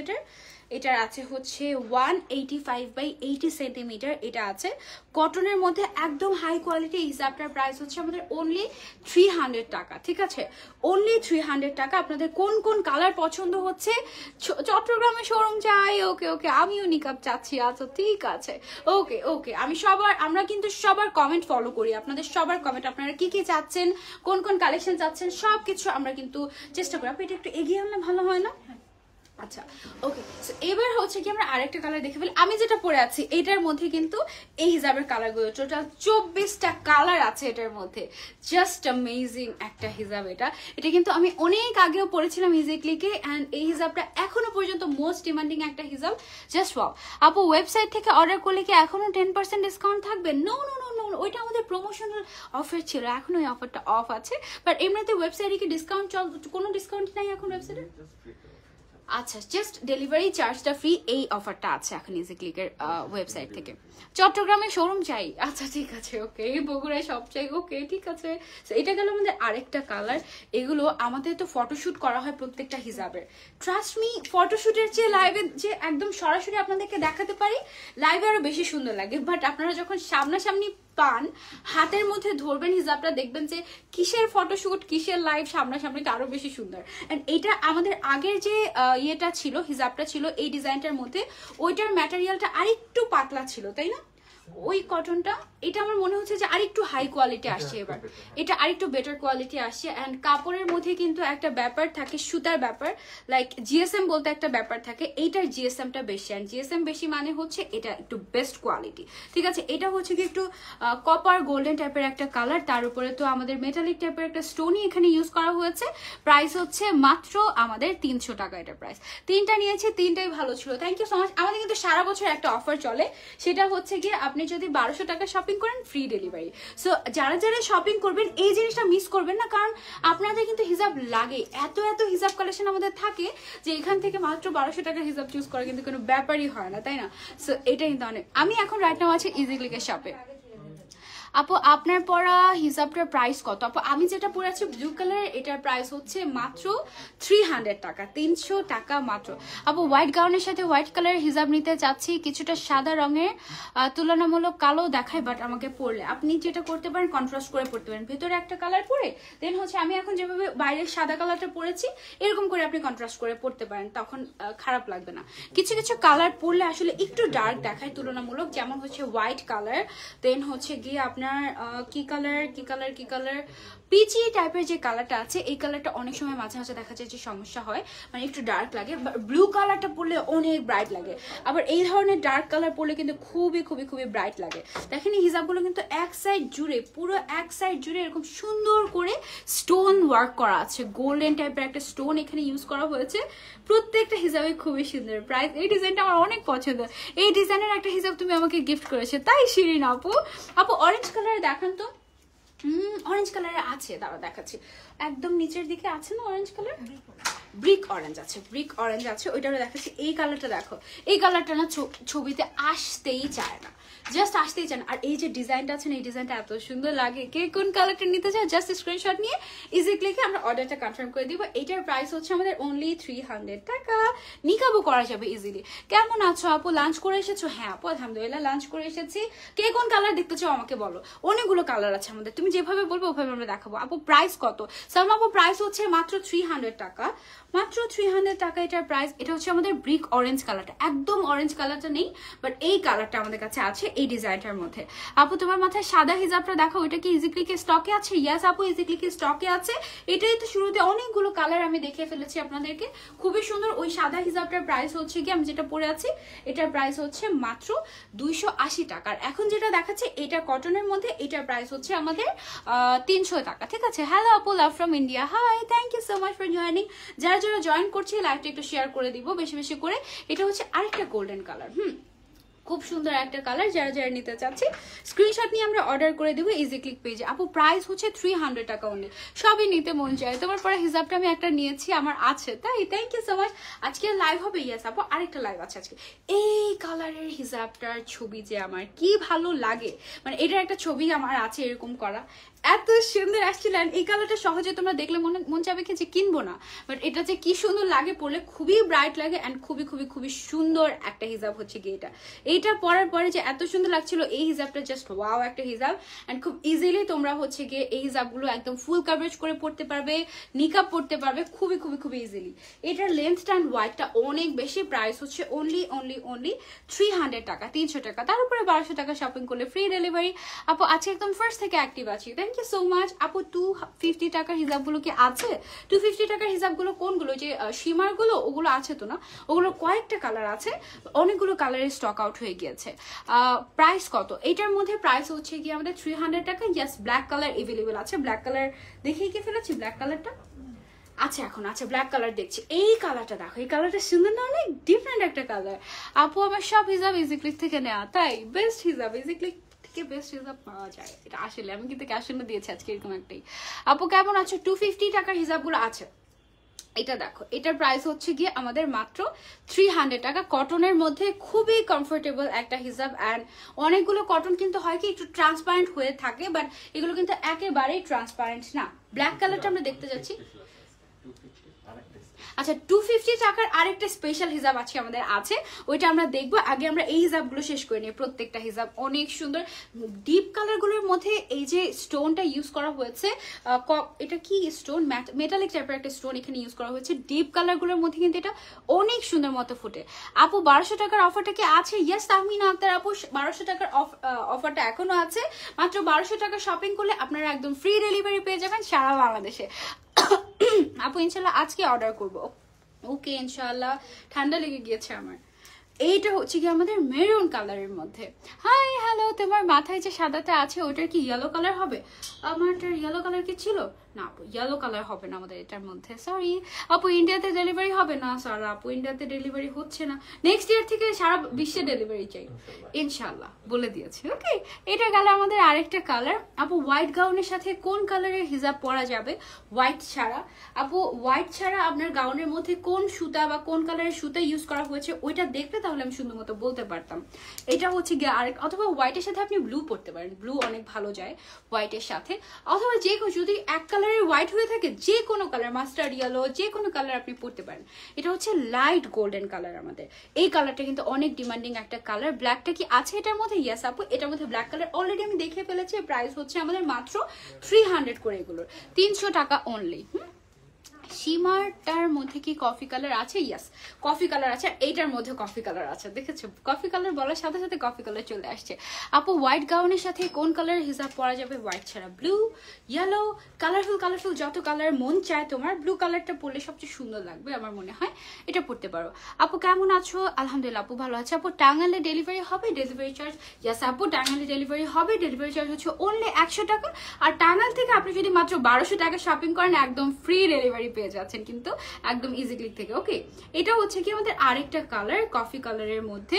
এটার আছে হচ্ছে 185/80 সেন্টিমিটার। এটা আছে কটনের মধ্যে, একদম হাই কোয়ালিটি। এই হিসাবটার প্রাইস হচ্ছে আমাদের অনলি 300 টাকা। ঠিক আছে, অনলি 300 টাকা। আপনাদের কোন কোন কালার পছন্দ হচ্ছে? চট্টগ্রামে শোরুম চাই। ওকে ওকে, আমিও নিকাব চাচ্ছি। আচ্ছা ঠিক আছে, ওকে ওকে। আমরা কিন্তু সবার কমেন্ট ফলো করি, আপনাদের সবার কমেন্ট, আপনারা কি কি চাচ্ছেন, কোন কোন কালেকশন চাচ্ছেন, সবকিছু আমরা কিন্তু চেষ্টা করি। আপনি এটা একটু এগিয়ে আনলে ভালো হয় না? আচ্ছা ওকে, এবার হচ্ছে কি আমরা আরেকটা কালার দেখে ফেলি। আমি যেটা পরে আছি এটার মধ্যে কিন্তু এই হিজাবের কালারগুলো টোটাল 24টা কালার আছে এটার মধ্যে। জাস্ট অ্যামেজিং একটা হিজাব। এটা কিন্তু আমি অনেক আগেও পরেছিলাম ইজি ক্লিকে, অ্যান্ড এই হিজাবটা এখনো পর্যন্ত মোস্ট ডিমান্ডিং একটা হিজাব। Just wow. আপু ওয়েবসাইট থেকে অর্ডার করলে কি এখনো 10% ডিসকাউন্ট থাকবে? নো নো নো নো, ওইটা আমাদের প্রমোশনাল অফার ছিল, এখনো ওই অফারটা অফ আছে। বাট এমনিতে ওয়েবসাইটে কি ডিসকাউন্ট কোনো ডিসকাউন্ট নাই এখন ওয়েবসাইটে? আচ্ছা, জাস্ট ডেলিভারি চার্জটা ফ্রি, এই অফারটা আছে এখন ইজি ক্লিকের ওয়েবসাইট থেকে। চট্টগ্রামে শোরুম চাই, আচ্ছা ঠিক আছে, ওকে। বগুড়ায় সব চাই, ওকে ঠিক আছে। এটা গেল আমাদের আরেকটা কালার। এগুলো আমাদের তো ফটোশুট করা হয় প্রত্যেকটা হিজাবের। ট্রাস্ট মি, ফটোশুটের চেয়ে লাইভে যে একদম সরাসরি আপনাদেরকে দেখাতে পারি, লাইভে আরো বেশি সুন্দর লাগে। বাট আপনারা যখন সামনাসামনি পান, হাতের মধ্যে ধরবেন হিজাবটা, দেখবেন যে কিসের ফটোশুট কিসের লাইভ সামনাসামনি আরো বেশি সুন্দর। এন্ড এটা আমাদের আগের যে ইয়েটা ছিল, হিজাবটা ছিল এই ডিজাইনটার মধ্যে, ওইটার ম্যাটেরিয়ালটা আরেকটু পাতলা ছিল, তাই না? ওই কটনটা, এটা আমার মনে হচ্ছে যে আরেকটু হাই কোয়ালিটি আসছে এবার, এটা আরেকটু বেটার কোয়ালিটি আসছে। অ্যান্ড কাপড়ের মধ্যে কিন্তু একটা ব্যাপার থাকে, সুতার ব্যাপার, লাইক জিএসএম বলতে একটা ব্যাপার থাকে, এইটার জিএসএমটা বেশি। অ্যান্ড জিএসএম বেশি মানে হচ্ছে এটা একটু বেস্ট কোয়ালিটি, ঠিক আছে। এটা হচ্ছে কি একটু কপার গোল্ডেন টাইপের একটা কালার, তার উপরে তো আমাদের মেটালিক টাইপের একটা স্টোনই এখানে ইউজ করা হয়েছে। প্রাইস হচ্ছে মাত্র আমাদের 300 টাকা এটা প্রাইস। তিনটা নিয়েছি, তিনটাই ভালো ছিল, থ্যাংক ইউ সো মাচ। আমাদের কিন্তু সারা বছর একটা অফার চলে, সেটা হচ্ছে গিয়ে আপনি যদি 1200 টাকা শপিং করেন ফ্রি ডেলিভারি। সো যারা যারা শপিং করবেন এই জিনিসটা মিস করবেন না, কারণ আপনাদের কিন্তু হিজাব লাগে, এত এত হিজাব কালেকশন আমাদের থাকে যে এখান থেকে মাত্র 1200 টাকার হিজাব চুজ করা কিন্তু কোনো ব্যাপারই হয় না, তাই না? সো এটা কিন্তু অনেক। আমি এখন রাইট নাও আছি ইজি ক্লিকের শপে। আপু আপনার পরা হিজাবটার প্রাইস কত? আপু আমি যেটা পরে আছি ব্লু কালার, এটার প্রাইস হচ্ছে মাত্র 300 টাকা, 300 টাকা মাত্র। আপু হোয়াইট গাউনের সাথে হোয়াইট কালারের হিজাব নিতে চাচ্ছি, কিছুটা সাদা রঙের তুলনামূলক কালো দেখায়, বাট আমাকে পরলে আপনি যেটা করতে পারেন কন্ট্রাস্ট করে পড়তে পারেন, ভেতরে একটা কালার পরে দেন হচ্ছে আমি এখন যেভাবে বাইরের সাদা কালারটা পরেছি এরকম করে আপনি কন্ট্রাস্ট করে পড়তে পারেন, তখন খারাপ লাগবে না। কিছু কিছু কালার পরলে আসলে একটু ডার্ক দেখায় তুলনামূলক, যেমন হচ্ছে হোয়াইট কালার, দেন হচ্ছে গিয়ে আপনার কি কালার পিচি টাইপের যে কালারটা আছে, এই কালারটা অনেক সময় মাঝে মাঝে দেখা যায় যে সমস্যা হয়, মানে একটু ডার্ক লাগে। ব্লু কালারটা পরলে অনেক ব্রাইট লাগে, আবার এই ধরনের ডার্ক কালার পরলে কিন্তু খুবই খুবই খুবই ব্রাইট লাগে। দেখেন এই হিজাবগুলো কিন্তু এক সাইড জুড়ে, পুরো এক সাইড জুড়ে এরকম সুন্দর করে স্টোন ওয়ার্ক করা আছে, গোল্ডেন টাইপের একটা স্টোন এখানে ইউজ করা হয়েছে। প্রত্যেকটা হিজাবে খুবই সুন্দর। প্রাইস, এই ডিজাইনটা আমার অনেক পছন্দ, এই ডিজাইনের একটা হিজাব তুমি আমাকে গিফট করেছো, তাই শিরিন আপু। আপু অরেঞ্জ কালারে দেখান তো। অরেঞ্জ কালারে আছে, দাঁড়া দেখাচ্ছি, একদম নিচের দিকে আছে না অরেঞ্জ কালার, ব্রিক অরেঞ্জ আছে, ব্রিক অরেঞ্জ আছে, ওইটারও দেখাচ্ছি। এই কালারটা দেখো, এই কালারটা না ছবিতে আসতেই চায় না, জাস্ট আসতেই চান। আর এই যে ডিজাইনটা আছে না, এই ডিজাইনটা এত সুন্দর লাগে। কে কোন কালারটা নিতে চায় জাস্ট স্ক্রিনশট নিয়ে ইজি ক্লিকে আমরা অর্ডারটা কনফার্ম করে দিব। এটার প্রাইস হচ্ছে আমাদের অনলি 300 টাকা। নিকাবও করা যাবে ইজিলি। কেমন আছো আপু, লাঞ্চ করে এসেছো? হ্যাঁ আপু আলহামদুলিল্লাহ লাঞ্চ করে এসেছি। কে কোন কালার দেখতে চাও আমাকে বলো, অনেকগুলো কালার আছে আমাদের, তুমি যেভাবে বলবো ওভাবে আমরা দেখাবো। আপু প্রাইস কত? সালমা আপু প্রাইস হচ্ছে মাত্র 300 টাকা, মাত্র 300 টাকা এটার প্রাইস। এটা হচ্ছে আমাদের ব্রিক অরেঞ্জ কালারটা, একদম অরেঞ্জ কালারটা নেই, বাট এই কালারটা আমাদের কাছে আছে এই ডিজাইনটার মধ্যে। আপু তোমার মাথায় সাদা হিজাবটা দেখো, ওইটা কি ইজি ক্লিকে স্টকে আছে? ইয়াস আপু ইজি ক্লিকে স্টকে আছে। এটাই তো শুরুতে অনেকগুলো কালার আমি দেখে ফেলেছি আপনাদেরকে, খুবই সুন্দর। ওই সাদা হিজাবটার প্রাইস হচ্ছে কি, আমি যেটা পরে আছি এটার প্রাইস হচ্ছে মাত্র 280 টাকা। এখন যেটা দেখাচ্ছে এটা কটনের মধ্যে, এটার প্রাইস হচ্ছে আমাদের 300 টাকা, ঠিক আছে। হ্যালো আপু, love from India, hi, thank you so much for joining. যারা যারা জয়েন করছে লাইভটা একটু শেয়ার করে দিব বেশি বেশি করে। এটা হচ্ছে আরেকটা গোল্ডেন কালার, খুব সুন্দর একটা কালার। যারা যারা নিতে চাচ্ছি স্ক্রিনশট নিয়ে আমরা অর্ডার করে দেবো ইজি ক্লিক পেজে। আপু প্রাইস হচ্ছে 300 টাকা অনলি, সবই নিতে মন চায়। তোমার পরে হিজাবটা আমি একটা নিয়েছি, আমার আছে, তাই থ্যাংক ইউ সো মাচ। আজকে লাইভ হবে, ইয়াস আপু আরেকটা লাইভ আছে আজকে। এই কালারের হিজাবটার ছবি যে আমার কি ভালো লাগে, মানে এটার একটা ছবি আমার আছে এরকম করা, এত সুন্দর আসছিল। এই কালারটা সহজে তোমরা দেখলে মন চাবে কি যে কিনবো না, বাট এটা যে কি সুন্দর লাগে পরলে, খুবই ব্রাইট লাগে অ্যান্ড খুবই খুবই খুবই সুন্দর একটা হিজাব হচ্ছে কি এটা। এইটা পরার পরে যে এত সুন্দর লাগছিল, এই হিজাবটা জাস্ট ওয়াও একটা হিজাব। অ্যান্ড খুব ইজিলি তোমরা হচ্ছে গিয়ে এই হিজাবগুলো একদম ফুল কাভারেজ করে পড়তে পারবে, নিকাব পড়তে পারবে খুবই খুবই খুবই ইজিলি। এটার লেন্থটা অ্যান্ড ওয়াইডটা অনেক বেশি। প্রাইস হচ্ছে অনলি 300 টাকা, 300 টাকা। তার উপরে 1200 টাকা শপিং করলে ফ্রি ডেলিভারি। আপু আজকে একদম ফার্স্ট থেকে অ্যাক্টিভ আছি, থ্যাংক ইউ সো মাচ। আপু 250 টাকার হিজাবগুলো কি আছে? 250 টাকার হিজাবগুলো কোনগুলো, যে শিমারগুলো ওগুলো আছে তো না? ওগুলো কয়েকটা কালার আছে, অনেকগুলো কালারের স্টক আউট হয়ে গিয়েছে। প্রাইস কত? এটার মধ্যে প্রাইস হচ্ছে কি আমাদের 300 টাকা। ইয়াস ব্ল্যাক কালার এভেলেবেল আছে, ব্ল্যাক কালার দেখিয়ে কি ফেলেছি, ব্ল্যাক কালারটা আচ্ছা এখন আচ্ছা ব্ল্যাক কালার দেখছি। এই কালারটা দেখো, এই কালারটা সুন্দর না, অনেক ডিফারেন্ট একটা কালার। আপু আমার সব হিজাব ইজি ক্লিক থেকে নেওয়া, তাই বেস্ট হিজাব ইজি ক্লিক থেকে বেস্ট হিজাব পাওয়া যায়। এটা আসলে আমি কিন্তু ক্যাশ অন দিয়েছি আজকে এরকম একটাই। আপু কেমন আছো? 250 টাকার হিজাবগুলো আছে, এটা দেখো, এটার প্রাইস হচ্ছে গিয়ে আমাদের মাত্র 300 টাকা। কটনের মধ্যে খুবই কমফোর্টেবল একটা হিজাব। অ্যান্ড অনেকগুলো কটন কিন্তু হয় কি একটু ট্রান্সপারেন্ট হয়ে থাকে, বাট এগুলো কিন্তু একেবারেই ট্রান্সপারেন্ট না। ব্ল্যাক কালারটা আমরা দেখতে যাচ্ছি। আচ্ছা, 250 টাকার আরেকটা স্পেশাল হিজাব আছে আমাদের আছে, ওইটা আমরা দেখবো। আগে আমরা এই হিজাবগুলো শেষ করে নিই। প্রত্যেকটা হিজাব অনেক সুন্দর। ডিপ কালারগুলোর মধ্যে এই যে স্টোনটা ইউজ করা হয়েছে, এটা কি স্টোন, মেটালিক টাইপের একটা স্টোন এখানে ইউজ করা হয়েছে। ডিপ কালারগুলোর মধ্যে কিন্তু এটা অনেক সুন্দর মতো ফুটে। আপু 1200 টাকার অফারটা কি আছে? ইয়েস তাহমিনা আক্তার আপু, 1200 টাকার অফারটা এখনো আছে। মাত্র 1200 টাকা শপিং করলে আপনারা একদম ফ্রি ডেলিভারি পেয়ে যাবেন সারা বাংলাদেশে। আপু ইনশাল্লাহ আজকে অর্ডার করবো। ওকে ইনশাল্লাহ, ঠান্ডা লেগে গিয়েছে আমার। এইটা হচ্ছে কি আমাদের মেরুন কালারের মধ্যে। হাই হ্যালো, তোমার মাথায় যে সাদাটা আছে ওটার কি ইয়েলো কালার হবে? আমারটার ইয়েলো কালার কি ছিল না আপু? ইয়েলো কালার হবে না আমাদের এটার মধ্যে, সরি আপু। ইন্ডিয়াতে ডেলিভারি হবে না স্যার আপু, ইন্ডিয়াতে ডেলিভারি হচ্ছে না। নেক্সট ইয়ার থেকে সারা বিশ্বে ডেলিভারি চাই ইনশাল্লাহ, বলে দিয়েছি। ওকে, এটা গেল আমাদের আরেকটা কালার। আপু হোয়াইট গাউনের সাথে কোন কালারের হিজাব পরা যাবে হোয়াইট ছাড়া? আপু হোয়াইট ছাড়া আপনার গাউনের মধ্যে কোন সুতা বা কোন কালারের সুতা ইউজ করা হয়েছে ওইটা দেখলে তাহলে আমি সুন্দর মতো বলতে পারতাম। এটা হচ্ছে গিয়ে আরেক, অথবা হোয়াইটের সাথে আপনি ব্লু পরতে পারেন, ব্লু অনেক ভালো যায় হোয়াইটের সাথে। অথবা যে যদি এক কালারের হোয়াইট হয়ে থাকে, যে কোনো কালার, মাস্টার্ড ইয়েলো, যে কোনো কালার আপনি পরতে পারেন। এটা হচ্ছে লাইট গোল্ডেন কালার আমাদের। এই কালারটা কিন্তু অনেক ডিমান্ডিং একটা কালার। ব্ল্যাকটা কি আছে এটার মধ্যে? ইয়েস আপু, এটার মধ্যে ব্ল্যাক কালার অলরেডি আমি দেখে ফেলেছি। প্রাইস হচ্ছে আমাদের মাত্র 300 করে, এগুলোর 300 টাকা অনলি। শিমারটার মধ্যে কি কফি কালার আছে? ইয়েস কফি কালার আছে। এইটার মধ্যে কফি কালার আছে, দেখেছো? কফি কালার বলার সাথে সাথে কফি কালার চলে আসছে। আপু হোয়াইট গাউনের সাথে কোন কালারের হিজাব পরা যাবে হোয়াইট ছাড়া? ব্লু, ইয়েলো, কালারফুল কালারফুল যত কালার মন চায় তোমার, ব্লু কালারটা পরলে সবচেয়ে সুন্দর লাগবে আমার মনে হয়, এটা পরতে পারো। আপু কেমন আছো? আলহামদুলিল্লাহ আপু ভালো আছে। আপু টাঙ্গাইলে ডেলিভারি হবে? Delivery charge? ইয়েস আপু টাঙ্গাইলে ডেলিভারি হবে। ডেলিভারি চার্জ হচ্ছে অনলি 100 টাকা। আর টাঙ্গাইল থেকে আপনি যদি মাত্র 1200 টাকা শপিং করেন একদম ফ্রি ডেলিভারি পেয়ে যাচ্ছেন কিন্তু একদম ইজি ক্লিক থেকে। ওকে, এটা হচ্ছে কি আমাদের আরেকটা কালার, কফি কালারের মধ্যে।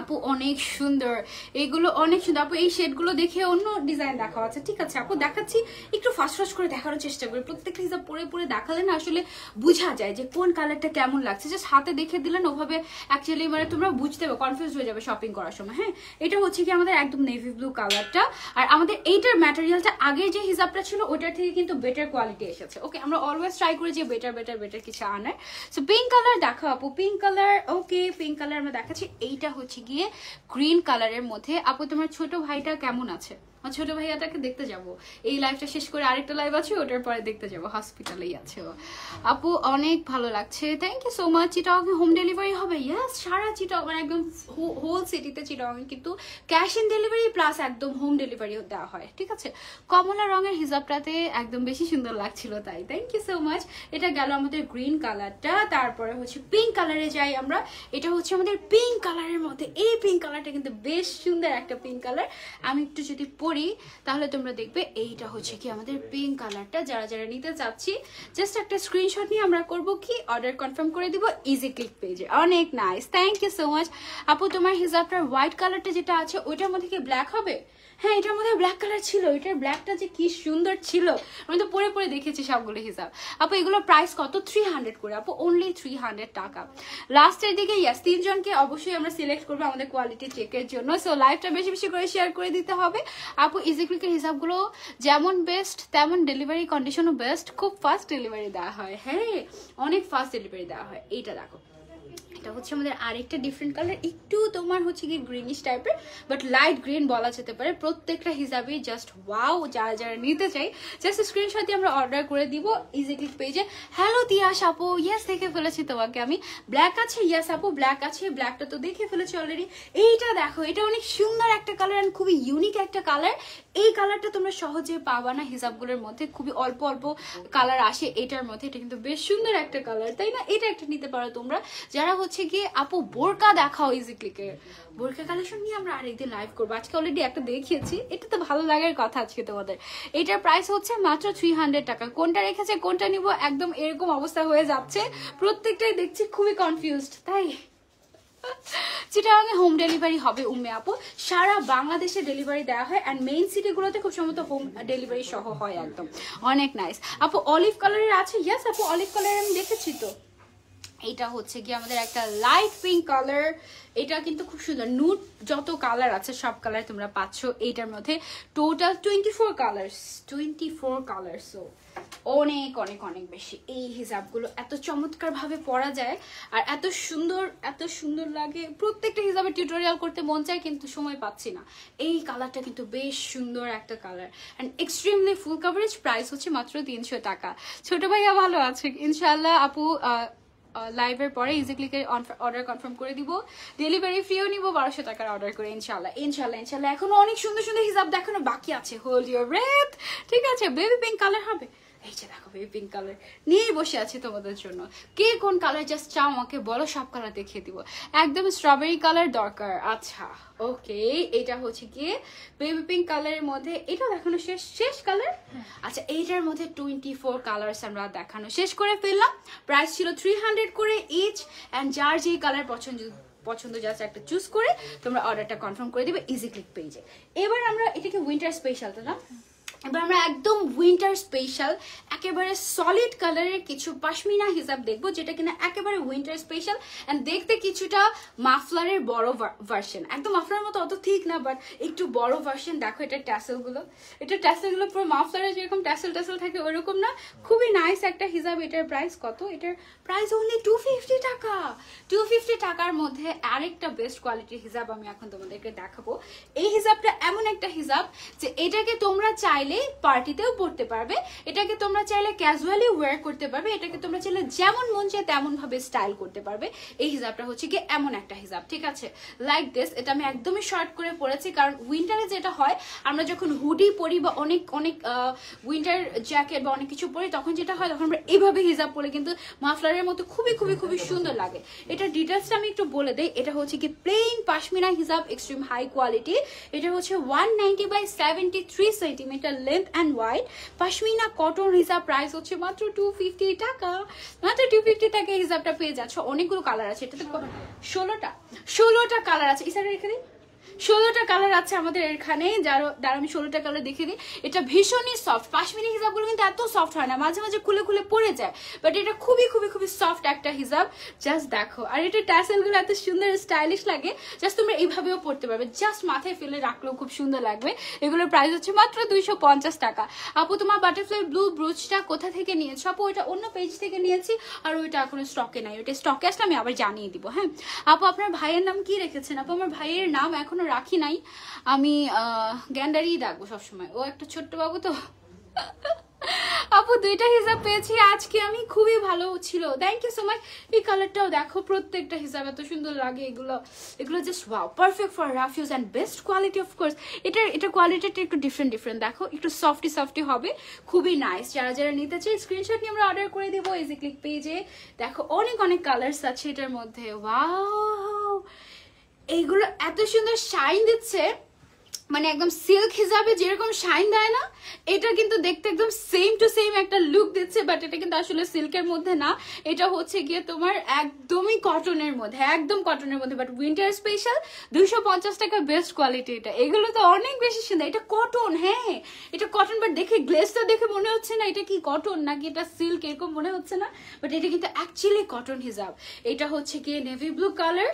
আপু অনেক সুন্দর, এইগুলো অনেক সুন্দর। আপু এই শেডগুলো দেখে অন্য ডিজাইন দেখা আছে, ঠিক আছে আপু দেখাচ্ছি। একটু ফাস্ট ফাস্ট করে দেখানোর চেষ্টা করি। প্রত্যেকটা হিসাব পরে পরে দেখালে না আসলে বোঝা যায় যে কোন কালারটা কেমন লাগছে। জাস্ট হাতে দেখে দিলেন ওভাবে অ্যাকচুয়ালি মানে তোমরা বুঝতে পারবে, কনফিউজ হয়ে যাবে শপিং করার সময়। হ্যাঁ, এটা হচ্ছে কি আমাদের একদম নেভি ব্লু কালারটা। আর আমাদের এইটার ম্যাটেরিয়ালটা আগের যে হিসাবটা ছিল ওটার থেকে কিন্তু বেটার কোয়ালিটি এসেছে। ওকে, আমরা অলওয়েজ ট্রাই করি যে বেটার বেটার বেটার কিছু আনার। সো পিঙ্ক কালার দেখো আপু, পিঙ্ক কালার। ওকে, পিঙ্ক কালার আমরা দেখাচ্ছি। এইটা হচ্ছে গিয়ে গ্রিন কালারের মধ্যে। আপু তোমার ছোট ভাইটা কেমন আছে? ছোট ভাইয়াটাকে দেখতে যাব, এই লাইভটা শেষ করে আরেকটা লাইভ আছে ওটার পরে দেখতে যাব, হসপিটালেই আছে ও। আপু অনেক ভালো লাগছে, thank you so much. Chittagong home delivery হবে? ইয়েস, সারা চিটাগং মানে একদম হোল সিটিতে চিটাগং কিন্তু ক্যাশ অন ডেলিভারি প্লাস একদম হোম ডেলিভারি দেওয়া হয়, ঠিক আছে। কমলা রঙের হিজাবটাতে একদম বেশি সুন্দর লাগছিল, তাই থ্যাংক ইউ সো মাচ। এটা গেল আমাদের গ্রিন কালারটা। তারপরে হচ্ছে পিঙ্ক কালারে যাই আমরা। এটা হচ্ছে আমাদের পিঙ্ক কালারের মধ্যে। এই পিঙ্ক কালারটা কিন্তু বেশ সুন্দর একটা পিঙ্ক কালার। আমি একটু যদি পরি তাহলে তোমরা দেখবে এইটা হচ্ছে কি আমাদের পিঙ্ক কালারটা। যারা যারা নিতে চাচ্ছি জাস্ট একটা স্ক্রিনশট নিয়ে আমরা করব কি অর্ডার কনফার্ম করে দিব ইজি ক্লিক পেজে। অনেক nice, thank you so much. আপু তোমার হিজাবটার হোয়াইট কালারটা যেটা আছে ওইটার মধ্যে কি ব্ল্যাক হবে? হ্যাঁ, এটার মধ্যে ব্ল্যাক কালার ছিল। এটার ব্ল্যাকটা যে কি সুন্দর ছিল, আমি তো পরে পরে দেখেছি সবগুলো হিসাব। আপু এগুলোর প্রাইস কত? 300 করে আপু, অনলি 300 টাকা। লাস্টের দিকে ইয়েস 3 জনকে অবশ্যই আমরা সিলেক্ট করবো আমাদের কোয়ালিটি চেকের জন্য। সো লাইভটা বেশি বেশি করে শেয়ার করে দিতে হবে। আপু ইজি ক্লিকের হিসাবগুলো যেমন বেস্ট তেমন ডেলিভারি কন্ডিশনও বেস্ট। খুব ফাস্ট ডেলিভারি দেওয়া হয়, হ্যাঁ অনেক ফাস্ট ডেলিভারি দেওয়া হয়। এইটা দেখো, এটা হচ্ছে আমাদের আরেকটা ডিফারেন্ট কালার, একটু তোমার হচ্ছে কি গ্রিনিশ টাইপের, বাট লাইট গ্রিন বলা যেতে পারে। প্রত্যেকটা হিসাবে জাস্ট ওয়াও। যারা যারা নিতে চাই জাস্ট স্ক্রিনশট দিয়ে আমরা অর্ডার করে দিব ইজি ক্লিক পেজে। হ্যালো তিয়াস আপু, ইয়েস দেখে ফেলেছি তোমাকে আমি। ব্ল্যাক আছে? ইয়েস আপু ব্ল্যাক আছে, ব্ল্যাকটা তো দেখে ফেলেছি অলরেডি। এইটা দেখো, এটা অনেক সুন্দর একটা কালার এন্ড খুবই ইউনিক একটা কালার। এই কালারটা তোমরা সহজে পাবা না হিসাবগুলোর মধ্যে, খুবই অল্প অল্প কালার আসে এটার মধ্যে। এটা কিন্তু বেশ সুন্দর একটা কালার, তাই না? এটা একটা নিতে পারো তোমরা। যারা হচ্ছে গিয়ে আপু বোরকা দেখাও ইজি ক্লিকে, বোরকা কালেকশন নিয়ে আমরা আরেকদিন লাইভ করবো। আজকে অলরেডি একটা দেখিয়েছি, এটা তো ভালো লাগার কথা আজকে তোমাদের। এটার প্রাইস হচ্ছে মাত্র 300 টাকা। কোনটা রেখেছে কোনটা নিব একদম এরকম অবস্থা হয়ে যাচ্ছে। প্রত্যেকটাই দেখছি খুবই কনফিউজড, তাই চিটাগাঙে হোম ডেলিভারি হবে উম্মে আপু, সারা বাংলাদেশে ডেলিভারি দেওয়া হয় অ্যান্ড মেইন সিটিগুলোতে খুব সম্ভবত হোম ডেলিভারি সহ হয় একদম। অনেক নাইস আপু। অলিভ কালারের আছে? ইয়েস আপু, অলিভ কালারের আমি দেখেছি তো। এটা হচ্ছে কি আমাদের একটা লাইট পিঙ্ক কালার, এটা কিন্তু খুব সুন্দর। নুট যত কালার আছে সব কালার তোমরা পাচ্ছ এইটার মধ্যে। Total 24 colours, 24 colour. সো অনেক অনেক অনেক বেশি। এই হিজাবগুলো এত চমৎকার ভাবে পরা যায় আর এত সুন্দর লাগে। প্রত্যেকটা হিজাবের টিউটোরিয়াল করতে মন চায় কিন্তু সময় পাচ্ছি না। এই কালারটা কিন্তু বেশ সুন্দর একটা colour and extremely full coverage. Price হচ্ছে মাত্র 300 টাকা। ছোট ভাইয়া ভালো আছে ইনশাল্লাহ আপু। লাইভের পরে ইজি ক্লিকের অর্ডার কনফার্ম করে দিব, ডেলিভারি ফ্রিও নিব 1200 টাকার অর্ডার করে ইনশাল্লাহ ইনশাল্লাহ ইনশাল্লাহ। এখনো অনেক সুন্দর সুন্দর হিসাব দেখানো বাকি আছে। Hold your breath. ঠিক আছে, বেবি পিঙ্ক কালার হবে। এই যে দেখো বেবি পিঙ্ক কালার নিয়ে বসে আছি তোমাদের জন্য। কে কোন কালার জাস্ট চাও আমাকে বলো, সব কালার দেখিয়ে দিব। একদম স্ট্রবেরি কালার দরকার? আচ্ছা ওকে, এটা হচ্ছে গিয়ে বেবি পিঙ্ক কালারের মধ্যে। এটা দেখানো শেষ কালার। আচ্ছা এইটার মধ্যে 24 কালার্স আমরা দেখানো শেষ করে ফেললাম। প্রাইস ছিল 300 করে ইচ অ্যান্ড যার যেই কালার পছন্দ জাস্ট একটা চুজ করে তোমরা অর্ডারটা কনফার্ম করে দিবে ইজি ক্লিক পেজে। এবার আমরা এটাকে উইন্টার স্পেশাল তো না, এবার আমরা একদম উইন্টার স্পেশাল একেবারে সলিড কালারের কিছু পশমিনা হিজাব দেখবো, যেটা কিনা একেবারে উইন্টার স্পেশাল অ্যান্ড দেখতে কিছুটা মাফলারের বড় ভার্সন। একদম মাফলারের মতো অত ঠিক না, বাট একটু বড় ভার্সন। দেখো এটা ট্যাসেলগুলো পুরো মাফলারের যেরকম ট্যাসেল থাকে ওইরকম না, খুবই নাইস একটা হিজাব। এটার প্রাইস কত? এটার প্রাইস অনলি 250 টাকা। 250 টাকার মধ্যে আরেকটা বেস্ট কোয়ালিটির হিজাব আমি এখন তোমাদেরকে দেখাবো। এই হিজাবটা এমন একটা হিজাব যে এটাকে তোমরা চাইলে পার্টিতেও পড়তে পারবে, এটাকে তোমরা চাইলে ক্যাজুয়ালি ওয়্যার করতে পারবে, এটাকে তোমরা চাইলে যেমন মন চায় তেমন ভাবে স্টাইল করতে পারবে। এই হিজাবটা হচ্ছে কি এমন একটা হিজাব, ঠিক আছে, লাইক দিস। এটা আমি একদমই শর্ট করে পরেছি কারণ উইন্টারে যেটা হয় আমরা যখন হুডি পরি বা অনেক উইন্টার জ্যাকেট বা অনেক কিছু পরি তখন যেটা হয় তখন আমরা এইভাবে হিজাব পরে কিন্তু মাফলারের মতো খুবই সুন্দর লাগে। এটা ডিটেলসটা আমি একটু বলে দেই। এটা হচ্ছে কি প্লেন পাশমিনা হিজাব, এক্সট্রিম হাই কোয়ালিটি। এটা হচ্ছে 190 by 73 centimetre length and wide pashmina cotton হিজাব। প্রাইস হচ্ছে মাত্র 250 টাকা। মাত্র 250 টাকা হিজাবটা পেয়ে যাচ্ছ। অনেকগুলো কালার আছে, এটাতে 16টা কালার আছে। ইসারা এখানে 16টা কালার আছে আমাদের এখানে, যার আমি 16টা কালার দেখিয়ে দিই। এটা ভীষণই সফট। পাশমিনা হিজাবগুলো কিন্তু এত সফট হয় না, মাঝে মাঝে খুলে পড়ে যায়, বাট এটা খুবই সফট একটা হিজাব। জাস্ট দেখো, আর এটা ট্যাসেলগুলো এত সুন্দর স্টাইলিশ লাগে। জাস্ট তোমরা এইভাবেও পড়তে পারবে, জাস্ট মাথায় ফেলে রাখলেও খুব সুন্দর লাগবে। এগুলোর প্রাইস হচ্ছে মাত্র 250 টাকা। আপু তোমার বাটারফ্লাই ব্লু ব্রুচটা কোথা থেকে নিয়েছো? আপু ওইটা অন্য পেজ থেকে নিয়েছি আর ওইটা এখনো স্টকে নাই। ওইটা স্টকে আসলে আমি আবার জানিয়ে দিব। হ্যাঁ আপু আপনার ভাইয়ের নাম কি রেখেছেন? আপু আমার ভাইয়ের নাম এখনো রাখি নাই, আমি গ্যান্ডারি ডাকবো সবসময়, ও একটা ছোট্ট বাবু তো। আপু 2টা হিজাব পেয়েছি আজকে আমি, খুবই ভালো ছিল, থ্যাংক ইউ সো মাচ। এই কালারটাও দেখো, প্রত্যেকটা হিজাব এত সুন্দর লাগে। এগুলো just wow, perfect for rough use and best quality. Of course এটার কোয়ালিটিটা একটু ডিফারেন্ট দেখো, একটু সফটি হবে, খুবই নাইস। যারা নিতে চাই স্ক্রিনশট নিয়ে আমরা অর্ডার করে দেবো ইজি ক্লিক পেজে। দেখো অনেক কালার্স আছে এটার মধ্যে। ওয়াও এইগুলো এত সুন্দর শাইন দিচ্ছে, মানে একদম সিল্ক হিসাবে যেরকম শাইন দেয় না, এটা কিন্তু দেখতে একদম সেম টু সেম একটা লুক দিচ্ছে, বাট এটা কিন্তু আসলে সিল্কের মধ্যে না, এটা হচ্ছে গিয়ে তোমার একদমই কটনের মধ্যে, বাট উইন্টার স্পেশাল 250 টাকা বেস্ট কোয়ালিটি। এগুলো তো অনেক বেশি সুন্দর। এটা কটন, হ্যাঁ এটা কটন, বাট দেখে গ্লেসটা দেখে মনে হচ্ছে না এটা কি কটন নাকি এটা সিল্ক, এরকম মনে হচ্ছে না, বাট এটা কিন্তু অ্যাকচুয়ালি কটন হিজাব। এটা হচ্ছে গিয়ে নেভি ব্লু কালার।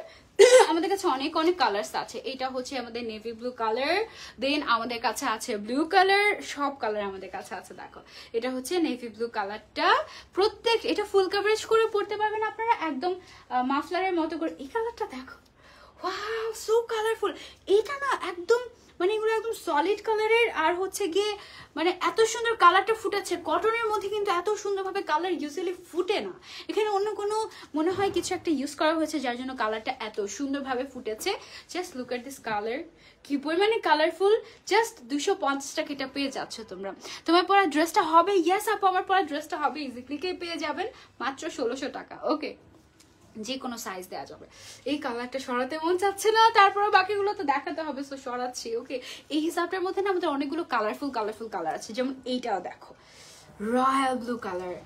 আমাদের কাছে অনেক কালার্স আছে। এটা হচ্ছে আমাদের নেভি ব্লু কালার, দেন আমাদের কাছে আছে ব্লু কালার, সব কালার আমাদের কাছে আছে। দেখো এটা হচ্ছে নেভি ব্লু কালারটা, এটা ফুল কভারেজ করে পড়তে পারবেন আপনারা একদম মাফলারের মতো করে। এই কালারটা দেখো, ওয়াও সো কালারফুল। এটা না একদম মানে এগুলো একদম সলিড কালারের, আর হচ্ছে গিয়ে মানে এত সুন্দর কালারটা ফুটেছে। কটনের মধ্যে কিন্তু এত সুন্দরভাবে কালার ইউজুয়ালি ফুটে না, এখানে অন্য কোনো মনে হয় কিছু একটা ইউজ করা হয়েছে যার জন্য কালারটা এত সুন্দরভাবে ফুটেছে। Just look at this colour, কি পরিমাণে কালারফুল। জাস্ট 250 টাকা এটা পেয়ে যাচ্ছ তোমরা। তোমার পরা ড্রেসটা হবে, ইয়েস আপু আমার পরা ড্রেসটা হবে, ইজিক্লিকে পেয়ে যাবেন মাত্র 1600 টাকা। ওকে, যে কোনো সাইজ দেওয়া যাবে। এই কালারটা সরাতে মন চাচ্ছে না, তারপরে বাকিগুলো তো দেখাতে হবে, সো সরাচ্ছি। ওকে, এই হিসাবটার মধ্যে না আমাদের অনেকগুলো কালারফুল কালার আছে, যেমন এইটাও দেখো রয়্যাল ব্লু কালার,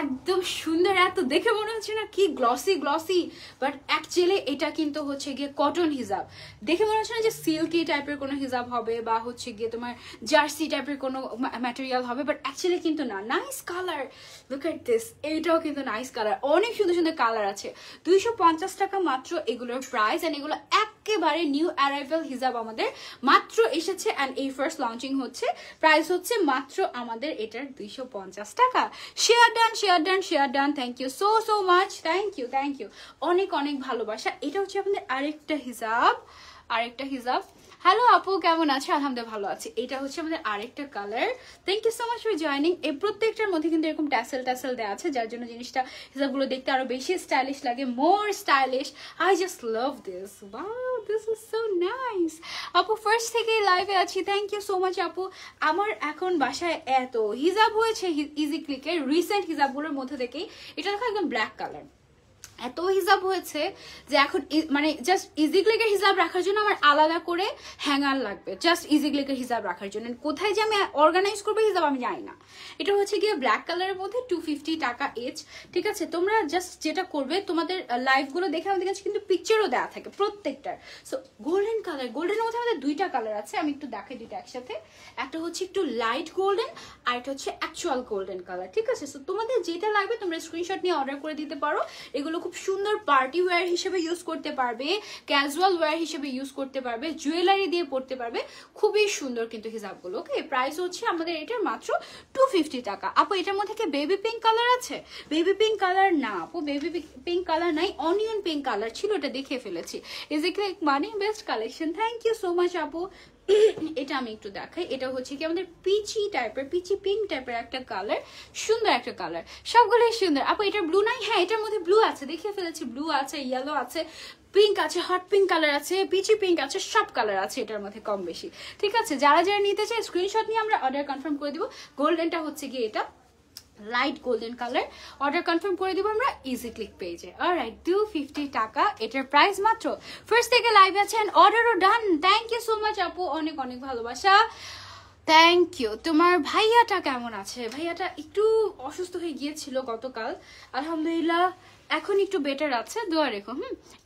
একদম সুন্দর, এত দেখে মনে হচ্ছে না কি গ্লসি গ্লসি, বাট অ্যাকচুয়ালি এটা কিন্তু হচ্ছে গিয়ে কটন হিজাব। দেখে মনে হচ্ছে না যে সিল্কি টাইপের কোনো হিজাব হবে বা হচ্ছে গিয়ে তোমার জার্সি টাইপের কোনো ম্যাটেরিয়াল হবে, বাট অ্যাকচুয়ালি কিন্তু না। Nice colour, look at this, এইটাও কিন্তু নাইস কালার, অনেক সুন্দর সুন্দর কালার আছে। 250 টাকা মাত্র এগুলোর প্রাইস। অ্যান্ড এগুলো একেবারে নিউ অ্যারাইভাল হিজাব আমাদের মাত্র এসেছে, অ্যান্ড এই ফার্স্ট লঞ্চিং হচ্ছে। প্রাইস হচ্ছে মাত্র আমাদের এটার 250 টাকা। Share done, share done, share done. Thank you so so much, thank you, thank you, অনেক অনেক ভালোবাসা। এটা হচ্ছে আপনাদের আরেকটা হিজাব, আরেকটা হিজাব। হ্যালো আপু, কেমন আছে? আলহামদুলিল্লাহ ভালো আছে। এটা হচ্ছে আমাদের আরেকটা colour. Thank you so much for joining. এই প্রত্যেকটার মধ্যে কিন্তু এরকম ট্যাসেল ট্যাসেল দেওয়া আছে, যার জন্য জিনিসটা হিজাবগুলো দেখতে আরো বেশি স্টাইলিশ লাগে, more stylish. I just love this, wow this is so nice. আপু ফার্স্ট থেকে লাইভে আছি, থ্যাংক ইউ সো মাচ আপু। আমার এখন বাসায় এত হিজাব হয়েছে ইজি ক্লিকের রিসেন্ট হিজাবগুলোর মধ্যে থেকেই। এটা দেখো একদম ব্ল্যাক কালার, এত হিজাব হয়েছে যে এখন মানে জাস্ট ইজি ক্লিকের হিজাব রাখার জন্য আমার আলাদা করে হ্যাঙ্গার লাগবে, জাস্ট ইজি ক্লিকের হিজাব রাখার জন্য। কোথায় যে আমি অর্গানাইজ করবো হিজাব আমি জানি না। এটা হচ্ছে গিয়ে ব্ল্যাক কালারের মধ্যে 250 টাকা এজ, ঠিক আছে? তোমরা জাস্ট যেটা করবে, তোমাদের লাইভগুলো দেখে আমাদের কাছে কিন্তু পিকচারও দেওয়া থাকে প্রত্যেকটার। সো গোল্ডেন কালার, গোল্ডেনের মধ্যে আমাদের দুইটা কালার আছে, আমি একটু দেখাই দুইটা একসাথে। একটা হচ্ছে একটু লাইট গোল্ডেন, আর একটা হচ্ছে অ্যাকচুয়াল গোল্ডেন কালার, ঠিক আছে? সো তোমাদের যেটা লাগবে তোমরা স্ক্রিনশট নিয়ে অর্ডার করে দিতে পারো। এগুলো খুব সুন্দর পার্টি ওয়্যার হিসেবে ইউজ করতে পারবে, ক্যাজুয়াল ওয়্যার হিসেবে ইউজ করতে পারবে, জুয়েলারি দিয়ে পড়তে পারবে, খুবই সুন্দর কিন্তু হিজাবগুলো। ওকে, প্রাইস হচ্ছে আমাদের এটার মাত্র 250 টাকা। আপু এটার মধ্যে কি বেবি পিঙ্ক কালার আছে? বেবি পিঙ্ক কালার না আপু, বেবি পিঙ্ক কালার নাই, অনিয়ন পিঙ্ক কালার ছিল, এটা দেখে ফেলেছি। Is it like money best collection, thank you so much আপু। এটা আমি একটু দেখাই, এটা হচ্ছে কি আমাদের পিচি টাইপের, পিচি পিঙ্ক টাইপের একটা কালার, সুন্দর একটা কালার, সবগুলোই সুন্দর। আপু এটার ব্লু নাই? হ্যাঁ এটার মধ্যে ব্লু আছে, দেখিয়ে ফেলেছি, ব্লু আছে, ইয়েলো আছে, পিঙ্ক আছে, হট পিঙ্ক কালার আছে, পিচি পিঙ্ক আছে, সব কালার আছে এটার মধ্যে কম বেশি, ঠিক আছে? যারা যারা নিতে চাই স্ক্রিনশট নিয়ে আমরা অর্ডার কনফার্ম করে দিব। গোল্ডেনটা হচ্ছে গিয়ে এটা light golden colour, order confirm করে দিব আমরা ইজি ক্লিক পেজে। অলরাইট, 250 টাকা এটার প্রাইস মাত্র। ফার্স্ট থেকে লাইভ আছেন, অর্ডারও ডান, থ্যাংক ইউ সো মাচ আপু, অনেক অনেক ভালোবাসা, থ্যাংক ইউ। তোমার ভাইয়াটা কেমন আছে? ভাইয়াটা একটু অসুস্থ হয়ে গিয়েছিল গতকাল, আলহামদুলিল্লাহ এখন একটু বেটার আছে, দোয়া রেখো।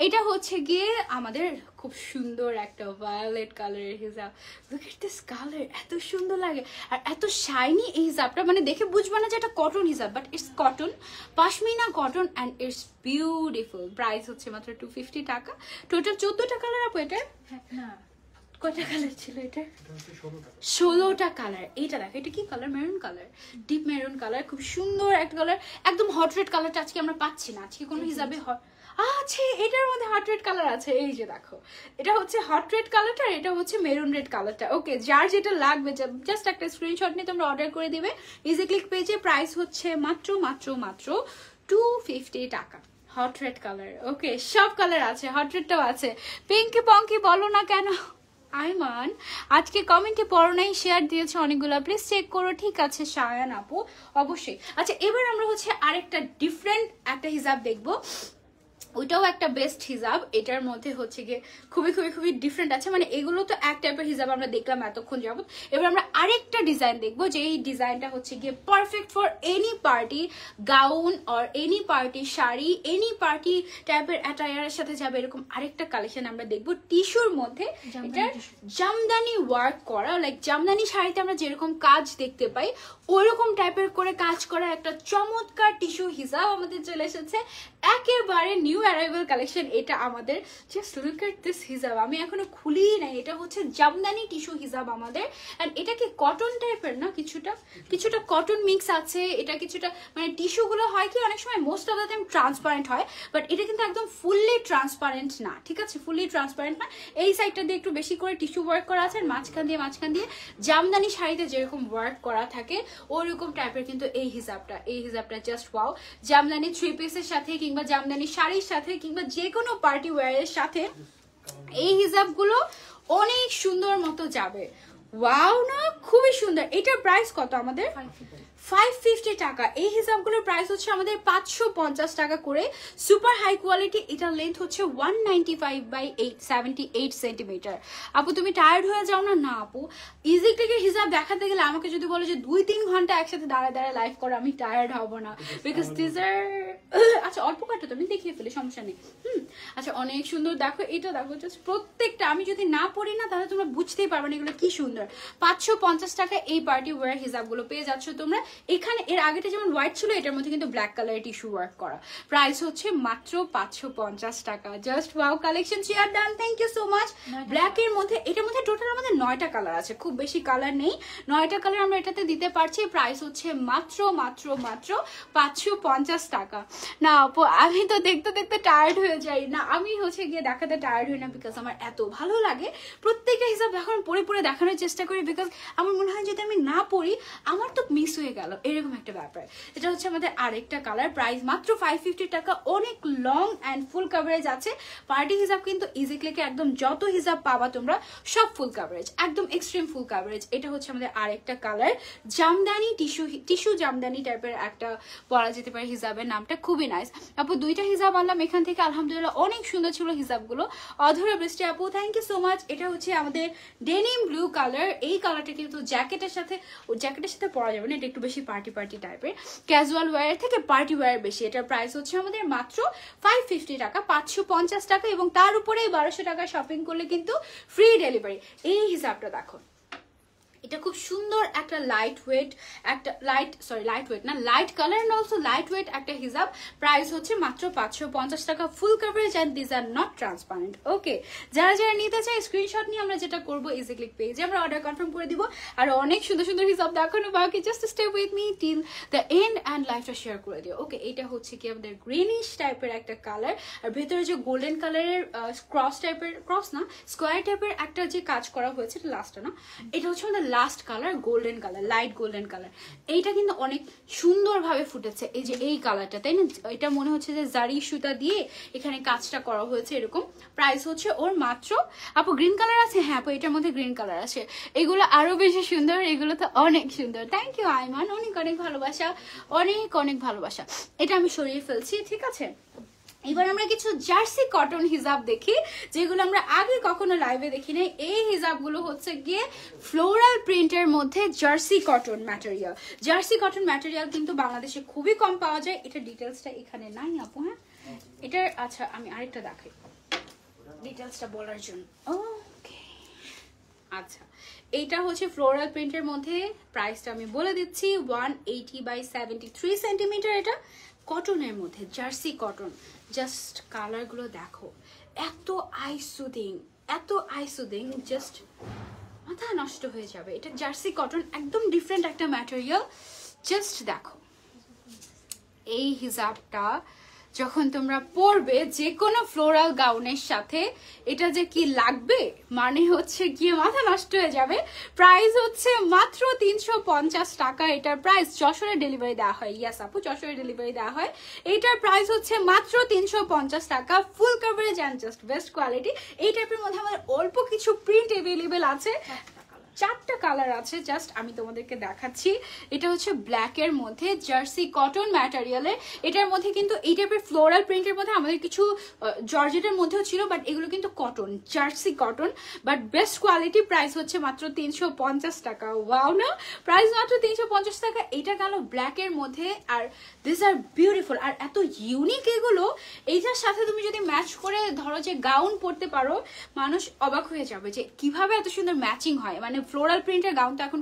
এটা হচ্ছে গিয়ে আমাদের খুব সুন্দর একটা ভায়োলেট কালারের হিজাব। লুক এট দিস কালার, এত সুন্দর লাগে আর এত শাইনি এই হিজাবটা, মানে দেখে বুঝবো না যে এটা কটন হিজাব, but it's cotton, pashmina cotton, and it's beautiful. Price হচ্ছে মাত্র 250 টাকা। টোটাল 14টা কালার আপু এটার? না, কয়টা কালার ছিল এটা? 16টা কালার। এইটা দেখো, এটা কি colour? Maroon colour, deep maroon colour, খুব সুন্দর একটা কালার, একদম হট রেড কালারটা আজকে আমরা পাচ্ছি না, আজকে কোনো হিসাবে আছে। এটার মধ্যে হট রেড কালার আছে, এই যে দেখো, এটা হচ্ছে হট রেড কালারটা, এটা হচ্ছে মেরুন রেড কালারটা। ওকে, যার যেটা লাগবে জাস্ট একটা স্ক্রিনশট নিয়ে তোমরা অর্ডার করে দিবে ইজি ক্লিক পেজে। প্রাইস হচ্ছে মাত্র মাত্র মাত্র 250 টাকা। হট রেড কালার, ওকে, সব কালার আছে, হট রেডটাও আছে। পিঙ্কি পঙ্কি বলো না কেন? আইমান আজকে কমেন্টে পড়ো নাই, শেয়ার দিয়েছে অনেকগুলো, প্লিজ চেক করো। ঠিক আছে সায়ান আপু, অবশ্যই। আচ্ছা, এবার আমরা হচ্ছে আরেকটা ডিফারেন্ট একটা হিজাব দেখবো, ওইটাও একটা বেস্ট হিজাব। এটার মধ্যে হচ্ছে গিয়ে খুবই খুবই খুবই ডিফারেন্ট আছে, মানে এগুলো তো এক টাইপের হিজাব আমরা দেখলাম এতক্ষণ যাবত। এবার আমরা আরেকটা ডিজাইন দেখবো, যে এই ডিজাইনটা হচ্ছে গিয়ে perfect for any party gown or any party sari, any party টাইপের অ্যাটায়ারের সাথে যাবে, এরকম আরেকটা কালেকশন আমরা দেখবো টিস্যুর মধ্যে। এটার জামদানি ওয়ার্ক করা, লাইক জামদানি শাড়িতে আমরা যেরকম কাজ দেখতে পাই ওইরকম টাইপের করে কাজ করা একটা চমৎকার টিস্যু হিজাব আমাদের চলে এসেছে, একেবারে নিউ অ্যারাইভাল কালেকশন। এটা আমাদের জাস্ট লুক এট দিস হিজাব, আমি এখনো খুলি নাই। এটা হচ্ছে জামদানি টিস্যু হিজাব আমাদের, এন্ড এটা কি কটন টাইপের না, কিছুটা কিছুটা কটন মিক্স আছে। এটা কিছুটা মানে টিস্যুগুলো হয় কি অনেক সময় most of the time transparent হয়, বাট এটা কিন্তু একদম ফুললি ট্রান্সপারেন্ট না, ঠিক আছে? ফুললি ট্রান্সপারেন্ট না। এই সাইডটা দিয়ে একটু বেশি করে টিস্যু ওয়ার্ক করা আছে, মাঝখান দিয়ে জামদানি শাড়িতে যেরকম ওয়ার্ক করা থাকে ওইরকম টাইপের কিন্তু এই হিজাবটা জাস্ট ওয়াও। জামদানি থ্রি পিসের সাথে কিংবা জামদানি শাড়ির সাথে কিংবা যে কোনো পার্টি ওয়্যারের সাথে এই হিজাবগুলো অনেক সুন্দর মতো যাবে। ওয়াও না, খুবই সুন্দর। এটার প্রাইস কত আমাদের? 550 টাকা। এই হিসাবগুলোর প্রাইস হচ্ছে আমাদের 550 টাকা করে। সুপার হাই কোয়ালিটি, এটার লেন্থ হচ্ছে 195/78 সেন্টিমিটার। আপু তুমি টায়ার্ড হয়ে যাও না? না আপু, ইজি ক্লিকের হিসাব দেখাতে গেলে আমাকে যদি বলো যে 2-3 ঘন্টা একসাথে দাঁড়ায় দাঁড়ায় লাইভ করো, আমি টায়ার্ড হব না, বিকজ দিস আর আচ্ছা অল্প কাটো, তুমি দেখিয়ে ফেলে, সমস্যা নেই। আচ্ছা অনেক সুন্দর, দেখো এটা দেখো, জাস্ট প্রত্যেকটা আমি যদি না পড়ি না তাহলে তোমরা বুঝতেই পারবে না এগুলো কি সুন্দর। 550 টাকা এই পার্টি ওয়্যার হিসাবগুলো পেয়ে যাচ্ছ তোমরা এখানে। এর আগেটা যেমন হোয়াইট ছিল, এটার মধ্যে কিন্তু ব্ল্যাক কালারের টিস্যু ওয়ার্ক করা। প্রাইস হচ্ছে মাত্র 550 টাকা। Just wow collection, share done, thank you so much. Black এর মধ্যে, এটার মধ্যে টোটাল আমাদের 9টা কালার আছে, খুব বেশি কালার নেই, 9টা কালার আমরা এটাতে দিতে পারছি। প্রাইস হচ্ছে মাত্র মাত্র মাত্র 550 টাকা। না আপু আমি তো দেখতে দেখতে টায়ার্ড হয়ে যাই না, আমি হচ্ছে গিয়ে দেখাতে টায়ার্ড হই না, বিকজ আমার এত ভালো লাগে প্রত্যেকটা হিসাব এখন পড়ে পড়ে দেখানোর চেষ্টা করি, বিকজ আমার মনে হয় যদি আমি না পড়ি আমার তো মিস হয়ে গেল, এরকম একটা ব্যাপার। এটা হচ্ছে আমাদের আরেকটা কালার, প্রাইস মাত্র 550 টাকা। অনেক লং অ্যান্ড ফুল কাভারেজ আছে। পার্টি হিসাব কিন্তু ইজি ক্লিকে একদম যত হিসাব পাবা তোমরা সব ফুল কাভারেজ, একদম এক্সট্রিম ফুল কাভারেজ। এটা হচ্ছে আমাদের আরেকটা কালার, জামদানি টিস্যু জামদানি টাইপের একটা পরা যেতে পারে হিসাবের নামটা, খুবই নাইস। আপু 2টা হিসাব আনলাম এখান থেকে, আলহামদুলিল্লাহ অনেক সুন্দর ছিল হিসাবগুলো। অধরা বৃষ্টি আপু থ্যাংক ইউ সো মাচ। এটা হচ্ছে আমাদের ডেনিম ব্লু কালার। এই কালারটা কিন্তু জ্যাকেটের সাথে পরা যাবে না, এটা একটু বেশি পার্টি টাইপের, ক্যাজুয়াল ওয়্যার থেকে পার্টি ওয়্যার বেশি। এটার প্রাইস হচ্ছে আমাদের মাত্র 550 টাকা, 550 টাকা, এবং তার উপরে 1200 টাকা শপিং করলে কিন্তু ফ্রি ডেলিভারি। এই হিসাবটা দেখো, এটা খুব সুন্দর একটা light colour and also light weight একটা হিজাব। প্রাইস হচ্ছে মাত্র 550 টাকা, full coverage and this are not transparent. Okay, যারা যারা নিতে চাই স্ক্রিনশট নিয়ে আমরা যেটা করবো ইজি ক্লিক পেজে আমরা অর্ডার কনফার্ম করে দিব। আর অনেক সুন্দর সুন্দর হিসাব দেখানো বাকি, just stay with me till the end and লাইফটা শেয়ার করে দিও। ওকে, এটা হচ্ছে কি আমাদের গ্রিনিশ টাইপের একটা কালার, আর ভেতরে যে গোল্ডেন কালারের স্কোয়ার টাইপের একটা যে কাজ করা হয়েছে, লাস্টটা না, এটা হচ্ছে আমাদের last colour, golden colour, light golden colour. এইটা কিন্তু অনেক সুন্দরভাবে ফুটেছে, এই যে এই কালারটা, তাই না? এটা মনে হচ্ছে যে জারি সুতা দিয়ে এখানে কাজটা করা হয়েছে এরকম। প্রাইস হচ্ছে ওর মাত্র, আপু গ্রিন কালার আছে? হ্যাঁ আপু এটার মধ্যে গ্রিন কালার আছে, এগুলো আরো বেশি সুন্দর, এগুলো তো অনেক সুন্দর। থ্যাংক ইউ আইমান, অনেক অনেক ভালোবাসা, অনেক অনেক ভালোবাসা। এটা আমি সরিয়ে ফেলছি, ঠিক আছে? এবার আমরা কিছু জার্সি কটন হিজাব দেখি, যেগুলো আমরা আগে কখনো লাইভে দেখি নাই। এই হিজাবগুলো হচ্ছে গিয়ে ফ্লোরাল প্রিন্টের মধ্যে jersey cotton material. Jersey cotton material কিন্তু বাংলাদেশে খুবই কম পাওয়া যায়। এটা ডিটেলসটা এখানে নাই আপু, হ্যাঁ এটার, আচ্ছা আমি আরেকটা দেখাই ডিটেলসটা বলার জন্য। ওকে, আচ্ছা এইটা হচ্ছে ফ্লোরাল প্রিন্টের মধ্যে, প্রাইসটা আমি বলে দিচ্ছি 180/73 সেন্টিমিটার। এটা কটনের মধ্যে, জার্সি কটন। জাস্ট কালারগুলো দেখো, এত আইসুদিং, জাস্ট মাথা নষ্ট হয়ে যাবে। এটা জার্সি কটন, একদম ডিফারেন্ট একটা ম্যাটেরিয়াল। জাস্ট দেখো এই হিজাবটা যখন তোমরা পরবে যে কোনো ফ্লোরাল গাউনের সাথে, এটা যে কি লাগবে, মানে হচ্ছে গিয়ে মাথা নষ্ট হয়ে যাবে। প্রাইস হচ্ছে মাত্র 350 টাকা। এটার প্রাইস যশোরে ডেলিভারি দেওয়া হয়। ইয়াস আপু, যশোরে ডেলিভারি দেওয়া হয়। এটার প্রাইস হচ্ছে মাত্র 350 টাকা, full coverage and just best quality. এই টাইপের মধ্যে আমাদের অল্প কিছু প্রিন্ট অ্যাভেলেবেল আছে, 4টা কালার আছে, জাস্ট আমি তোমাদেরকে দেখাচ্ছি। এটা হচ্ছে ব্ল্যাক এর মধ্যে জার্সি কটন ম্যাটেরিয়ালের। এটার মধ্যে কিন্তু এই টাইপের ফ্লোরাল প্রিন্টের মধ্যে আমাদের কিছু জর্জেটের মধ্যেও ছিল, বাট এগুলো কিন্তু cotton, jersey cotton, but best quality. Price হচ্ছে মাত্র 350 টাকা। ওয়াও না, প্রাইস মাত্র 350 টাকা। এটা গেল ব্ল্যাক এর মধ্যে, আর দিস আর বিউটিফুল, আর এত ইউনিক এগুলো। এইটার সাথে তুমি যদি ম্যাচ করে ধরো যে গাউন পরতে পারো, মানুষ অবাক হয়ে যাবে যে কিভাবে এত সুন্দর ম্যাচিং হয়। মানে ফ্লোরাল প্রিন্টের গাউন তো এখন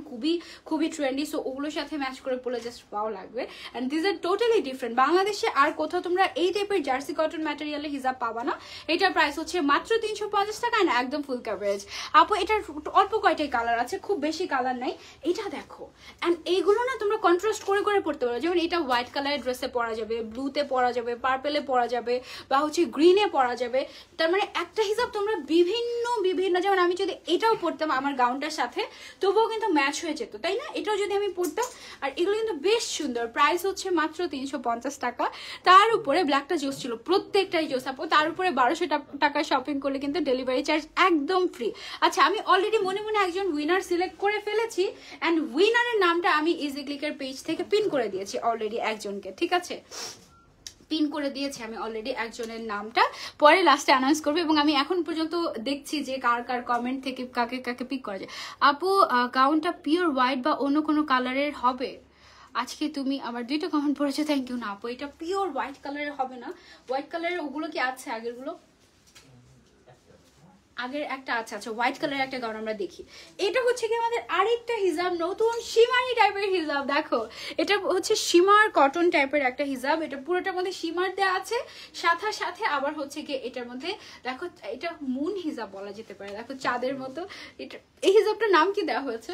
খুবই ট্রেন্ডি, সো ওগুলোর সাথে ম্যাচ করে পরলে জাস্ট ওয়াও লাগবে। And this are totally different. বাংলাদেশে আর কোথাও তোমরা এই টাইপের জার্সি কটন ম্যাটেরিয়ালের হিজাব পাবা না। এটার প্রাইস হচ্ছে মাত্র 350 টাকা, না একদম ফুল কভারেজ। আপু এটার অল্প কয়টাই কালার আছে, খুব বেশি কালার নাই। এটা দেখো, এন্ড এইগুলো না তোমরা কন্ট্রাস্ট করে করে পড়তে পারো। যেমন এটা হোয়াইট কালারের ড্রেসে পরা যাবে, ব্লুতে পরা যাবে, পার্পেলে পরা যাবে, বা হচ্ছে গ্রিনে পরা যাবে। তার মানে একটা হিসাব তোমরা বিভিন্ন, যেমন আমি যদি এটাও পড়তাম আমার গাউনটার সাথে, সাথে, তবুও কিন্তু ম্যাচ হয়ে যেত, তাই না? এটাও যদি আমি পরতাম। আর এগুলো কিন্তু বেশ সুন্দর, প্রাইস হচ্ছে মাত্র 350 টাকা। তার উপরে ব্ল্যাকটা জোস ছিল, প্রত্যেকটাই জোস আপু। তার উপরে 1200 টাকা শপিং করলে কিন্তু ডেলিভারি চার্জ একদম ফ্রি। আচ্ছা, আমি অলরেডি মনে মনে একজন উইনার সিলেক্ট করে ফেলেছি, অ্যান্ড উইনারের নামটা আমি ইজি ক্লিকের পেজ থেকে পিন করে দিয়েছি অলরেডি একজনকে, ঠিক আছে? পিন করে দিয়েছি আমি অলরেডি একজনের নামটা, পরে লাস্টে অ্যানাউন্স করবো। এবং আমি এখন পর্যন্ত দেখছি যে কার কার কমেন্ট থেকে কাকে কাকে পিক করা যায়। আপু গাউনটা পিওর হোয়াইট বা অন্য কোনো কালারের হবে? আজকে তুমি আমার 2টা কমেন্ট পড়েছো, থ্যাংক ইউ। না আপু, এটা পিওর হোয়াইট কালারের হবে না। হোয়াইট কালারের ওগুলো কি আছে আগেরগুলো? আগের একটা আচ্ছা আচ্ছা হোয়াইট কালারের একটা গাউন আমরা দেখি। এটা হচ্ছে কি আমাদের আরেকটা হিজাব, নতুন সীমারি টাইপের হিজাব। দেখো, এটা হচ্ছে সীমার কটন টাইপের একটা হিজাব। এটা পুরোটার মধ্যে সীমার দেওয়া আছে, সাথে সাথে আবার হচ্ছে কি এটার মধ্যে দেখো, এটা মুন হিজাব বলা যেতে পারে। দেখো চাঁদের মতো। এটা এই হিজাবটার নাম কি দেওয়া হয়েছে?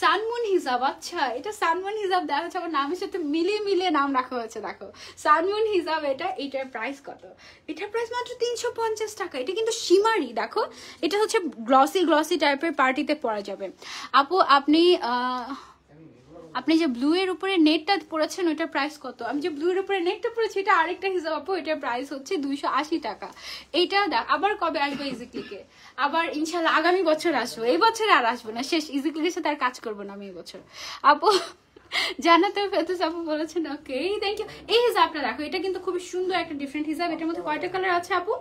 সানমুন হিজাব। আচ্ছা, এটা সানমুন হিজাব দেওয়া হয়েছে, আমার নামের সাথে মিলিয়ে মিলিয়ে নাম রাখা হয়েছে। দেখো সানমুন হিজাব। এটার প্রাইস কত? এটার প্রাইস মাত্র 350 টাকা। এটা কিন্তু সীমারি। দেখো, এটা হচ্ছে গ্লসি গ্লসি টাইপের, পার্টিতে পরা যাবে। আপু আপনি যে ব্লু এর উপরে নেটটা পরেছেন ওইটার প্রাইস কত? আমি যে ব্লু এর উপরে নেটটা পরেছি এটা আরেকটা হিসাব আপু, এটার প্রাইস হচ্ছে 280 টাকা। এইটা আবার কবে আসবে ইজি ক্লিকে? আবার ইনশাল্লাহ আগামী বছর আসবো, এই বছর আর আসবো না, শেষ। ইজি ক্লিকের সাথে আর কাজ করবো না আমি এই বছর আপু। জানাতে ফেরদৌস আপু বলেছেন ওকে, থ্যাংক ইউ। এই হিসাবটা দেখো, এটা কিন্তু খুবই সুন্দর একটা ডিফারেন্ট হিসাব। এটার মধ্যে কয়টা কালার আছে আপু?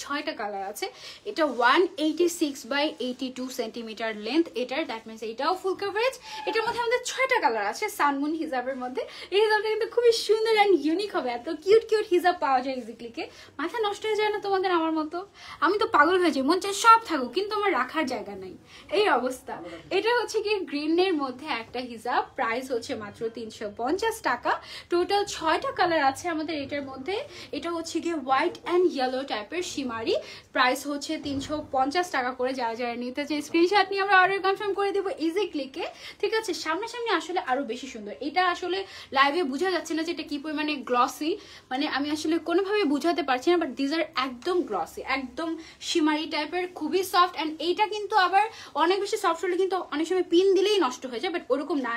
6টা কালার আছে। এটা 186/82 সেন্টিমিটার লেন্থ এটার, দ্যাট মিনস এটাও ফুল কভারেজ। এটার মধ্যে আমাদের 6টা কালার আছে সানমুন হিজাবের মধ্যে। এই হিজাবটা কিন্তু খুবই সুন্দর অ্যান্ড ইউনিক হবে। এত কিউট কিউট হিজাব পাওয়া যায় ইজি ক্লিকে, মাথা নষ্ট হয়ে যায় না তোমাদের আমার মতো? আমি তো পাগল হয়ে যাই, মন চাই সব থাকুক কিন্তু আমার রাখার জায়গা নাই, এই অবস্থা। এটা হচ্ছে কি গ্রিনের মধ্যে একটা হিজাব, প্রাইস হচ্ছে মাত্র 350 টাকা। টোটাল 6টা কালার আছে আমাদের এটার মধ্যে। এটা হচ্ছে কি হোয়াইট অ্যান্ড ইয়েলো টাইপের সীমারি, প্রাইস হচ্ছে 350 টাকা করে। যারা যারা নিতে চাই স্ক্রিনশট নিয়ে আমরা অর্ডার কনফার্ম করে দেবো ইজি ক্লিকে, ঠিক আছে? সামনাসামনি আসলে আরো বেশি সুন্দর। এটা আসলে লাইভে বোঝা যাচ্ছে না যে এটা কি পরিমাণে গ্লসি, মানে আমি আসলে কোনোভাবে বুঝাতে পারছি না, বাট দিস আর একদম গ্লসি, একদম সীমারি টাইপের, খুবই সফট। অ্যান্ড এইটা কিন্তু আবার অনেক বেশি সফট হলে কিন্তু অনেক সময় পিন দিলেই নষ্ট হয়ে যায়, বাট ওরকম না।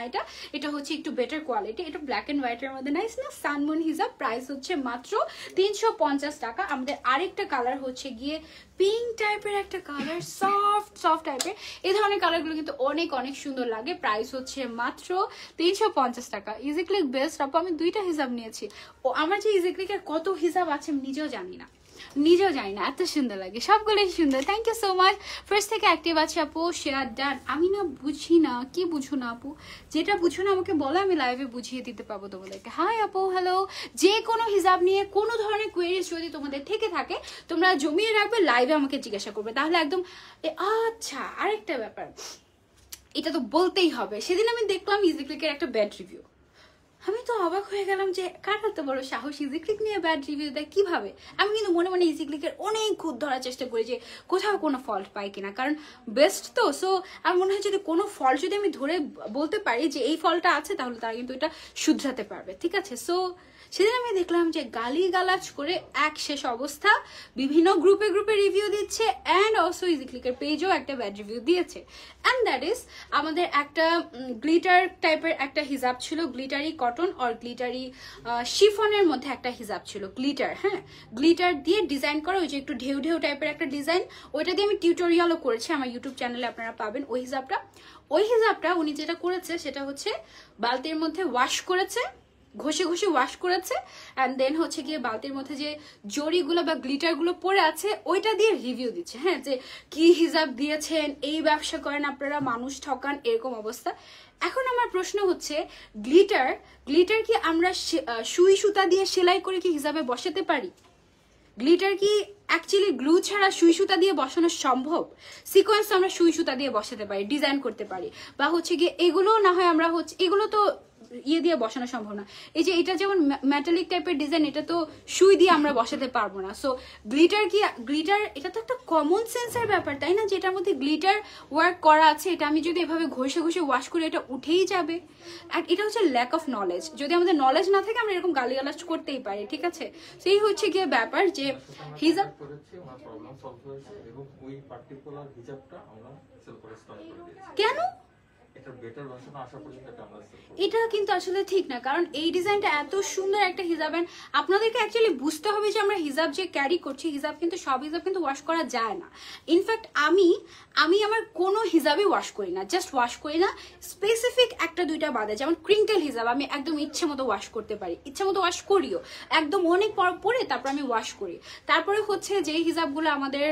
এটা হচ্ছে একটু বেটার কোয়ালিটি। এটা ব্ল্যাক অ্যান্ড হোয়াইটের মধ্যে নাইস না? সানমুন হিজাব, প্রাইস হচ্ছে মাত্র 350 টাকা। আমাদের আরেকটা কালার হচ্ছে গিয়ে পিঙ্ক টাইপের একটা কালার, সফট সফট টাইপের। এই ধরনের কালারগুলো কিন্তু অনেক অনেক সুন্দর লাগে। প্রাইস হচ্ছে মাত্র 350 টাকা। ইজি ক্লিক বেস্ট আপু, আমি 2টা হিসাব নিয়েছি। ও আমার যে ইজি ক্লিকের কত হিসাব আছে আমি নিজেও জানি না, এত সুন্দর লাগে, সবগুলোই সুন্দর। Thank you so much. First থেকে অ্যাক্টিভ আছে আপু, শেয়ার ডান। আমি না বুঝি না, কি বুঝো না আপু? যেটা বুঝো না আমাকে বলো, আমি লাইভে বুঝিয়ে দিতে পারবো তোমাদেরকে। হাই আপু, হ্যালো। যে কোনো হিসাব নিয়ে কোনো ধরনের কোয়েরিজ যদি তোমাদের থেকে থাকে তোমরা জমিয়ে রাখবে, লাইভে আমাকে জিজ্ঞাসা করবে, তাহলে একদম। আচ্ছা, আরেকটা ব্যাপার, এটা তো বলতেই হবে। সেদিন আমি দেখলাম ইজি ক্লিকের একটা ব্যাড রিভিউ, আমি তো অবাক হয়ে গেলাম যে কার এত বড় সাহস ইজি ক্লিক নিয়ে ব্যাড রিভিউ দেয় কিভাবে। আমি কিন্তু মনে মনে ইজি ক্লিকের অনেক খুঁত ধরার চেষ্টা করি যে কোথাও কোনো ফল্ট পাই কিনা, কারণ বেস্ট তো। সো আমার মনে হয় যদি কোনো ফল্ট যদি আমি ধরে বলতে পারি যে এই ফল্টটা আছে, তাহলে তারা কিন্তু এটা শুধরাতে পারবে, ঠিক আছে? সো সেদিন আমি দেখলাম যে গালি গালাজ করে এক শেষ অবস্থা, বিভিন্ন গ্রুপে গ্রুপে রিভিউ দিচ্ছে, অ্যান্ড অলসো ইজি ক্লিকের পেজও একটা ব্যাড রিভিউ দিয়েছে। অ্যান্ড দ্যাট ইজ আমাদের একটা গ্লিটার টাইপের একটা হিজাব ছিল, গ্লিটারি কটন অর গ্লিটারি শিফনের মধ্যে একটা হিজাব ছিল, গ্লিটার, হ্যাঁ, গ্লিটার দিয়ে ডিজাইন করা, ওই যে একটু ঢেউ ঢেউ টাইপের একটা ডিজাইন। ওইটা দিয়ে আমি টিউটোরিয়ালও করেছি, আমার ইউটিউব চ্যানেলে আপনারা পাবেন ওই হিজাবটা। উনি যেটা করেছে সেটা হচ্ছে বালতির মধ্যে ওয়াশ করেছে, ঘষে ঘষে ওয়াশ করেছে, অ্যান্ড দেন হচ্ছে গিয়ে বালতির মধ্যে যে জরিগুলো বা গ্লিটারগুলো পরে আছে ওইটা দিয়ে রিভিউ দিচ্ছে, হ্যাঁ, যে কি হিজাব দিয়েছেন, এই ব্যবসা করেন আপনারা, মানুষ ঠকান, এরকম অবস্থা। এখন আমার প্রশ্ন হচ্ছে, গ্লিটার কি আমরা সুই সুতা দিয়ে সেলাই করে কি হিজাবে বসাতে পারি? গ্লিটার কি অ্যাকচুয়ালি গ্লু ছাড়া সুই সুতা দিয়ে বসানো সম্ভব? সিকোয়েন্স আমরা সুই সুতা দিয়ে বসাতে পারি, ডিজাইন করতে পারি, বা হচ্ছে গিয়ে এগুলো না হয় আমরা হচ্ছে, এগুলো তো ইয়ে দিয়ে বসানো সম্ভব না। এই যে এটা যেমন মেটালিক টাইপের ডিজাইন, এটা তো সুই দিয়ে আমরা বসাতে পারবো না। সো গ্লিটার এটা তো একটা কমন সেন্সের ব্যাপার, তাই না? যেটার মধ্যে গ্লিটার ওয়ার্ক করা আছে, এটা আমি যদি এভাবে ঘষে ঘষে ওয়াশ করি এটা উঠেই যাবে। আর এটা হচ্ছে ল্যাক অফ নলেজ। যদি আমাদের নলেজ না থাকে আমরা এরকম গালিগালাজ করতেই পারি, ঠিক আছে? সেই হচ্ছে গিয়ে ব্যাপার যে হিজাব কেন এটা কিন্তু আসলে ঠিক না, কারণ এই ডিজাইনটা এত সুন্দর একটা হিজাব। আপনাদেরকে অ্যাকচুয়ালি বুঝতে হবে যে আমরা হিজাব যে ক্যারি করছি, হিজাব কিন্তু সব হিজাব কিন্তু ওয়াশ করা যায় না। ইনফ্যাক্ট আমি আমার কোনো হিজাবই ওয়াশ করি না, জাস্ট ওয়াশ করি না স্পেসিফিক একটা দুইটা বাদে। যেমন ক্রিঙ্কেল হিজাব আমি একদম ইচ্ছে মতো ওয়াশ করতে পারি, ইচ্ছে মতো ওয়াশ করিও, একদম অনেক পরে তারপর আমি ওয়াশ করি। তারপরে হচ্ছে যে হিজাবগুলো আমাদের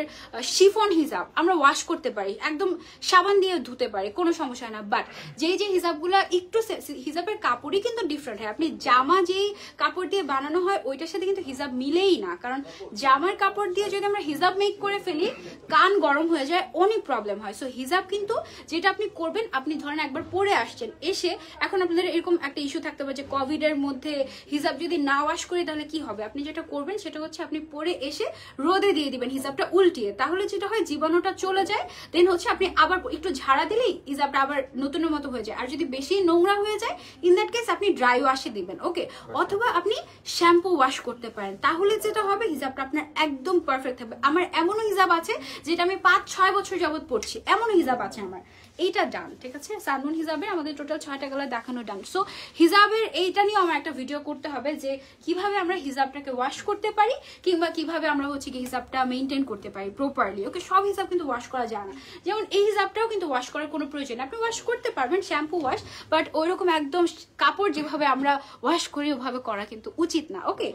শিফন হিজাব আমরা ওয়াশ করতে পারি, একদম সাবান দিয়ে ধুতে পারি, কোনো সমস্যা হয় না। বাট যেই হিজাবগুলো একটু হিজাবের কাপড়ই কিন্তু ডিফারেন্ট হয়। আপনি জামা যেই কাপড় দিয়ে বানানো হয় ওইটার সাথে কিন্তু হিজাব মিলেই না, কারণ জামার কাপড় দিয়ে যদি আমরা হিজাব মেক করে ফেলি কান গরম হয়ে যায়, অনেক প্রবলেম হয়। সো হিজাব কিন্তু যেটা আপনি করবেন, আপনি ধরেন একবার পরে আসছেন, এসে এখন আপনাদের এরকম একটা ইস্যু থাকতে পারে যে কোভিড এর মধ্যে হিজাব যদি না ওয়াশ করি তাহলে কি হবে। আপনি যেটা করবেন সেটা হচ্ছে আপনি পরে এসে রোদে দিয়ে দিবেন হিজাবটা উল্টিয়ে, তাহলে যেটা হয় জীবাণুটা চলে যায়। দেন হচ্ছে আপনি আবার একটু ঝাড়া দিলেই হিজাবটা আবার নতুনের মতো হয়ে যায়। আর যদি বেশি নোংরা হয়ে যায় ইন দ্যাট কেস আপনি ড্রাই ওয়াশে দিবেন, ওকে? অথবা আপনি শ্যাম্পু ওয়াশ করতে পারেন, তাহলে যেটা হবে হিজাবটা আপনার একদম পারফেক্ট হবে। আমার এমনও হিজাব আছে যেটা আমি 5-6 বছর যাবত পড়ছি, এমনও হিজাব আছে আমার। এইটা ডান, ঠিক আছে? সালমন হিজাবের আমাদের টোটাল 6টা কালার দেখানো ডান। সো হিজাবের এইটা নিয়েও আমার একটা ভিডিও করতে হবে যে কিভাবে আমরা হিজাবটাকে ওয়াশ করতে পারি, কিংবা কিভাবে আমরা হচ্ছে কি হিজাবটা মেনটেন করতে পারি প্রপারলি, ওকে? সব হিজাব কিন্তু ওয়াশ করা যায় না, যেমন এই হিজাবটাও কিন্তু ওয়াশ করার কোনো প্রয়োজন, আপনি ওয়াশ করতে পারবেন শ্যাম্পু ওয়াশ, বাট ওইরকম একদম কাপড় যেভাবে আমরা ওয়াশ করি ওভাবে করা কিন্তু উচিত না, ওকে?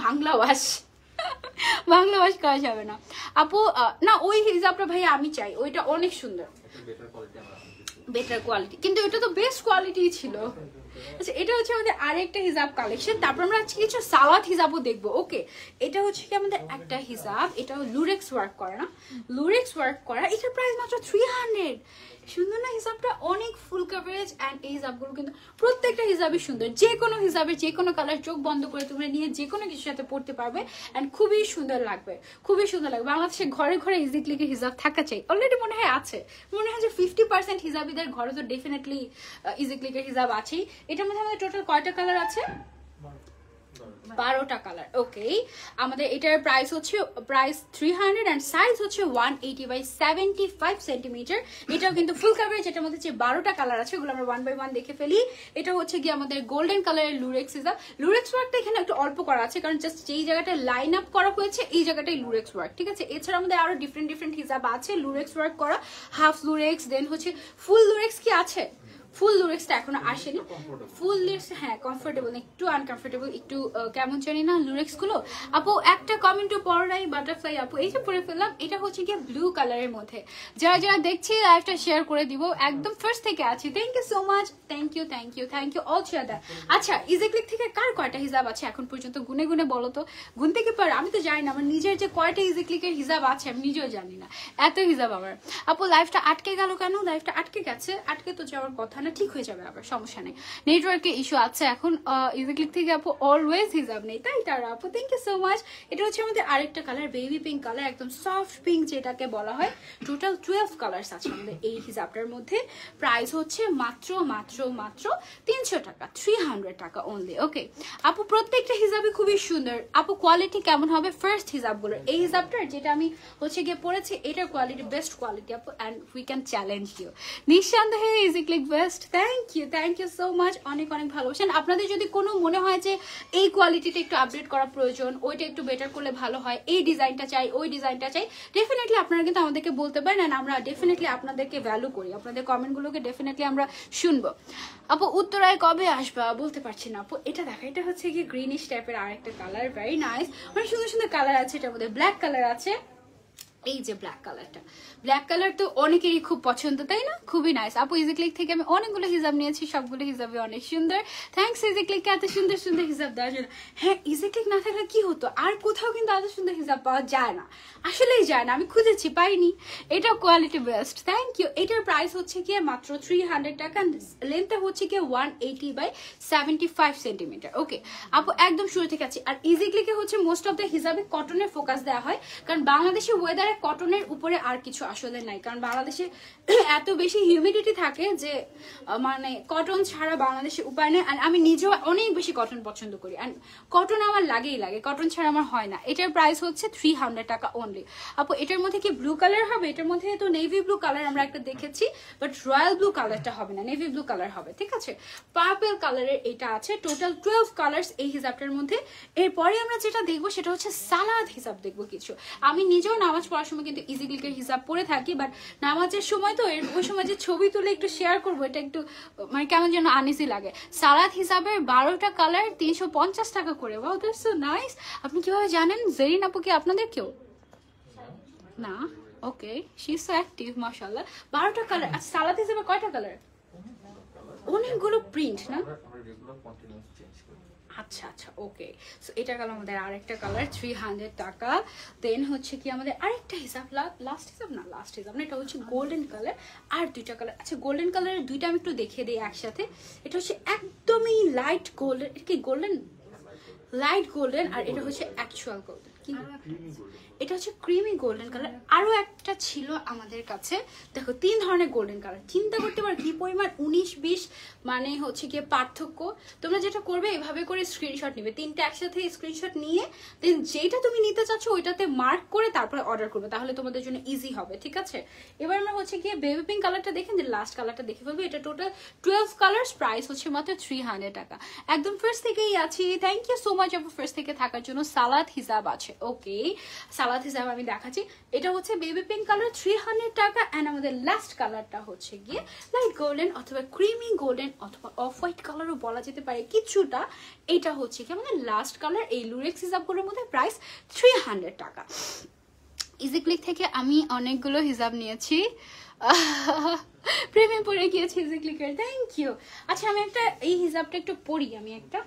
বাংলা ওয়াশ বাংলা ওয়াশ করা যাবে না আপু। না ওই হিজাবটা ভাই আমি চাই, ওইটা অনেক সুন্দর, বেটার কোয়ালিটি, কিন্তু এটা তো বেস্ট কোয়ালিটি ছিল। আচ্ছা, এটা হচ্ছে আমাদের আরেকটা হিজাব কালেকশন। তারপর আমরা আজকে কিছু সালাদ হিজাবও দেখবো, ওকে? এটা হচ্ছে কি আমাদের একটা হিজাব, এটা লুরেক্স ওয়ার্ক করা, না লুরেক্স ওয়ার্ক করা, এটার প্রাইস মাত্র 300। সুন্দর না হিজাবটা? অনেক ফুল কভারেজ। অ্যান্ড এই হিজাবগুলো কিন্তু প্রত্যেকটা হিজাবই সুন্দর, যে কোনো হিজাবের যে কোনো কালার চোখ বন্ধ করে তোমরা নিয়ে যে কোনো কিছুর সাথে পড়তে পারবে, অ্যান্ড খুবই সুন্দর লাগবে, খুবই সুন্দর লাগবে। বাংলাদেশে ঘরে ঘরে ইজি ক্লিকের হিজাব থাকা চাই, অলরেডি মনে হয় আছে, মনে হয় যে 50% হিজাবিদের ঘরে তো ডেফিনেটলি ইজি ক্লিকের হিজাব আছেই। এটার মধ্যে আমাদের টোটাল কয়টা কালার আছে? 12টা কালার, ওকে? আমাদের এটার প্রাইস 300 অ্যান্ড সাইজ হচ্ছে 180/75 সেন্টিমিটার। এটাও কিন্তু ফুল কাভারেজ। এটার মধ্যে যে 12টা কালার আছে ওগুলো আমরা 1 বাই 1 দেখে ফেলি। এটা হচ্ছে কি আমাদের গোল্ডেন কালারের লুরেক্স হিজাব। লুরেক্স ওয়ার্কটা এখানে একটু অল্প করা আছে, কারণ জাস্ট যেই জায়গাটা লাইন আপ করা হয়েছে এই জায়গাটাই লুরেক্স ওয়ার্ক, ঠিক আছে? এছাড়া আমাদের আরো ডিফারেন্ট হিজাব আছে লুরেক্স ওয়ার্ক করা, হাফ লুরেক্স, দেন হচ্ছে ফুল লুরেক্স কি আছে। ফুল লুরেক্সটা এখনো আসেনি। ফুল লুরেক্স হ্যাঁ কমফোর্টেবল, একটু আনকমফোর্টেবল, একটু কেমন জানি না লুরেক্স গুলো। আপু একটা কমেন্টও পড়ো নাই, বাটারফ্লাই আপু এই যে পরে ফেললাম। এটা হচ্ছে গিয়ে ব্লু কালারের মধ্যে। যারা যারা দেখছি লাইভটা শেয়ার করে দিব, একদম ফার্স্ট থেকে আছি। Thank you so much, thank you all share. আচ্ছা, ইজি ক্লিক থেকে কার কয়টা হিজাব আছে এখন পর্যন্ত গুনে গুনে বলো তো? গুনতে কি পারো? আমি তো জানি না আমার নিজের যে কয়টা ইজি ক্লিকের হিজাব আছে আমি নিজেও জানি না, এত হিজাব আমার। আপু লাইভটা আটকে গেল কেন? লাইভটা আটকে গেছে, আটকে তো যাওয়ার কথা না, ঠিক হয়ে যাবে আবার, সমস্যা নেই। নেটওয়ার্কের ইস্যু আছে এখন। ইজি ক্লিক থেকে আপু অলওয়েজ হিজাব নেই, তাই তারা আপু থ্যাংক ইউ সো মাচ। এটা হচ্ছে আমাদের আরেকটা কালার, বেবি পিঙ্ক কালার, একদম সফট পিঙ্ক যেটাকে বলা হয়। টোটাল 12 কালার্স আছে আমাদের এই হিজাবটার মধ্যে। প্রাইস হচ্ছে মাত্র 300 টাকা, 300 টাকা অনলি, ওকে? আপু প্রত্যেকটা হিজাবই খুবই সুন্দর। আপু কোয়ালিটি কেমন হবে? ফার্স্ট হিজাবগুলোর, এই হিজাবটার যেটা আমি হচ্ছে গিয়ে পড়েছি এটার কোয়ালিটি বেস্ট কোয়ালিটি আপু, and we can challenge you. নিঃসন্দেহে easy click best. Thank you so much, অনেক ভালোবাসেন। আপনাদের যদি কোনো মনে হয় যে এই কোয়ালিটিটা একটু আপডেট করা প্রয়োজন, ওইটা একটু বেটার করলে ভালো হয়, এই ডিজাইনটা চাই, ওই ডিজাইনটা চাই, ডেফিনেটলি আপনারা কিন্তু আমাদেরকে বলতে পারেন, আর আমরা ডেফিনেটলি আপনাদেরকে ভ্যালু করি, আপনাদের কমেন্টগুলোকে ডেফিনেটলি আমরা শুনবো। আপু উত্তরায় কবে আসবা? বলতে পারছি না আপু। এটা দেখা, এটা হচ্ছে কি গ্রিনিশ টাইপের আর একটা কালার, ভেরি নাইস, অনেক সুন্দর সুন্দর কালার আছে। এটার মধ্যে ব্ল্যাক কালার আছে, এই যে ব্ল্যাক কালারটা, ব্ল্যাক কালার তো অনেকেরই খুব পছন্দ, তাই না? খুবই নাইস। আপু ইজি ক্লিক থেকে আমি অনেকগুলো হিজাব নিয়েছি, সবগুলো হিজাবে অনেক সুন্দর। থ্যাংকস ইজি ক্লিককে এত সুন্দর সুন্দর হিজাব দেওয়ার জন্য। হ্যাঁ, ইজি ক্লিক না থাকলে কি হতো, আর কোথাও কিন্তু এত সুন্দর হিজাব পাওয়া যায় না, আসলেই যায় না। আমি খুঁজেছি, পাইনি। এটা কোয়ালিটি বেস্ট, থ্যাংক ইউ। এটার প্রাইস হচ্ছে গিয়ে মাত্র 300 টাকা, লেন্থটা হচ্ছে গিয়ে 180/75 সেন্টিমিটার। ওকে আপু, একদম শুরু থেকে আছি। আর ইজি ক্লিকে হচ্ছে মোস্ট অফ দ্য হিজাবে কটনের ফোকাস দেওয়া হয়, কারণ বাংলাদেশে ওয়েদারে কটনের উপরে আর কিছু আসলে নাই, কারণ বাংলাদেশে এত বেশি হিউমিডিটি থাকে যে মানে কটন ছাড়া বাংলাদেশে উপায় নেই। আর আমি নিজেও অনেক বেশি কটন পছন্দ করি, অ্যান্ড কটন আমার লাগেই লাগে, কটন ছাড়া আমার হয় না। এটার প্রাইস হচ্ছে 300 টাকা অনলি। আপু এটার মধ্যে কি ব্লু কালার হবে? এটার মধ্যে তো নেভি ব্লু কালার আমরা একটা দেখেছি, বাট রয়্যাল ব্লু কালারটা হবে না, নেভি ব্লু কালার হবে, ঠিক আছে? পার্পল কালারের এটা আছে। টোটাল 12 কালার্স এই হিজাবটার মধ্যে। এরপরে আমরা যেটা দেখবো সেটা হচ্ছে সালাদ হিজাব দেখবো কিছু। আমি নিজেও নামাজ পড়ার সময় কিন্তু ইজি ক্লিকের হিজাব পরে থাকি, বাট নামাজের সময় তো ওই সময় যে ছবি তুলে একটু শেয়ার করবো, এটা একটু মানে কেমন যেন আনইজি লাগে। সালাদ হিসাবের 12টা কালার 350 টাকা করে। Wow, that's so nice. আপনি কিভাবে জানেন? জেরিন আপু কি আপনাদের কেউ? না, ওকে, শি ইজ সো অ্যাক্টিভ, মাশাআল্লাহ। 12টা কালার। আচ্ছা, সালাদ হিসাবে কয়টা কালার? অনেকগুলো প্রিন্ট না? আচ্ছা আচ্ছা, ওকে। সো এটা গেল আমাদের আরেকটা কালার, 300 টাকা। দেন হচ্ছে কি আমাদের আরেকটা হিসাব, লাস্ট হিসাব না, লাস্ট হিসাব না, এটা হচ্ছে গোল্ডেন কালার। আর দুইটা কালার। আচ্ছা, গোল্ডেন কালারের দুইটা আমি একটু দেখিয়ে দিই একসাথে। এটা হচ্ছে একদমই লাইট গোল্ডেন, এটা কি গোল্ডেন? Light golden. আর এটা হচ্ছে অ্যাকচুয়াল গোল্ডেন। কি এটা হচ্ছে ক্রিমি গোল্ডেন কালার। আরো একটা ছিল আমাদের কাছে, দেখো 3 ধরনের গোল্ডেন কালার। চিন্তা করতে পারো কি পরিমাণ 19-20 মানে হচ্ছে গিয়ে পার্থক্য। তোমরা যেটা করবে এভাবে করে স্ক্রিনশট নিবে, 3টা একসাথে স্ক্রিনশট নিয়ে দেন যেটা তুমি নিতে চাচ্ছ ওইটাতে মার্ক করে তারপরে অর্ডার করবে, তাহলে তোমাদের জন্য ইজি হবে, ঠিক আছে? এবার আমরা হচ্ছে গিয়ে বেবি পিঙ্ক কালারটা দেখেন, যে লাস্ট কালারটা দেখে ফেলবো। এটা টোটাল 12 কালার্স, প্রাইস হচ্ছে মাত্র 300 টাকা। একদম ফার্স্ট থেকেই আছি, থ্যাংক ইউ সো মাচ আপু ফার্স্ট থেকে থাকার জন্য। সালাদ হিসাব আছে, ওকে, সালাদ হিসাব আমি দেখাচ্ছি। এটা হচ্ছে বেবি পিঙ্ক কালার, 300 টাকা। অ্যান্ড আমাদের লাস্ট কালারটা হচ্ছে গিয়ে লাইট গোল্ডেন অথবা ক্রিমি গোল্ডেন অথবা অফ হোয়াইট কালারও বলা যেতে পারে কিছুটা। এটা হচ্ছে কি আমাদের লাস্ট কালার। এই লুরেক্স হিসাবগুলোর মধ্যে প্রাইস 300 টাকা। ইজি ক্লিক থেকে আমি অনেকগুলো হিসাব নিয়েছি, প্রেমে পড়ে গিয়েছি ইজি ক্লিকের, থ্যাংক ইউ। আচ্ছা, আমি একটা এই হিসাবটা একটু পড়ি, আমি একটা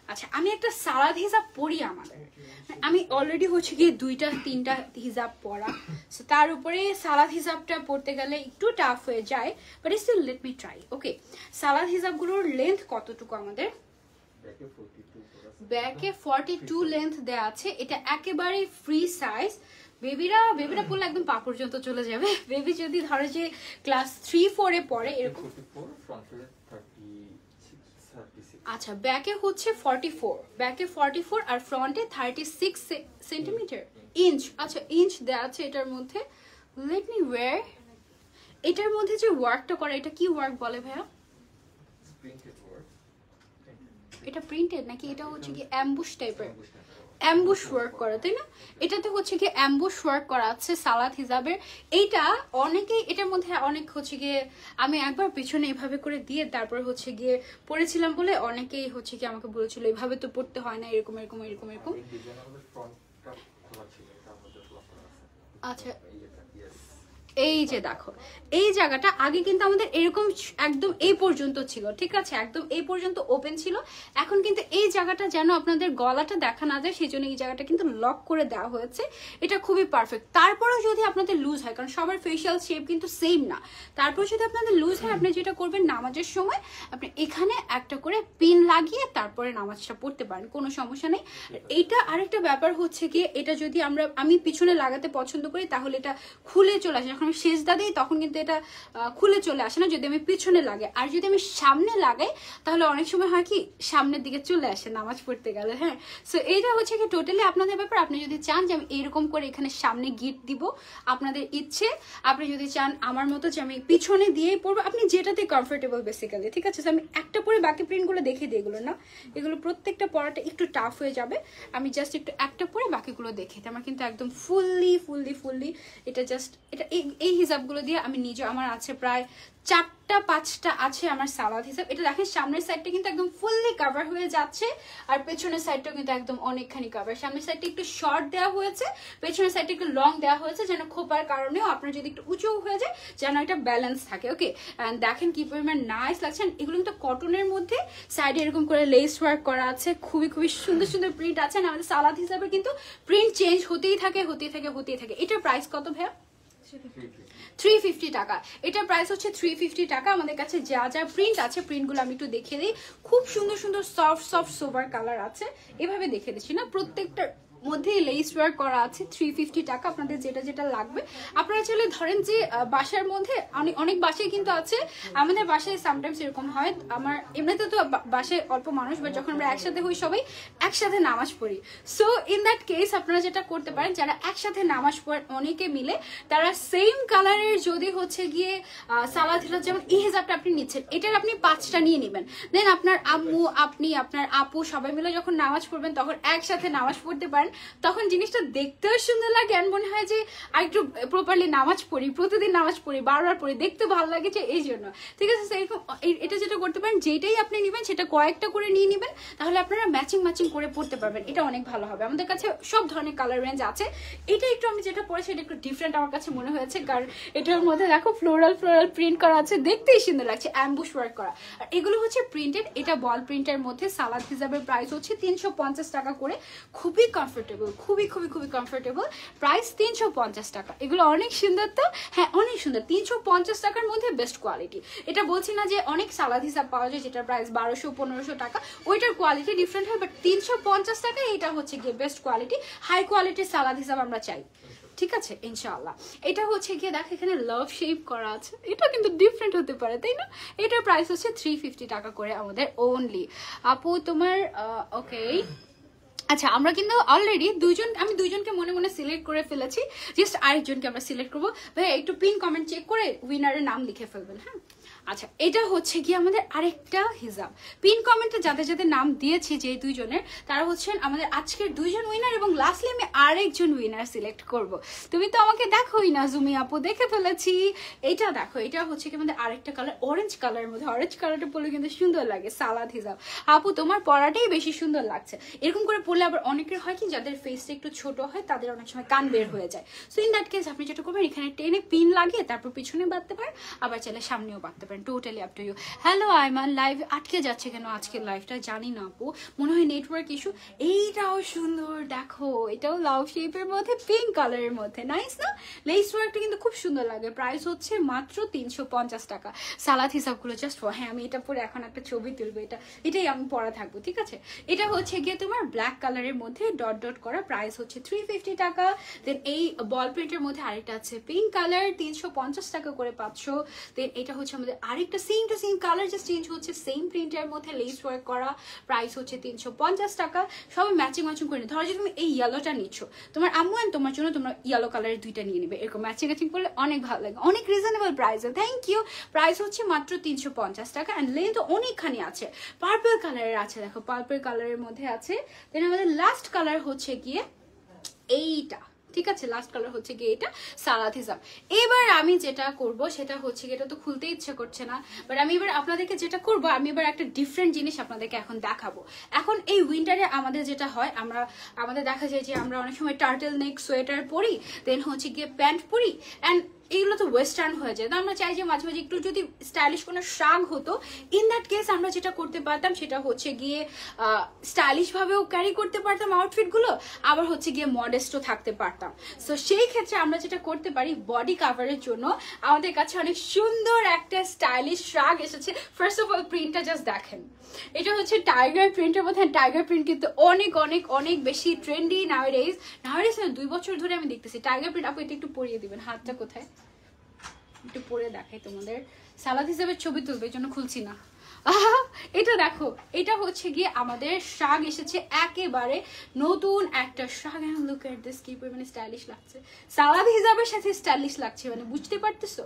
আচ্ছা, আমি একটা সালাদ হিসাব পড়ি আমাদের। আমি অলরেডি হচ্ছে গিয়ে 2-3টা হিসাব পড়া, সো তার উপরে সালাদ হিসাবটা পড়তে গেলে একটু টাফ হয়ে যায়, but still let me try. Okay, সালাদ হিসাবগুলোর লেন্থ কতটুকু আমাদের? ব্যাকে 42 লেন্থ দেওয়া আছে। এটা একেবারে ফ্রি সাইজ। বেবিরা পড়লে একদম পা পর্যন্ত চলে যাবে। বেবি যদি ধরো যে ক্লাস 3-4 পড়ে এরকম। আচ্ছা, ব্যাকে হচ্ছে 44, ব্যাকে 44 আর ফ্রন্টে 36 সেন্টিমিটার ইঞ্চ। আচ্ছা, ইঞ্চ দেওয়া আছে এটার মধ্যে। Let me wear. এটার মধ্যে যে ওয়ার্কটা করে, এটা কি ওয়ার্ক বলে ভাইয়া? এটা প্রিন্টেড নাকি এটা হচ্ছে কি অ্যাম্বুশ টাইপের? অ্যাম্বুশ ওয়ার্ক করা, তাই না? এটাতে হচ্ছে কি অ্যাম্বুশ ওয়ার্ক করা আছে সালাদ হিসাবের। এইটা অনেকেই এটার মধ্যে অনেক হচ্ছে গিয়ে, আমি একবার পিছনে এভাবে করে দিয়ে তারপর হচ্ছে গিয়ে পড়েছিলাম বলে অনেকেই হচ্ছে কি আমাকে বলেছিল এভাবে তো পড়তে হয় না, এরকম এরকম এরকম এরকম। আচ্ছা, এই যে দেখো এই জায়গাটা আগে কিন্তু আমাদের এরকম একদম এই পর্যন্ত ছিল, ঠিক আছে, একদম এই পর্যন্ত ওপেন ছিল। এখন কিন্তু এই জায়গাটা যেন আপনাদের গলাটা দেখা না যায়, সেই জন্য এই জায়গাটা কিন্তু লক করে দেওয়া হয়েছে। এটা খুবই পারফেক্ট। তারপরেও যদি আপনাদের লুজ হয়, কারণ সবার ফেশিয়াল শেপ কিন্তু সেম না, তারপর যদি আপনাদের লুজ হয়, আপনি যেটা করবেন নামাজের সময় আপনি এখানে একটা করে পিন লাগিয়ে তারপরে নামাজটা পড়তে পারেন, কোনো সমস্যা নেই। এইটা আরেকটা ব্যাপার হচ্ছে কি, এটা যদি আমি পিছনে লাগাতে পছন্দ করি তাহলে এটা খুলে চলে আসে, যখন আমি সেজদা দিই তখন কিন্তু এটা খুলে চলে আসে না যদি আমি পিছনে লাগাই। আর যদি আমি সামনে লাগাই তাহলে অনেক সময় হয় কি সামনের দিকে চলে আসে নামাজ পড়তে গেলে। হ্যাঁ, সো এইটা হচ্ছে কি টোটালি আপনাদের ব্যাপার। আপনি যদি চান যে আমি এরকম করে এখানে সামনে গিট দিব, আপনাদের ইচ্ছে। আপনি যদি চান আমার মতো যে আমি পিছনে দিয়েই পড়বো, আপনি যেটাতে কমফোর্টেবল বেসিক্যালি, ঠিক আছে। আমি একটা পরে বাকি প্রিন্টগুলো দেখে দিই, এগুলো না, এগুলো প্রত্যেকটা পড়াটা একটু টাফ হয়ে যাবে। আমি জাস্ট একটু একটা পরে বাকিগুলো দেখে দিই। আমার কিন্তু একদম ফুললি এটা জাস্ট এটা এই হিসাবগুলো দিয়ে আমি নিজে আমার আছে প্রায় 4টা-5টা আছে আমার সালাদ হিসাব। এটা দেখেন সামনের সাইডটা কিন্তু একদম ফুললি কভার হয়ে যাচ্ছে, আর পেছনের সাইডটা কিন্তু একদম অনেকখানি কভার। সামনের সাইডটা একটু শর্ট দেওয়া হয়েছে, পেছনের সাইডটা একটু লং দেওয়া হয়েছে, যেন খোপার কারণেও আপনার যদি একটু উঁচু হয়ে যায় যেন এটা ব্যালেন্স থাকে। ওকে, দেখেন কি পরিমাণ নাইস লাগছে। এগুলো কিন্তু কটনের মধ্যে, সাইডে এরকম করে লেস ওয়ার্ক করা আছে, খুবই খুবই সুন্দর সুন্দর প্রিন্ট আছে। আমাদের সালাদ হিসাবে কিন্তু প্রিন্ট চেঞ্জ হতেই থাকে। এটার প্রাইস কত ভাইয়া? 350 টাকা। এটার প্রাইস হচ্ছে 350 টাকা। আমাদের কাছে যা যা প্রিন্ট আছে প্রিন্টগুলো আমি একটু দেখিয়ে দিই। খুব সুন্দর সুন্দর সফট সোবার কালার আছে, এভাবে দেখে দিচ্ছি না, প্রত্যেকটা মধ্যে লেস ওয়ার্ক করা আছে। 350 টাকা। আপনাদের যেটা যেটা লাগবে আপনারা চাইলে ধরেন যে বাসার মধ্যে অনেক বাসায় কিন্তু আছে, আমাদের বাসায় সামটাইমস এরকম হয়, আমার এমনিতে তো বাসায় অল্প মানুষ, বাট যখন আমরা একসাথে হই সবাই একসাথে নামাজ পড়ি, সো ইন দ্যাট কেস আপনারা যেটা করতে পারেন, যারা একসাথে নামাজ পড়েন অনেকে মিলে, তারা সেম কালারের যদি হচ্ছে গিয়ে সালাদ হিসাব, যেমন এই হিসাবটা আপনি নিচ্ছেন, এটার আপনি 5টা নিয়ে নেবেন। দেন আপনার আম্মু, আপনি, আপনার আপু সবাই মিলে যখন নামাজ পড়বেন তখন একসাথে নামাজ পড়তে পারেন। তখন জিনিসটা দেখতেও সুন্দর লাগে, আর মনে হয় যে আর একটু প্রপারলি নামাজ পড়ি, প্রতিদিন নামাজ পড়ি, বারবার পড়ি, দেখতে ভালো লাগে যে এই জন্য। ঠিক আছে, সেরকম এটা যেটা করতে পারেন, যেটাই আপনি নেবেন সেটা কয়েকটা করে নিয়ে নেবেন, তাহলে আপনারা ম্যাচিং করে পড়তে পারবেন। এটা অনেক ভালো হবে। আমাদের কাছে সব ধরনের কালার রেঞ্জ আছে। এটা একটু আমি যেটা পরেছি এটা একটু ডিফারেন্ট আমার কাছে মনে হয়েছে, কারণ এটার মধ্যে দেখো ফ্লোরাল প্রিন্ট করা আছে, দেখতেই সুন্দর লাগছে, অ্যাম্বুশ ওয়ার্ক করা। আর এগুলো হচ্ছে প্রিন্টেড, এটা বল প্রিন্টের মধ্যে। সালাদ হিসাবের প্রাইস হচ্ছে 350 টাকা করে। খুবই কমফোর্টেবল, খুবই কমফোর্টেবল। প্রাইস 350 টাকা। এগুলো অনেক সুন্দর তো, হ্যাঁ অনেক সুন্দর। 350 টাকার মধ্যে বেস্ট কোয়ালিটি। এটা বলছি না যে অনেক সালাদ হিসাব পাওয়া যায় যেটা প্রাইস 1200-1500 টাকা, ওইটার কোয়ালিটি ডিফারেন্ট হয়, বাট 350 টাকা এটা হচ্ছে গিয়ে বেস্ট কোয়ালিটি। হাই কোয়ালিটির সালাদ হিসাব আমরা চাই, ঠিক আছে ইনশাআল্লাহ। এটা হচ্ছে গিয়ে দেখ এখানে লাভ শেপ করা আছে, এটা কিন্তু ডিফারেন্ট হতে পারে তাই না? এটার প্রাইস হচ্ছে 350 টাকা করে আমাদের ওনলি। আপু তোমার ওকে, আচ্ছা আমরা কিন্তু অলরেডি আমি দুইজনকে মনে মনে সিলেক্ট করে ফেলেছি, জাস্ট আরেকজনকে আমরা সিলেক্ট করবো। ভাই একটু পিন কমেন্ট চেক করে উইনারের নাম লিখে ফেলবেন, হ্যাঁ। আচ্ছা এটা হচ্ছে কি আমাদের আরেকটা হিজাব। পিন কমেন্টে যাদের যাদের নাম দিয়েছি যে দুইজনের, তারা হচ্ছেন আমাদের আজকের 2জন উইনার, এবং লাস্টলি আমি আরেকজন উইনার সিলেক্ট করব। তুমি তো আমাকে দেখোই না জুমি আপু, দেখে ফেলেছি। এটা দেখো, এটা হচ্ছে কি আমাদের আরেকটা কালার, অরেঞ্জ কালারের মধ্যে। অরেঞ্জ কালারটা পরলে কিন্তু সুন্দর লাগে সালাদ হিজাব। আপু তোমার পরাটাই বেশি সুন্দর লাগছে। এরকম করে পরলে আবার অনেকের হয় কি, যাদের ফেসটা একটু ছোট হয় তাদের অনেক সময় কান বের হয়ে যায়। সো ইন দ্যাট কেস আপনি যেটা করবেন, এখানে টেনে পিন লাগিয়ে তারপর পিছনে বাঁধতে পারেন, আবার চাইলে সামনেও বাঁধতে পারেন, totally up to you. Hello Aiman, live আটকে যাচ্ছে কেন আজকের লাইভটা জানি না আপু, মনে হয় নেটওয়ার্ক ইস্যু। এইটাও সুন্দর দেখো, এটাও লাভ শেপের মধ্যে, পিঙ্ক কালারের মধ্যে, নাইস না? লেস ওয়ার্কটা কিন্তু খুব সুন্দর লাগে। প্রাইস হচ্ছে মাত্র 350 টাকা। সালাদ হিসাবগুলো জাস্ট, হ্যাঁ আমি এটা পরে এখন একটা ছবি তুলবো, এটাই আমি পরা থাকবো, ঠিক আছে। এটা হচ্ছে গিয়ে তোমার ব্ল্যাক কালারের মধ্যে ডট ডট করা, প্রাইস হচ্ছে 350 টাকা। দেন এই বল প্রিন্টের মধ্যে আরেকটা আছে পিঙ্ক কালার, 350 টাকা করে 500। দেন এটা হচ্ছে আমাদের আরেকটা same to same colour, just change হচ্ছে, সেম প্রিন্টের মধ্যে লেস ওয়ার্ক করা, প্রাইস হচ্ছে 350 টাকা। সবাই ম্যাচিং করে ধরো যে তুমি এই ইয়েলোটা নিচ্ছ, তোমার আম্মু এন্ড তোমার জন্য তোমরা ইয়েলো কালারের 2টা নিয়ে নেবে, এরকম ম্যাচিং করলে অনেক ভালো লাগে, অনেক রিজনেবল প্রাইসে। Thank you. প্রাইস হচ্ছে মাত্র 350 টাকা। অ্যান্ড লেন্থ অনেকখানি আছে, পার্পল কালারের আছে, দেখো পার্পল কালারের মধ্যে আছে। দেন আমাদের লাস্ট কালার হচ্ছে গিয়ে এইটা, ঠিক আছে, লাস্ট কালার হচ্ছে গিয়ে এটা সালাদ হিসাব। এবার আমি যেটা করব সেটা হচ্ছে গিয়ে, এটা তো খুলতে ইচ্ছে করছে না, বাট আমি এবার আপনাদেরকে যেটা করব, আমি এবার একটা ডিফারেন্ট জিনিস আপনাদেরকে এখন দেখাবো। এখন এই উইন্টারে আমাদের যেটা হয়, আমাদের দেখা যায় যে আমরা অনেক সময় টার্টেল নেক সোয়েটার পরি, দেন হচ্ছে গিয়ে প্যান্ট পরি, অ্যান্ড এইগুলো তো ওয়েস্টার্ন হয়ে যায়। তো আমরা চাই যে মাঝে মাঝে একটু যদি স্টাইলিশ কোনো শাগ হতো, ইন দ্যাট কেস আমরা যেটা করতে পারতাম সেটা হচ্ছে গিয়ে স্টাইলিশ ভাবেও ক্যারি করতে পারতাম আউটফিটগুলো, আবার হচ্ছে গিয়ে মডেস্টও থাকতে পারতাম। সো সেই ক্ষেত্রে আমরা যেটা করতে পারি, বডি কাভারের জন্য আমাদের কাছে অনেক সুন্দর একটা স্টাইলিশ শাগ এসেছে। ফার্স্ট অফ অল প্রিন্টটা জাস্ট দেখেন, এটা হচ্ছে টাইগার প্রিন্টের মধ্যে। টাইগার প্রিন্ট কিন্তু অনেক অনেক অনেক বেশি ট্রেন্ডি নাওয়াডেজ না, 2 বছর ধরে আমি দেখতেছি টাইগার প্রিন্ট। আপু এটা একটু পরিয়ে দিবেন, হাতটা কোথায় একটু পরে দেখাই তোমাদের, সালাদ হিসেবে ছবি তুলবে এই জন্য খুলছি না। এটা দেখো, এটা হচ্ছে গিয়ে আমাদের শাগ এসেছে, একেবারে নতুন একটা শাগ। লুক এট দিস, কি পরিমাণে স্টাইলিশ লাগছে, সালাদ হিসাবের সাথে স্টাইলিশ লাগছে, মানে বুঝতে পারতেছো?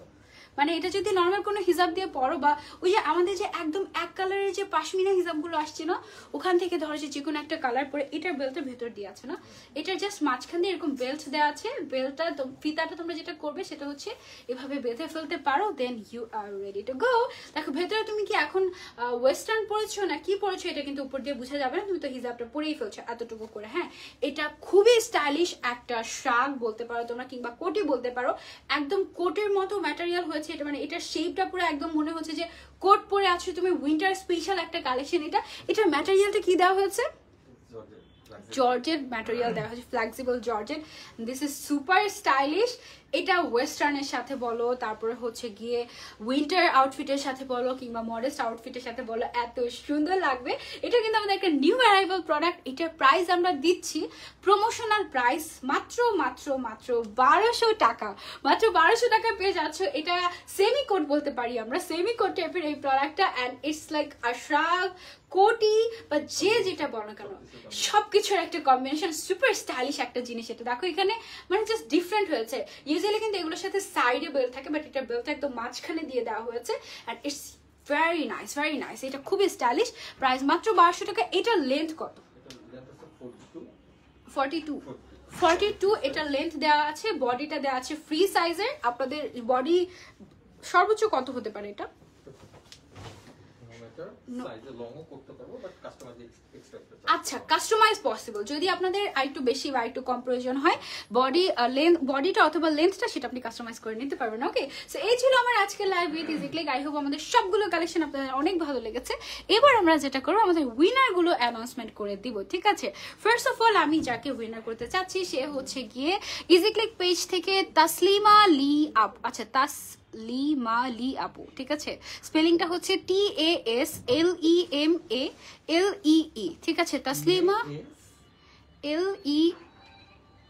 মানে এটা যদি নর্মাল কোনো হিজাব দিয়ে পরো বা ওই যে আমাদের যে একদম এক কালারের যে পাশমিনা হিজাবগুলো আসছে না, ওখান থেকে ধরো যে কোনো একটা কালার পরে এটার বেল্টের ভেতর দিয়ে আছে না, এটার জাস্ট মাঝখান দিয়ে এরকম বেল্ট দেওয়া আছে। বেল্টটা ফিতাটা তোমরা যেটা করবে সেটা হচ্ছে এভাবে বেঁধে ফেলতে পারো, then you are ready to go. দেখো ভেতরে তুমি কি এখন ওয়েস্টার্ন পরেছো না কি পরেছো এটা কিন্তু উপর দিয়ে বোঝা যাবে না, তুমি তো হিজাবটা পরেই ফেলছো এতটুকু করে। হ্যাঁ, এটা খুবই স্টাইলিশ একটা শার্ট বলতে পারো তোমরা, কিংবা কোটি বলতে পারো। একদম কোটের মতো ম্যাটেরিয়াল হয়েছে এটা, মানে এটার শেপটা পুরো একদম মনে হচ্ছে যে কোট পরে আছো তুমি, উইন্টার স্পেশাল একটা কালেকশন এটা। এটার ম্যাটেরিয়ালটা কি দেওয়া হয়েছে? জর্জেট ম্যাটেরিয়াল দেওয়া হয়েছে, flexible georgette. This is super stylish. এটা ওয়েস্টার্নের সাথে বলো, তারপরে হচ্ছে গিয়ে উইন্টার আউটফিটের সাথে বলো, কিংবা মডেস্ট আউটফিটের সাথে বলো, এত সুন্দর লাগবে। এটা কিন্তু আমাদের একটা নিউ অ্যারাইভাল প্রোডাক্ট। এটার প্রাইস আমরা দিচ্ছি প্রমোশনাল প্রাইস মাত্র মাত্র মাত্র 1200 টাকা। মাত্র 1200 টাকা পেয়ে যাচ্ছ। এটা সেমি কোট বলতে পারি আমরা, সেমি কোট টাইপের এই প্রোডাক্টটা। অ্যান্ড ইটস লাইক আশরাফ কোটি বা যে যেটা বলো কেন সবকিছুর একটা কম্বিনেশন, সুপার স্টাইলিশ একটা জিনিস। এটা দেখো এখানে মানে জাস্ট ডিফারেন্ট হয়েছে। ইউজুয়ালি কিন্তু এগুলোর সাথে সাইডে বেল্ট থাকে, বাট এটা বেল্টটা একদম মাঝখানে দিয়ে দেওয়া হয়েছে। And it's very nice, very nice. এটা খুবই স্টাইলিশ। প্রাইস মাত্র 1200 টাকা। এটার লেন্থ কত? 42। এটা লেন্থ দেওয়া আছে, বডিটা দেওয়া আছে ফ্রি সাইজের। আপনাদের বডি সর্বোচ্চ কত হতে পারে এটা? আচ্ছা, কাস্টমাইজ পসিবল যদি আপনাদের আরেকটু বেশি বা একটু কম প্রয়োজন হয়, বডিটা অথবা লেন্থটা সেটা আপনি কাস্টমাইজ করে নিতে পারবেন। ওকে, সো এই ছিল আমার আজকে live with easy click. I hope আমাদের সবগুলো কালেকশন আপনাদের অনেক ভালো লেগেছে। এবার আমরা যেটা করবো, আমাদের উইনার গুলো অ্যানাউন্সমেন্ট করে দিব, ঠিক আছে? ফার্স্ট অফ অল আমি যাকে উইনার করতে চাচ্ছি সে হচ্ছে গিয়ে ইজি ক্লিক পেজ থেকে তাসলিমা লি আপ। আচ্ছা, তাসলিমা লি আপু, ঠিক আছে? স্পেলিংটা হচ্ছে TASLEMALEE, ঠিক আছে? তাসলিমা LE,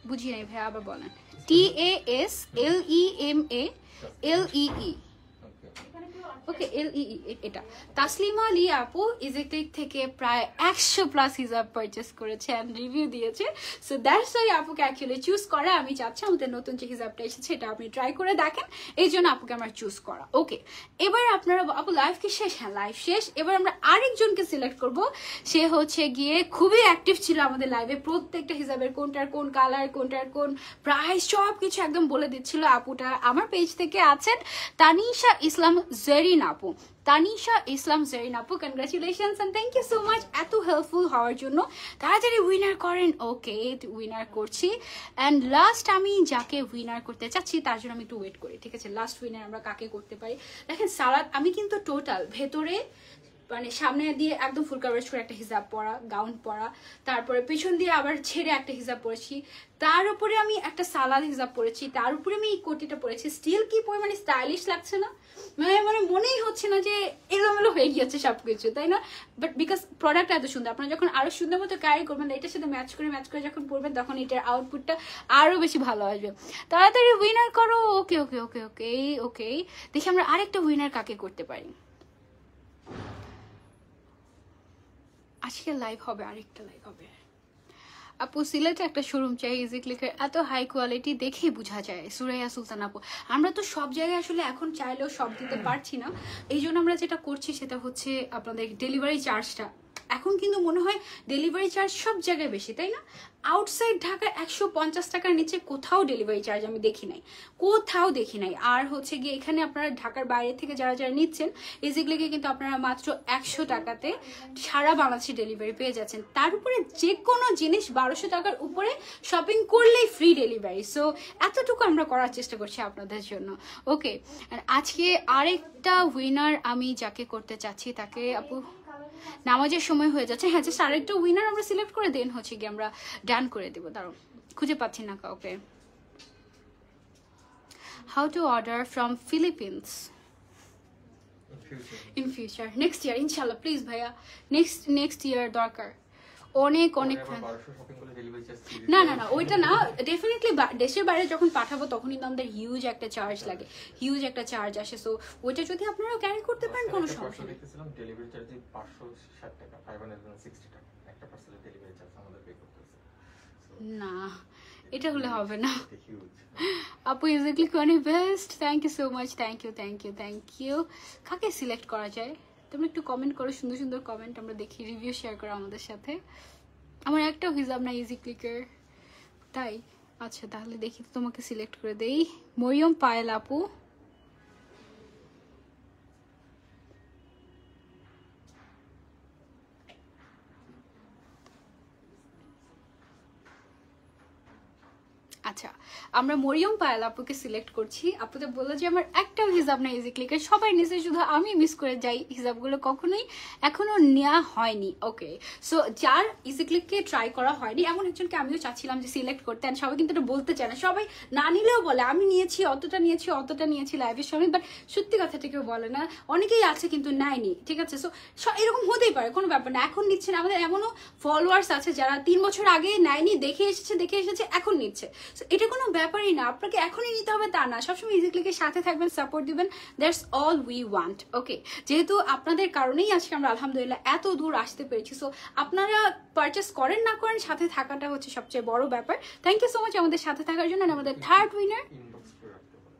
বুঝি নাই ভাই, আবার বলেন। TASLEMALEE, ওকে, LEE। এটা তাসলিমা লি আপু ইজি ক্লিক থেকে প্রায় 100+ হিজাব পারচেস করেছে এন্ড রিভিউ দিয়েছে। সো দ্যাটস ওয়াই আপুকে অ্যাকচুয়ালি চুজ করা। আমি চাচ্ছি আমাদের নতুন যে হিজাবটা এসেছে এটা আপনি ট্রাই করে দেখেন, এই জন্য আপুকে আমার চুজ করা। ওকে, এবার আপনারা আপু লাইভ কি শেষ? হ্যাঁ, লাইভ শেষ। এবার আমরা আরেকজনকে সিলেক্ট করব। সে হচ্ছে গিয়ে খুবই অ্যাক্টিভ ছিল আমাদের লাইভে, প্রত্যেকটা হিজাবের কোনটার কোন কালার, কোনটার কোন প্রাইস সব কিছু একদম বলে দিচ্ছিল। আপুটা আমার পেজ থেকে আছেন তানিশা ইসলাম জেরিন আপু। তানিশা ইসলাম জেরিন আপু, congratulations and thank you so much এত হেল্পফুল হওয়ার জন্য। তাড়াতাড়ি উইনার করেন। ওকে, উইনার করছি। অ্যান্ড লাস্ট আমি যাকে উইনার করতে চাচ্ছি তার জন্য আমি একটু ওয়েট করি, ঠিক আছে? লাস্ট উইনার আমরা কাকে করতে পারি? দেখেন সালাদ আমি কিন্তু টোটাল ভেতরে মানে সামনে দিয়ে একদম ফুল কাভারেজ করে একটা হিজাব পরা, গাউন পরা, তারপরে পেছন দিয়ে আবার ছেড়ে একটা হিজাব পরেছি, তার উপরে আমি একটা সালাদ হিজাব পরেছি, তার উপরে আমি এই কোটিটা পরেছি। স্টিল কি পরিমাণে স্টাইলিশ লাগছে না? মানে মনেই হচ্ছে না যে এলোমেলো হয়ে গিয়েছে সবকিছু, তাই না? বাট বিকজ প্রোডাক্ট এত সুন্দর, আপনারা যখন আরো সুন্দর মতো ক্যারি করবেন, এটার সাথে ম্যাচ করে যখন পরবেন, তখন এটার আউটপুটটা আরো বেশি ভালো আসবে। তাড়াতাড়ি উইনার করো। ওকে ওকে ওকে ওকে ওকে, দেখি আমরা আরেকটা উইনার কাকে করতে পারি। আজকে লাইভ হবে, আরেকটা লাইভ হবে। আপু সিলেটে একটা শোরুম চাই ইজি ক্লিকের, এত হাই কোয়ালিটি দেখেই বোঝা যায়। সুরাইয়া সুলতান আপু, আমরা তো সব জায়গায় আসলে এখন চাইলেও সব দিতে পারছি না, এই জন্য আমরা যেটা করছি সেটা হচ্ছে আপনাদের ডেলিভারি চার্জটা। এখন কিন্তু মনে হয় ডেলিভারি চার্জ সব জায়গায় বেশি, তাই না? আউটসাইড ঢাকার 150 টাকার নিচে কোথাও ডেলিভারি চার্জ আমি দেখি নাই, কোথাও দেখি নাই। আর হচ্ছে গিয়ে এখানে আপনারা ঢাকার বাইরে থেকে যারা যারা নিচ্ছেন ইজিক্লিকে কিন্তু আপনারা মাত্র 100 টাকাতে সারা বাংলাদেশে ডেলিভারি পেয়ে যাচ্ছেন। তার উপরে যে কোনো জিনিস 1200 টাকার উপরে শপিং করলেই ফ্রি ডেলিভারি। সো এতটুকু আমরা করার চেষ্টা করছি আপনাদের জন্য। ওকে, আর আজকে আরেকটা উইনার আমি যাকে করতে চাচ্ছি তাকে আপু নামাজের সময় হয়ে যাচ্ছে। হ্যাঁ, জাস্ট আরেকটা উইনার আমরা সিলেক্ট করে দেন হচ্ছে কি আমরা ডান করে দেবো। দাঁড়াও, খুঁজে পাচ্ছি না কাউকে। How to order from Philippines in future, next year ইনশাল্লাহ। প্লিজ ভাইয়া, নেক্সট ইয়ার দরকার। অনেক অনেক না না না, ওইটা না, ডেফিনেটলি দেশের বাইরে যখন পাঠাবো তখন কিন্তু আমাদের হিউজ একটা চার্জ লাগে, হিউজ একটা চার্জ আসে। সো ওইটা যদি আপনারা ক্যারি করতে পারেন কোনো সমস্যা নেই।
ডেলিভারি চার্জ 560 টাকা, 560 টাকা একটা পার্সেলের ডেলিভারি চার্জ আমাদের পে করতে হচ্ছে।
না এটা হলে হবে না আপু ইজিক্লিক অনেক best thank you so much thank you thank you thank you কাকে সিলেক্ট করা যায় তোমরা একটু কমেন্ট করো সুন্দর সুন্দর কমেন্ট আমরা দেখি রিভিউ শেয়ার করো আমাদের সাথে আমার একটাও হিজাব না ইজিক্লিকের তাই আচ্ছা তাহলে দেখি তোমাকে সিলেক্ট করে দেই মরিয়ম পায়েল আপু আচ্ছা আমরা মরিয়ম পায়েল আপুকে সিলেক্ট করছি আপু তো বললো যে আমার একটাও হিজাব না ইজিক্লিকের সবাই নিচে শুধু আমি মিস করে যাই হিজাবগুলো কখনোই এখনো নেওয়া হয়নি ওকে সো যার ইজিক্লিককে ট্রাই করা হয়নি এমন একজনকে আমিও চাচ্ছিলাম যে সিলেক্ট করতে অ্যান্ড সবাই কিন্তু এটা বলতে চায় না সবাই না নিলেও বলে আমি নিয়েছি অতটা নিয়েছি লাইভের সময় বাট সত্যি কথাটা কেউ বলে না অনেকেই আছে কিন্তু নেয়নি ঠিক আছে সো এরকম হতেই পারে কোনো ব্যাপার না এখন নিচ্ছে না আমাদের এমনও ফলোয়ার্স আছে যারা 3 বছর আগে নেয়নি দেখে এসেছে এখন নিচ্ছে এটা কোনো ব্যাপারই না আপনাকে এখনই নিতে হবে তা না সবসময় ইজিক্লিকের সাথে থাকবেন সাপোর্ট দিবেন দ্যাটস অল উই ওয়ান্ট ওকে যেহেতু আপনাদের কারণেই আজকে আমরা আলহামদুলিল্লাহ এত দূর আসতে পেরেছি সো আপনারা পারচেস করেন না করেন সাথে থাকাটা হচ্ছে সবচেয়ে বড় ব্যাপার থ্যাংক ইউ সো মাচ আমাদের সাথে থাকার জন্য আমাদের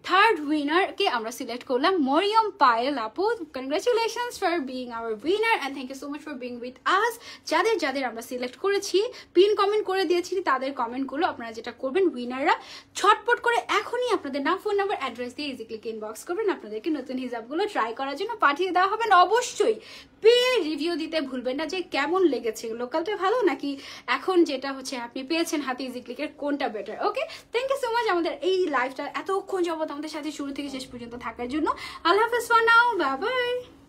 থার্ড উইনারকে আমরা সিলেক্ট করলাম মরিয়ম পায়েল আপু congratulations for being our winner and thank you so much for being with us যাদের আমরা সিলেক্ট করেছি পিন কমেন্ট করে দিয়েছি তাদের কমেন্টগুলো আপনারা যেটা করবেন উইনাররা ছটপট করে এখনই আপনাদের নাম ফোন নাম্বার অ্যাড্রেস দিয়ে ইজিক্লিক ইনবক্স করবেন আপনাদেরকে নতুন হিজাবগুলো ট্রাই করার জন্য পাঠিয়ে দেওয়া হবে অবশ্যই পেয়ে রিভিউ দিতে ভুলবেন না যে কেমন লেগেছে লোকালটা ভালো নাকি এখন যেটা হচ্ছে আপনি পেয়েছেন হাতে ইজিক্লিকের কোনটা better okay thank you so much আমাদের এই লাইভটা এতক্ষণ যাবত আমাদের সাথে শুরু থেকে শেষ পর্যন্ত থাকার জন্য আল্লাহ হাফেজ ফর নাও বাই বাই